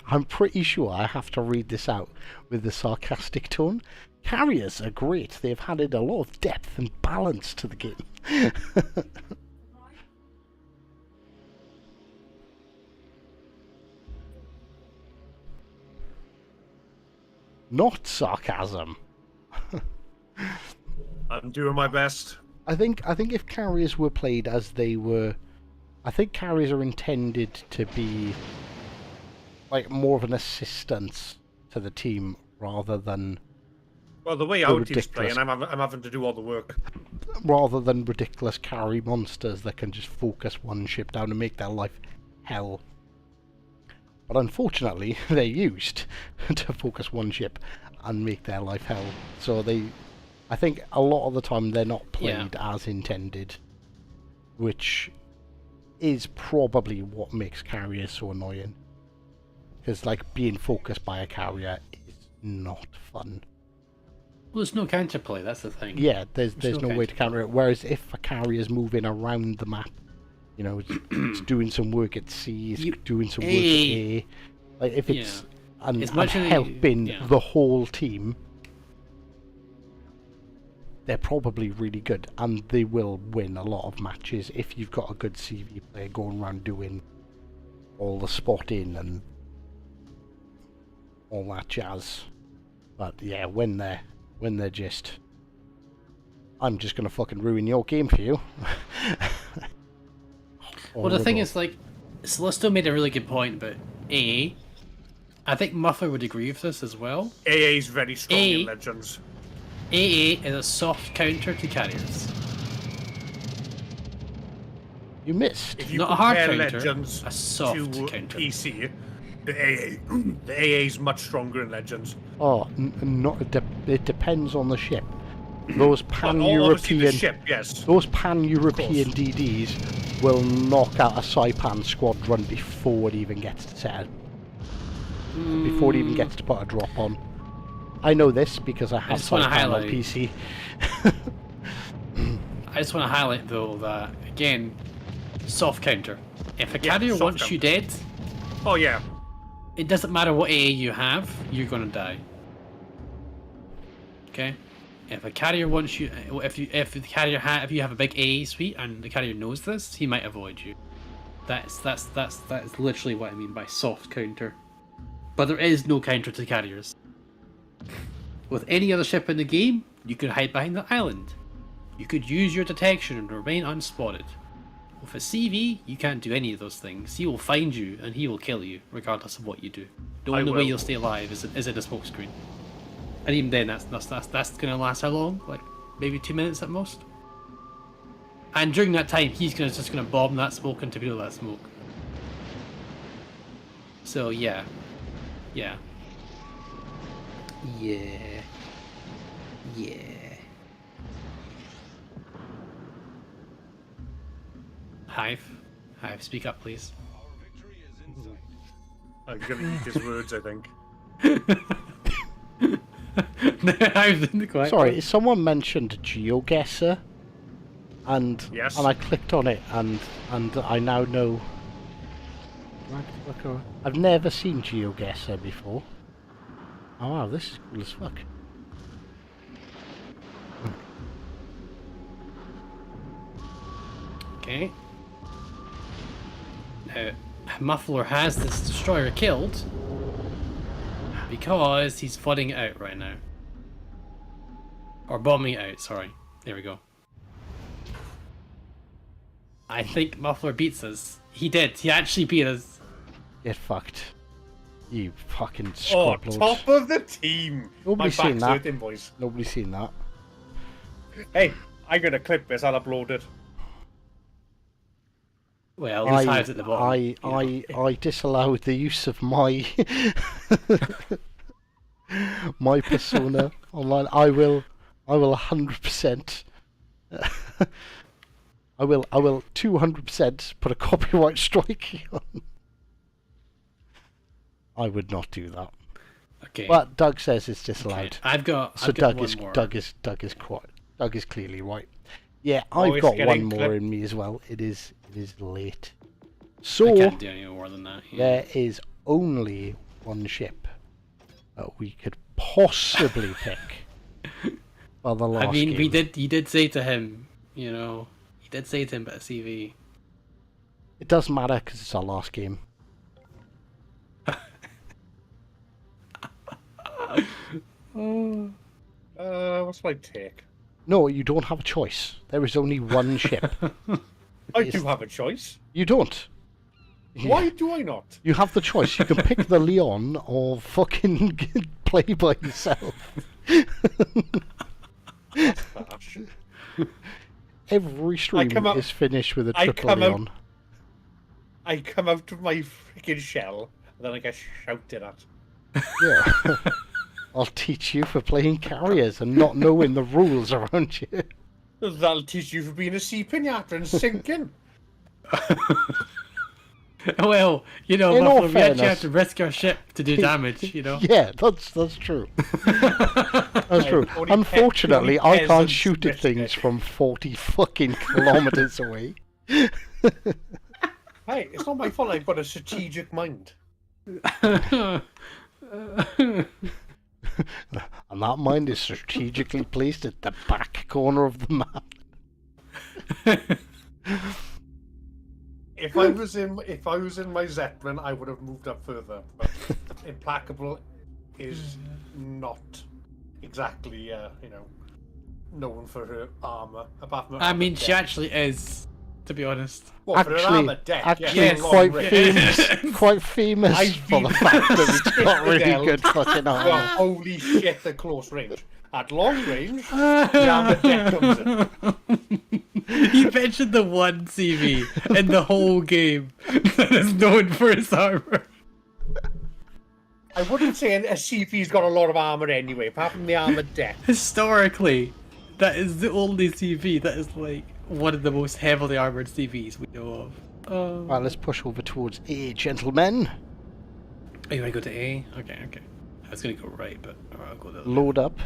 I'm pretty sure I have to read this out with the sarcastic tone. Carriers are great. They've added a lot of depth and balance to the game. Not sarcasm. I'm doing my best. I think if carriers were played as they were, I think carriers are intended to be like more of an assistance to the team rather than Well, the way our team's playing, I'm having to do all the work. rather than ridiculous carry monsters that can just focus one ship down and make their life hell. But unfortunately, they're used to focus one ship and make their life hell. So I think a lot of the time they're not played as intended, which is probably what makes carriers so annoying. Because like being focused by a carrier is not fun. Well, there's no counterplay, that's the thing. Yeah, there's no way to counter it. Whereas if a carrier's moving around the map, you know, it's doing some work at sea, it's doing some work at air. Like if it's and helping the whole team, they're probably really good, and they will win a lot of matches if you've got a good CV player going around doing all the spotting and all that jazz. But yeah, when they're just, I'm just gonna fucking ruin your game for you. Well, the thing is, like, Celestial made a really good point about AA. I think Muffler would agree with this as well. AA is very strong in Legends. AA is a soft counter to carriers. You missed. If you Not a hard compare counter, Legends a soft to counter. PC, the AA is much stronger in Legends. Oh, it depends on the ship. Those Obviously the pan-European, ship, yes. those pan-European DDs will knock out a Saipan squadron before it even gets to set. Before it even gets to put a drop on. I know this because I have Saipan on PC. I just want to highlight though that again, soft counter. If a carrier wants you dead, oh yeah, it doesn't matter what AA you have, you're gonna die. Okay. If a carrier wants you, if you have a big AA suite and the carrier knows this, he might avoid you. That's literally what I mean by soft counter. But there is no counter to carriers. With any other ship in the game, you could hide behind the island. You could use your detection and remain unspotted. With a CV, you can't do any of those things. He will find you and he will kill you, regardless of what you do. The only way you'll stay alive is in a smoke screen. And even then, that's gonna last how long? Like maybe 2 minutes at most. And during that time, he's just gonna bomb that smoke and torpedo that smoke. So yeah. Hive, speak up, please. I'm gonna eat his words, I think. Sorry, someone mentioned GeoGuessr, and I clicked on it, and I now know. I've never seen GeoGuessr before. Oh wow, this is cool as fuck. Okay. Now, Muffler has this destroyer killed because he's flooding it out right now. Or bombing it out, sorry. There we go. I think Muffler beats us. He did. He actually beat us. Get fucked. You fucking scrub top of the team. Nobody's seen that. Invoice. Nobody's seen that. Hey, I'm gonna clip this. I'll upload it. Well, this hides at the bottom. I disallowed the use of my my persona online. I will 100%. I will 200% put a copyright strike on. I would not do that. Okay. But Doug says it's disallowed. Okay. Doug is clearly right. Yeah, I've got one more in me as well. It is late. So I can't do any more than that. Yeah. There is only one ship that we could possibly pick for the last game. You did say to him, you know, he did say to him about a CV. It doesn't matter because it's our last game. What's my take? No, you don't have a choice. There is only one ship. I do have a choice. You don't. Why do I not? You have the choice. You can pick the Leon or fucking play by yourself. Gosh. Every stream is finished with a triple Leon. I come out of my freaking shell, and then I get shouted at. Yeah. I'll teach you for playing carriers and not knowing the rules around you. That'll teach you for being a sea pinata and sinking. Well, you know, In all we actually fairness- have to risk our ship to do damage, you know. Yeah, that's true. That's true. Only Unfortunately, only I can't peasants shoot at risk things it. from 40 fucking kilometers away. Hey, it's not my fault. I've got a strategic mind. And that mind is strategically placed at the back corner of the map. If I was in my Zeppelin, I would have moved up further. But Implacable is not exactly, known for her armor. Apart from her I armor mean, deck. she actually is, to be honest. Well, for her armor deck, Actually, yes, quite long range. famous, quite famous I've for the been fact that it's got really Citadel. good fucking Well, armor. holy shit, at close range. At long range, the armor deck comes in. You mentioned the one CV in the whole game that is known for its armor. I wouldn't say a CP's got a lot of armor anyway, apart from the armor deck. Historically, that is the only CV that is like one of the most heavily armored CVs we know of. Right, let's push over towards A, gentlemen. Oh, you want to go to A? Okay. I was going to go right, but I'll go the other way. Load up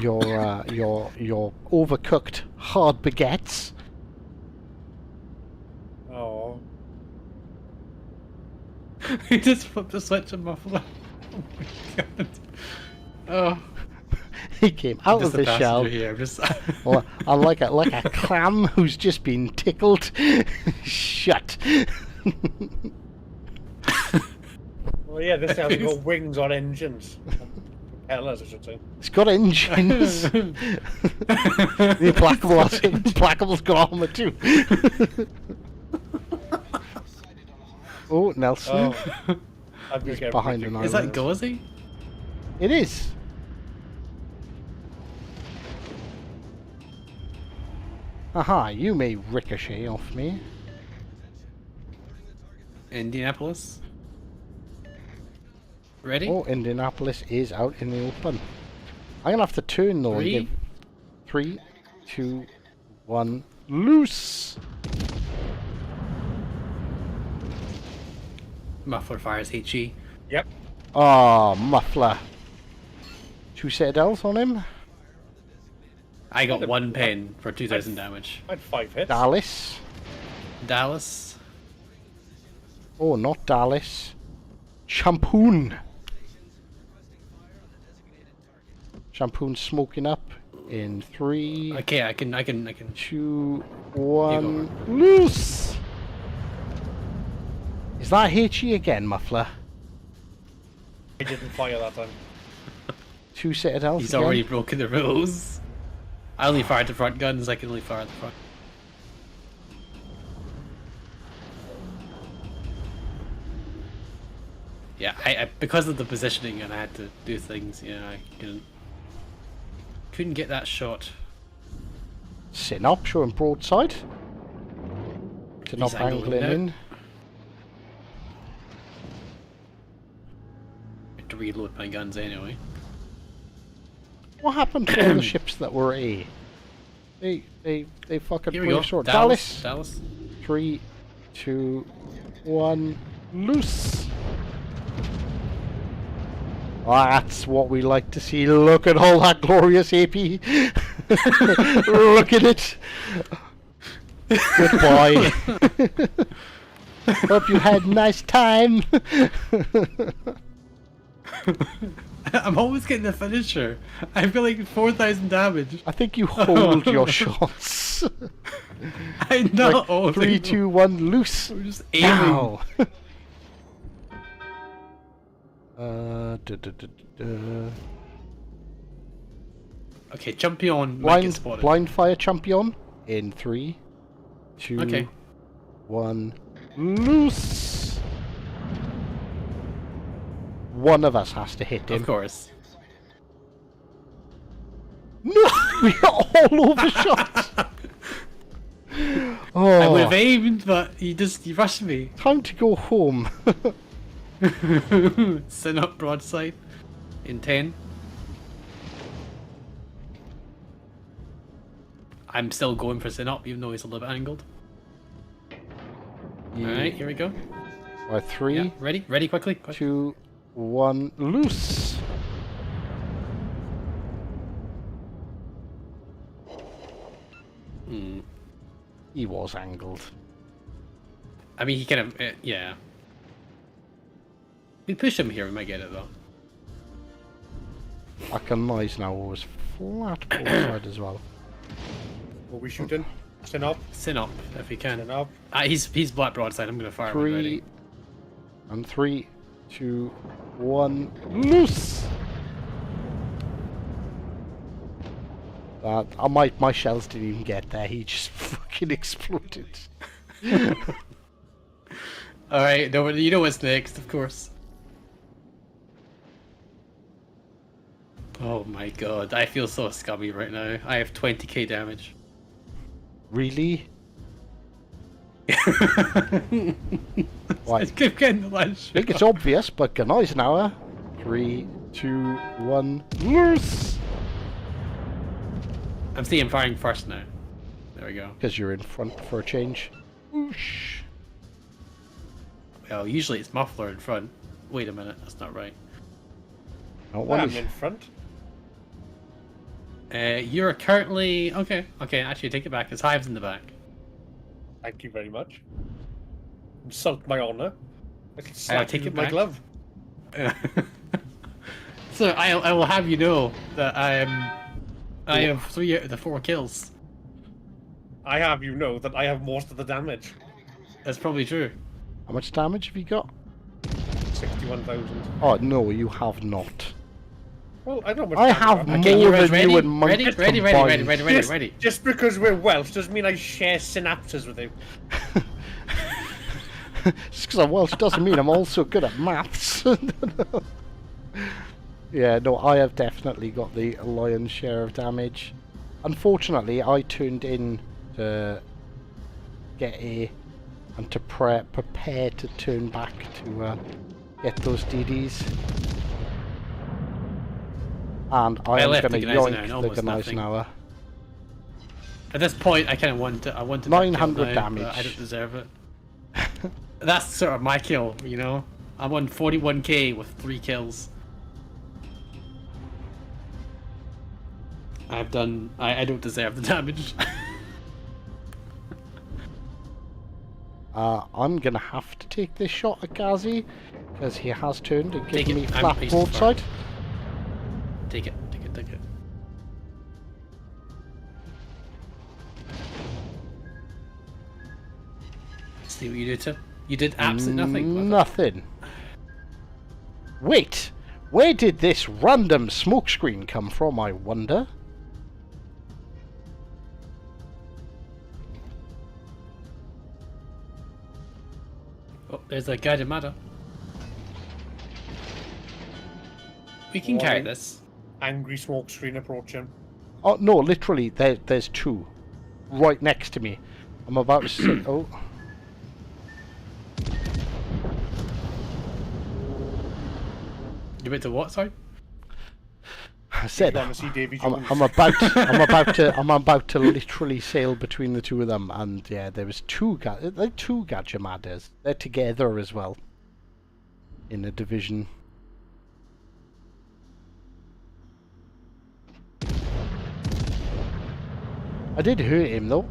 your overcooked hard baguettes. Oh. He just flipped the switch and muffler. Oh my god. Oh. He came out Just of a the shell. passenger here. Just... like a clam who's just been tickled. Shut. Well, yeah, this has got wings on engines. Propellers, I should say. It's got engines. The Implacable's got armor too. Oh, Nelson. Oh. I'm He's gonna get behind an Is island. that Gauzy? It is. Aha, you may ricochet off me. Indianapolis? Ready? Oh, Indianapolis is out in the open. I'm gonna have to turn though and give 3, 2, 1, loose! Muffler fires HE. Yep. Ah, muffler. 2 citadels on him. I got 1 pen for 2,000 damage. I had 5 hits. Dallas. Dallas. Oh, not Dallas. Champoon. Champoon smoking up in 3, Okay, I can. 2, 1, loose! Is that HE again, muffler? I didn't fire that time. 2 citadels He's again? already broken the rules. I only fired the front guns. I can only fire the front. Yeah, I because of the positioning and I had to do things. Yeah, I couldn't get that shot. Sitting up, showing broadside. Sitting up, He's angling angling out. in. I had to reload my guns anyway. What happened to all the ships that were A? They fucking Here we go. played short. Dallas. 3, 2, 1, loose. Oh, that's what we like to see. Look at all that glorious AP. Look at it. Goodbye. Hope you had a nice time. I'm always getting the finisher. I've got like 4,000 damage. I think you hold your shots. I'm not Like, holding 3, them. 2, 1, loose. I'm just aiming. Ow. Okay, champion might get Blind, spotted. blind fire champion in 3, 2, Okay. 1, loose. One of us has to hit him. Of course. No, we are all overshot. I would Oh, have aimed, but you rushed me. time to go home. Send up broadside in 10. I'm still going for sin up, even though he's a little bit angled. Alright, here we go. Right, 3, Yeah, ready? Ready, quickly. 2, 1, loose. He was angled. I mean, he kind of, yeah. We push him here, we might get it though. I can noise now was flat broadside as well. What are we shooting? Sin up. Sin up, if he can. Sin up. He's black broadside, I'm gonna fire one 3, ready. and 3, 2, 1, loose. My shells didn't even get there. He just fucking exploded. Alright, no, you know what's next, of course. Oh my god, I feel so scummy right now. I have 20k damage. Really? I keep getting the last I think it's obvious, but Eisenhower. 3, 2, 1, loose. I'm seeing firing first now. There we go. Because you're in front for a change. Whoosh. Well, usually it's muffler in front. Wait a minute, that's not right. Not Well, one I'm in front. You're currently... Okay, actually take it back. It's Hives in the back. Thank you very much. Insult my honour. I can I'll slap take you it with my back. glove. So I will have you know that I have 3 out of the 4 kills. I have you know that I have most of the damage. That's probably true. How much damage have you got? 61,000. Oh, no, you have not. Well, I don't know. I have Okay, more guys than you and Monk combined. ready. Just because we're Welsh doesn't mean I share synapses with you. Just because I'm Welsh doesn't mean I'm also good at maths. Yeah, no, I have definitely got the lion's share of damage. Unfortunately, I turned in to get A and to prepare to turn back to get those DDs. And I am left going to the Gneisenauer, yoink the almost nothing. Gneisenauer. At this point, I kind of want to. I want to 900 now, damage. but I don't deserve it. That's sort of my kill, you know. I'm on 41k with 3 kills. I've done. I don't deserve the damage. I'm going to have to take this shot at Ghazi because he has turned and Take given it. me I'm flat pleased for broadside. Take it. See what you did, Tim? You did absolutely nothing. with it. Nothing. Wait, where did this random smokescreen come from, I wonder? Oh, there's a guided matter. We can carry Warning. this. Angry smoke screen approaching. Oh, no, literally, there's 2. Right next to me. I'm about to sit... Oh. You went to what, sorry? I said, Want to see Davy I'm Jones? I'm about to literally sail between the two of them, and yeah, there was two Gadgamadas. They're together as well in a division. I did hurt him though.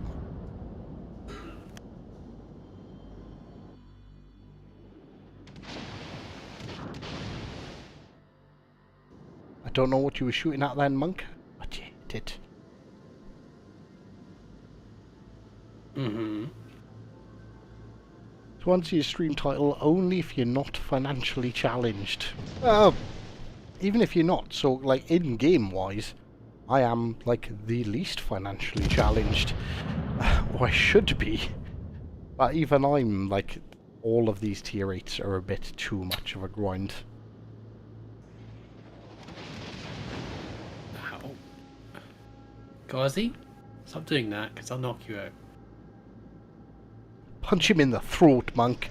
I don't know what you were shooting at then, Monk, but you did. Mm-hmm. To answer your stream title, only if you're not financially challenged. Even if you're not, so like in-game wise, I am, like, the least financially challenged. Or I should be. But even I'm, like, all of these tier 8s are a bit too much of a grind. Ow. Gauzy? Stop doing that, because I'll knock you out. Punch him in the throat, monk.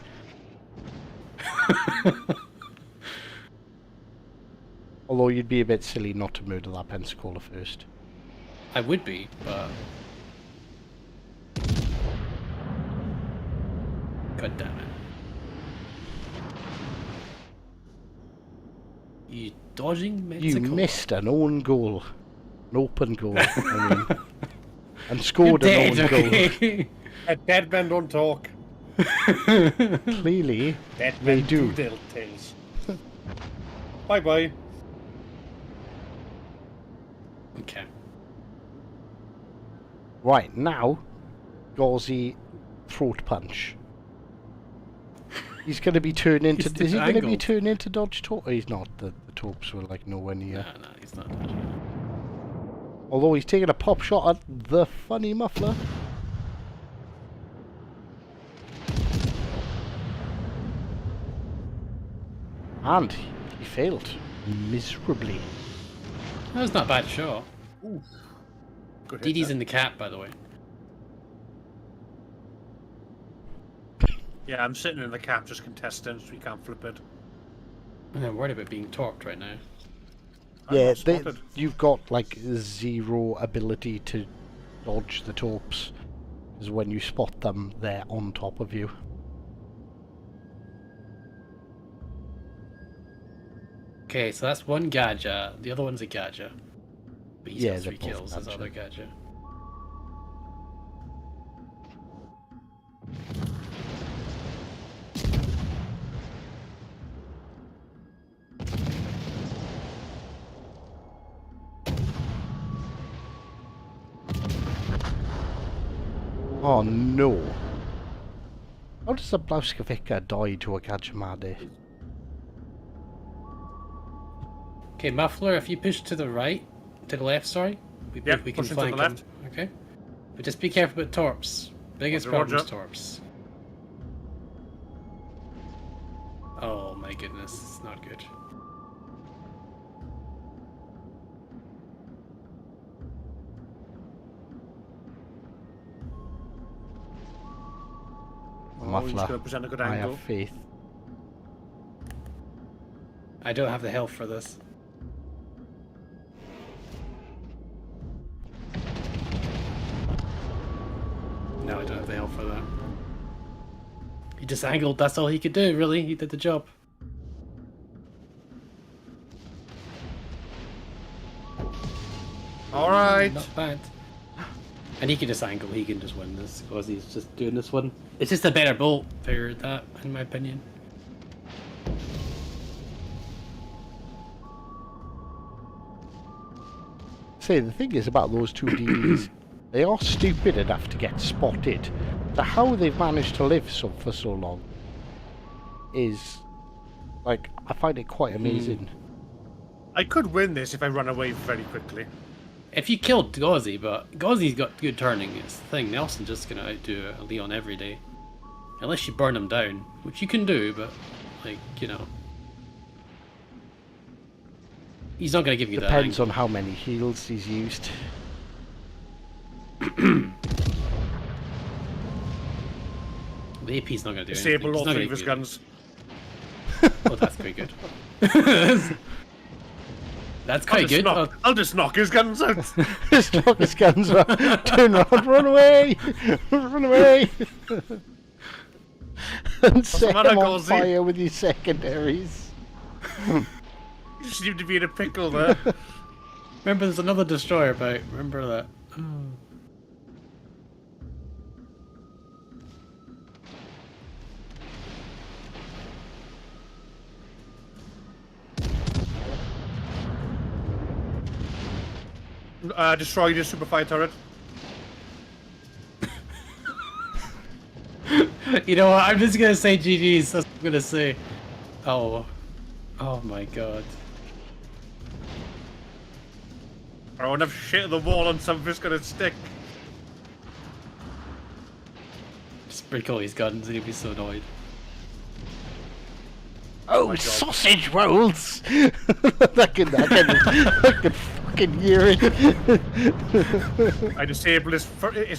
Although you'd be a bit silly not to murder that Pensacola first. I would be, but... God damn it. You dodging Mexico? You missed an own goal. An open goal, I mean. And scored an own goal. Dead men don't talk. Clearly, Dead they men do. tell tales. Bye bye. Okay. Right, now, Gauzy throat punch. He's going to be turned into... Is he going to be turned into dodge torp? Oh, he's not. The torps were like nowhere near. No, he's not dodging. Although he's taking a pop shot at the funny muffler. And he failed miserably. That was not a bad shot. Ooh. Good hit Dee Dee's there. in the cap, by the way. Yeah, I'm sitting in the cap just contesting, so we can't flip it. I'm worried about being torqued right now. I'm Yeah, not spotted. you've got like 0 ability to dodge the torps. Because when you spot them, they're on top of you. Okay, so that's one Gadja. The other one's a Gadja. But he's Yeah, got they're 3 both kills, his Gadja. other Gadja. Oh no. How does a Blauskavika die to a Gajamade? Okay, Muffler, if you push to the right, to the left, sorry, we can pushing to the flank him. left. Okay? But just be careful with torps. Biggest Roger, problem is roger. torps. Oh my goodness, it's not good. Oh, he's Muffler, going to present a good I angle. have faith. I don't have the health for this. No, I don't have the health for that. He just angled, that's all he could do, really. He did the job. All right. Not bad. And he can just angle, he can just win this, because he's just doing this one. It's just a better bolt, figured that, in my opinion. See, the thing is about those two DDs, they are stupid enough to get spotted. So how they've managed to live for so long is, like, I find it quite amazing. I could win this if I run away very quickly. If you killed Gauzy, but Gauzy's got good turning, it's the thing. Nelson's just gonna outdo Leon every day. Unless you burn him down, which you can do, but, like, you know. He's not gonna give you that. Depends on how many heals he's used. The AP's not gonna do anything. Disable He's all not 3 gonna of his give you guns. anything. Oh, that's quite good. That's quite good. I'll just knock his guns out. Just knock his guns out. Turn around, run away! Run away! And set matter, him on Gauzy? fire with your secondaries. You seem to be in a pickle there. Remember, there's another destroyer about. Remember that. Destroy your super fire turret. You know what? I'm just gonna say GG's. That's what I'm gonna say. Oh. Oh my god. Throw enough shit at the wall and something's gonna stick. Just break all his guns and he'll be so annoyed. Oh, sausage rolls! I can fucking hear it. I disabled his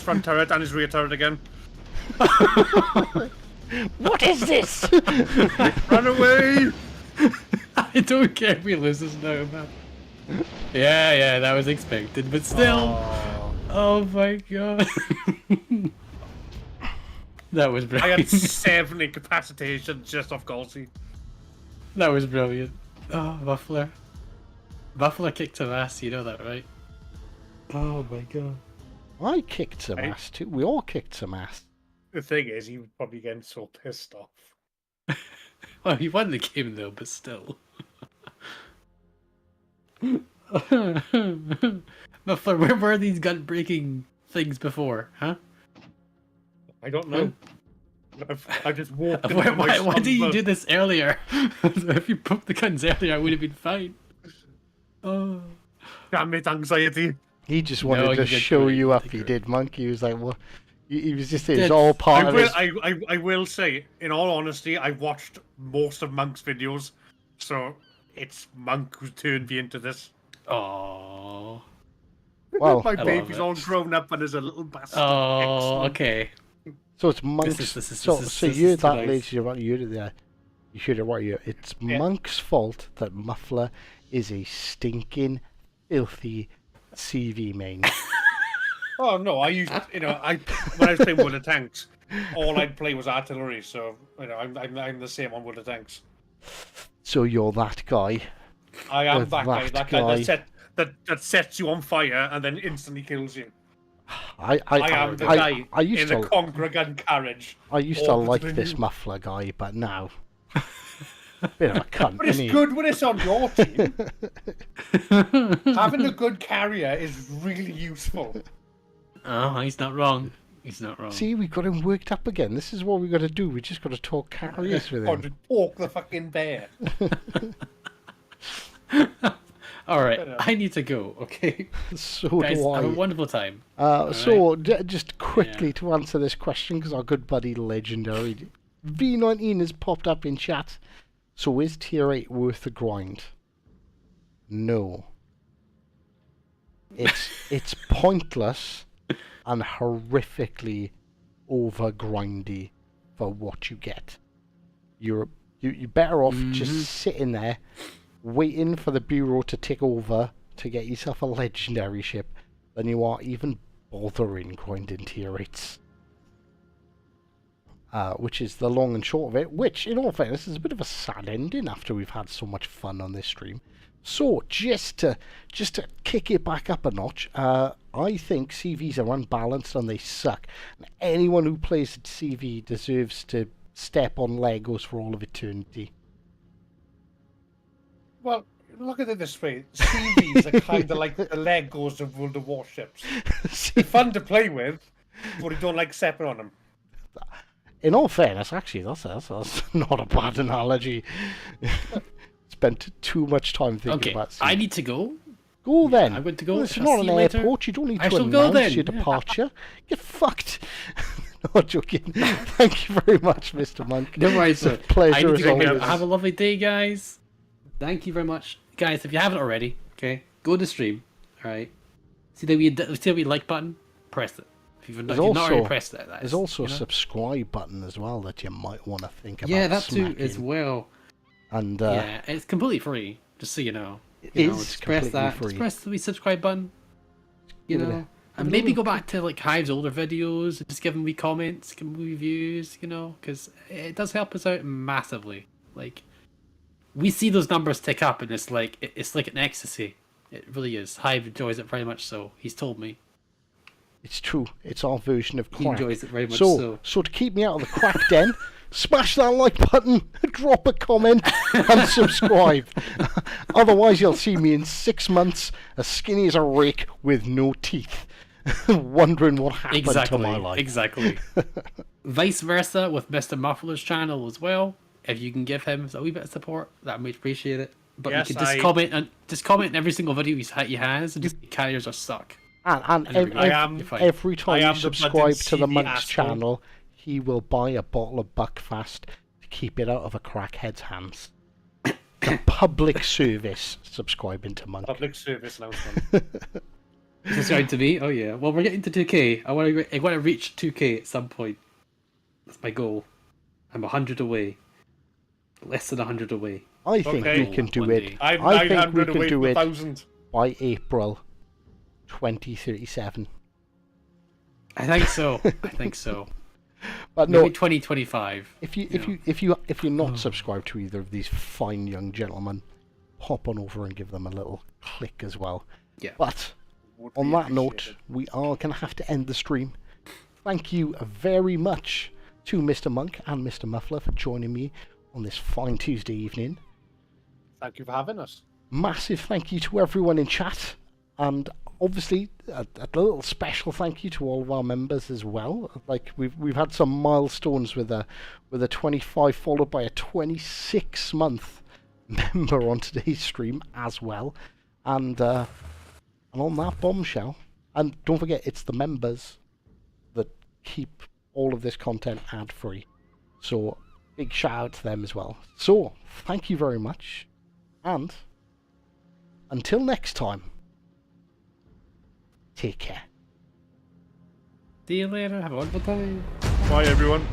front turret and his rear turret again. What is this? Run away! I don't care if we lose this now, man. Yeah, that was expected, but still. Oh my god. That was I brilliant. had 7 incapacitations just off Golsey. That was brilliant. Oh, Muffler. Muffler kicked some ass, you know that, right? Oh my god. I kicked some ass too. We all kicked some ass. The thing is, he was probably getting so pissed off. Well, he won the game though, but still. Muffler, where were these gun-breaking things before, huh? I don't know. I just walked. Why did you do this earlier? If you put the guns earlier, I would have been fine. Oh. Damn it, anxiety. He just wanted to show you up. He did, Monk. He was like, well, he was just. It was all I part of will, his. I will say, in all honesty, I watched most of Monk's videos, so it's Monk who's turned me into this. Oh. Well, my baby's all grown up and is a little bastard. Oh, okay. So it's Monk's. So you that, ladies and gentlemen, you should have what you. It's Monk's fault that Muffler is a stinking, filthy CV main. Oh no, I used when I was playing World of Tanks, all I'd play was artillery. So I'm the same on World of Tanks. So you're that guy. I am that guy that sets you on fire and then instantly kills you. I am the guy in the Conqueror gun carriage. I used to like this Muffler guy, but now bit of a cunt. But it's good when it's on your team. Having a good carrier is really useful. Oh, he's not wrong. He's not wrong. See, we got him worked up again. This is what we got to do. We just got to talk carriers with him. To talk the fucking bear. All right, I need to go. Okay. So guys, do I. have a wonderful time. Just quickly to answer this question, because our good buddy Legendary V19 has popped up in chat. So is tier 8 worth the grind? No. It's pointless and horrifically over grindy for what you get. You're better off just sitting there waiting for the bureau to tick over to get yourself a legendary ship than you are even bothering grinding tier 8s. Which is the long and short of it, which, in all fairness, is a bit of a sad ending after we've had so much fun on this stream. So, just to kick it back up a notch, I think CVs are unbalanced and they suck. And anyone who plays at CV deserves to step on Legos for all of eternity. Well, look at it this way. CVs are kind of like the Legos of World of Warships. They're fun to play with, but you don't like stepping on them. In all fairness, actually, that's not a bad analogy. Spent too much time thinking about CVs. I need to go. Go then. I'm going to go. Well, it's not an airport. You don't need to announce your departure. Get fucked. Not joking. Thank you very much, Mr. Monk. No worries, sir. Pleasure as always. Have a lovely day, guys. Thank you very much, guys. If you haven't already, okay, go to stream. All right. See the wee like button. Press it. If you've not already pressed it, there's also a subscribe button as well that you might want to think about. Yeah, that too as well. And yeah, it's completely free. Just so you know. Just press that. Free. Just press the wee subscribe button. You know. And maybe go back to like Hive's older videos and just give them wee comments, give them wee reviews, because it does help us out massively. Like, we see those numbers tick up and it's like an ecstasy. It really is. Hive enjoys it very much so. He's told me. It's true. It's our version of crack. He enjoys it very much so. So to keep me out of the crack den, smash that like button, drop a comment, and subscribe. Otherwise, you'll see me in 6 months, as skinny as a rake with no teeth, wondering what happened to my life. Exactly. Vice versa with Mr. Muffler's channel as well. If you can give him a wee bit of support, that would appreciate it. But Yes, you can just comment on every single video he has, and just carriers are suck. And there we go. every time you the subscribe budding to the CD Monk's asshole. channel, he will buy a bottle of Buckfast to keep it out of a crackhead's hands. The public service subscribing to Monk. Public service announcement. Is this right to me? Oh yeah. Well, we're getting to 2K. I want to reach 2K at some point. That's my goal. I'm 100 away. Less than 100 away. I think Okay. we can do One it. day. I'm I think we 900 can away do from it 1,000. by April 2037. I think so. I think so. But Maybe no, 2025. if you're not subscribed to either of these fine young gentlemen, hop on over and give them a little click as well. Yeah. But Would on be that note, appreciated. we are going to have to end the stream. Thank you very much to Mr. Monk and Mr. Muffler for joining me on this fine Tuesday evening. Thank you for having us. Massive thank you to everyone in chat, and obviously a little special thank you to all of our members as well. Like we've had some milestones with a 25 followed by a 26-month member on today's stream as well, and on that bombshell, and don't forget it's the members that keep all of this content ad free, so big shout out to them as well. So thank you very much, and until next time, take care. See you later. Have a wonderful time. Bye, everyone.